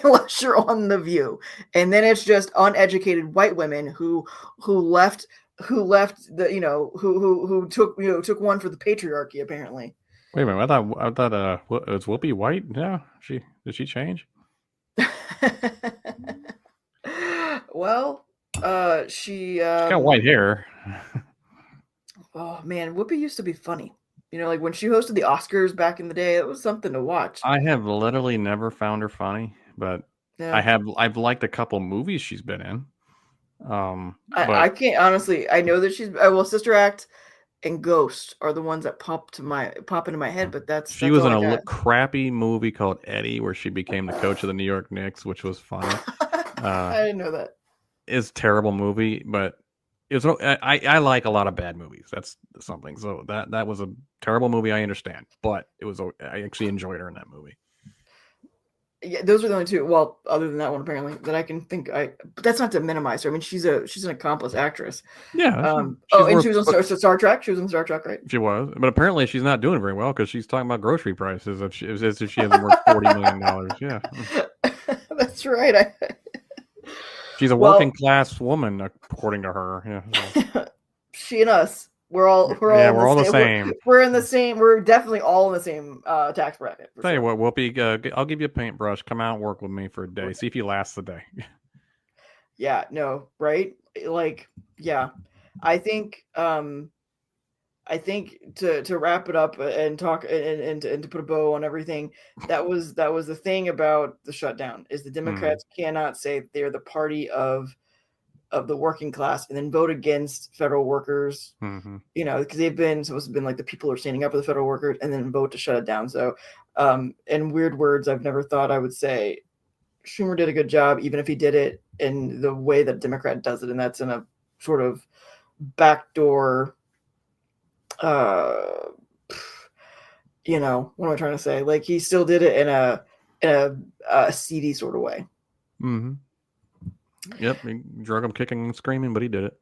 [SPEAKER 2] Unless you're on The View, and then it's just uneducated white women who left the who took one for the patriarchy, apparently.
[SPEAKER 1] Wait a minute, I thought was Whoopi white? Yeah, did she change?
[SPEAKER 2] Well, she
[SPEAKER 1] got white hair.
[SPEAKER 2] Oh man, Whoopi used to be funny. Like when she hosted the Oscars back in the day, it was something to watch.
[SPEAKER 1] I have literally never found her funny, but I've liked a couple movies she's been in.
[SPEAKER 2] I can't honestly. I know that she's Sister Act and Ghost are the ones that pop into my head, but
[SPEAKER 1] she was in a crappy movie called Eddie, where she became the coach of the New York Knicks, which was funny.
[SPEAKER 2] I didn't know that.
[SPEAKER 1] It's a terrible movie, but I like a lot of bad movies. That's something. So that was a terrible movie. I understand, but I actually enjoyed her in that movie.
[SPEAKER 2] Yeah, those are the only two. Well, other than that one, apparently, that I can think. But that's not to minimize her. I mean, she's an accomplished actress.
[SPEAKER 1] Yeah.
[SPEAKER 2] And she was on Star Trek. She was on Star Trek, right?
[SPEAKER 1] She was, but apparently she's not doing very well, because she's talking about grocery prices as if she hasn't worth $40 million. Yeah.
[SPEAKER 2] That's right.
[SPEAKER 1] She's a working class woman, according to her. Yeah.
[SPEAKER 2] She and us. We're all the same. We're in the same. We're definitely all in the same tax bracket.
[SPEAKER 1] Tell you what, Whoopi, I'll give you a paintbrush. Come out and work with me for a day. See if you last the day.
[SPEAKER 2] Yeah. No. Right. Like. Yeah. I think. I think to wrap it up and talk and to put a bow on everything, that was the thing about the shutdown, is the Democrats cannot say they're the party of the working class and then vote against federal workers, because they've been supposed to have been like the people are standing up for the federal workers, and then vote to shut it down. So, in weird words I've never thought I would say, Schumer did a good job, even if he did it in the way that Democrat does it, and that's in a sort of backdoor. What am I trying to say? Like, he still did it in a seedy sort of way.
[SPEAKER 1] Yep, he drug him kicking and screaming, but he did it.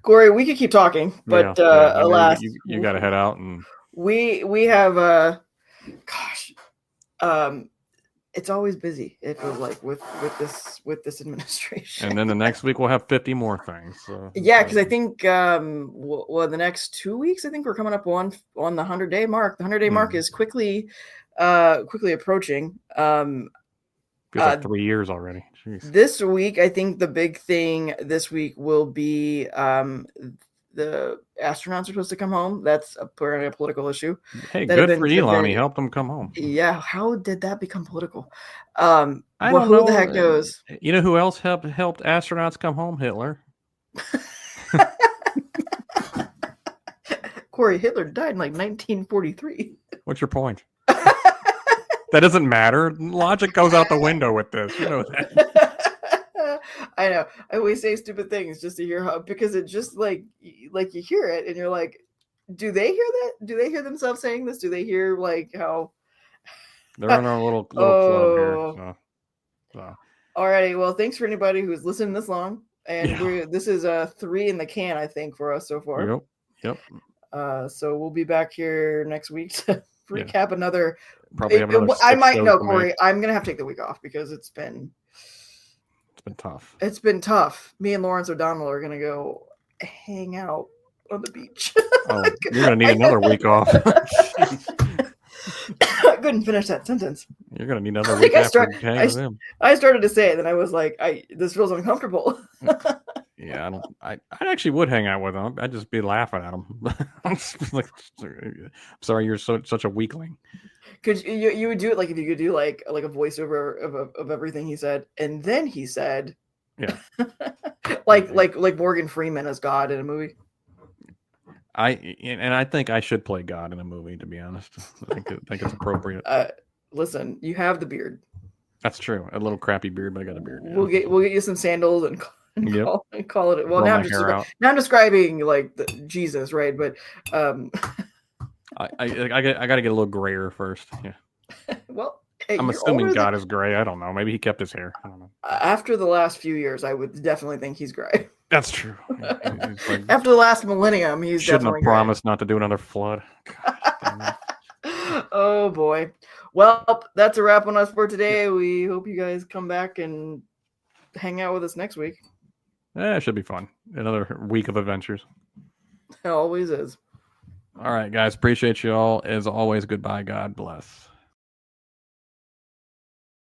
[SPEAKER 2] Corey, we could keep talking, but alas,
[SPEAKER 1] you got to head out, and
[SPEAKER 2] we have gosh, it's always busy. It feels like with this administration.
[SPEAKER 1] And then the next week we'll have 50 more things. So,
[SPEAKER 2] yeah, because I think the next 2 weeks, I think we're coming up on the 100-day mark. The 100-day mark is quickly approaching.
[SPEAKER 1] Feels like 3 years already. Jeez.
[SPEAKER 2] This week, I think the big thing this week will be the astronauts are supposed to come home. That's apparently a political issue.
[SPEAKER 1] Hey, good for Elon. He helped them come home.
[SPEAKER 2] Yeah. How did that become political?
[SPEAKER 1] I don't know.
[SPEAKER 2] Who the heck knows?
[SPEAKER 1] You know who else helped astronauts come home? Hitler.
[SPEAKER 2] Corey, Hitler died in like 1943.
[SPEAKER 1] What's your point? That doesn't matter. Logic goes out the window with this. You know that.
[SPEAKER 2] I know. I always say stupid things just to hear how, because it just like you hear it and you're like, do they hear that? Do they hear themselves saying this? Do they hear like how
[SPEAKER 1] they're in our little club here? So.
[SPEAKER 2] Alrighty. Well, thanks for anybody who's listened this long. And this is 3 in the can, I think, for us so far.
[SPEAKER 1] Yep.
[SPEAKER 2] So we'll be back here next week to recap another.
[SPEAKER 1] Probably have another
[SPEAKER 2] I might know, Corey. I'm gonna have to take the week off because it's been
[SPEAKER 1] tough.
[SPEAKER 2] It's been tough. Me and Lawrence O'Donnell are gonna go hang out on the beach.
[SPEAKER 1] Oh, you're gonna need another week off.
[SPEAKER 2] I couldn't finish that sentence.
[SPEAKER 1] You're gonna need another week after hanging with him.
[SPEAKER 2] I started to say it, then I was like, this feels uncomfortable.
[SPEAKER 1] Yeah, I actually would hang out with him. I'd just be laughing at him. Like, sorry, you're such a weakling.
[SPEAKER 2] Because you would do it like if you could do like a voiceover of everything he said, and then he said,
[SPEAKER 1] yeah,
[SPEAKER 2] like Morgan Freeman as God in a movie.
[SPEAKER 1] I think I should play God in a movie. To be honest, I think it's appropriate.
[SPEAKER 2] Listen, you have the beard.
[SPEAKER 1] That's true. A little crappy beard, but I got a beard. Yeah.
[SPEAKER 2] We'll get you some sandals and call it. Well, now I'm describing like Jesus, right? But
[SPEAKER 1] I got to get a little grayer first. Yeah.
[SPEAKER 2] Well,
[SPEAKER 1] I'm assuming God is gray. I don't know. Maybe he kept his hair. I don't know.
[SPEAKER 2] After the last few years, I would definitely think he's gray.
[SPEAKER 1] That's true.
[SPEAKER 2] After the last millennium, he's
[SPEAKER 1] shouldn't
[SPEAKER 2] definitely
[SPEAKER 1] have promised not to do another flood.
[SPEAKER 2] Oh boy. Well, that's a wrap on us for today. We hope you guys come back and hang out with us next week.
[SPEAKER 1] It should be fun. Another week of adventures.
[SPEAKER 2] It always is.
[SPEAKER 1] All right, guys. Appreciate you all. As always, goodbye. God bless.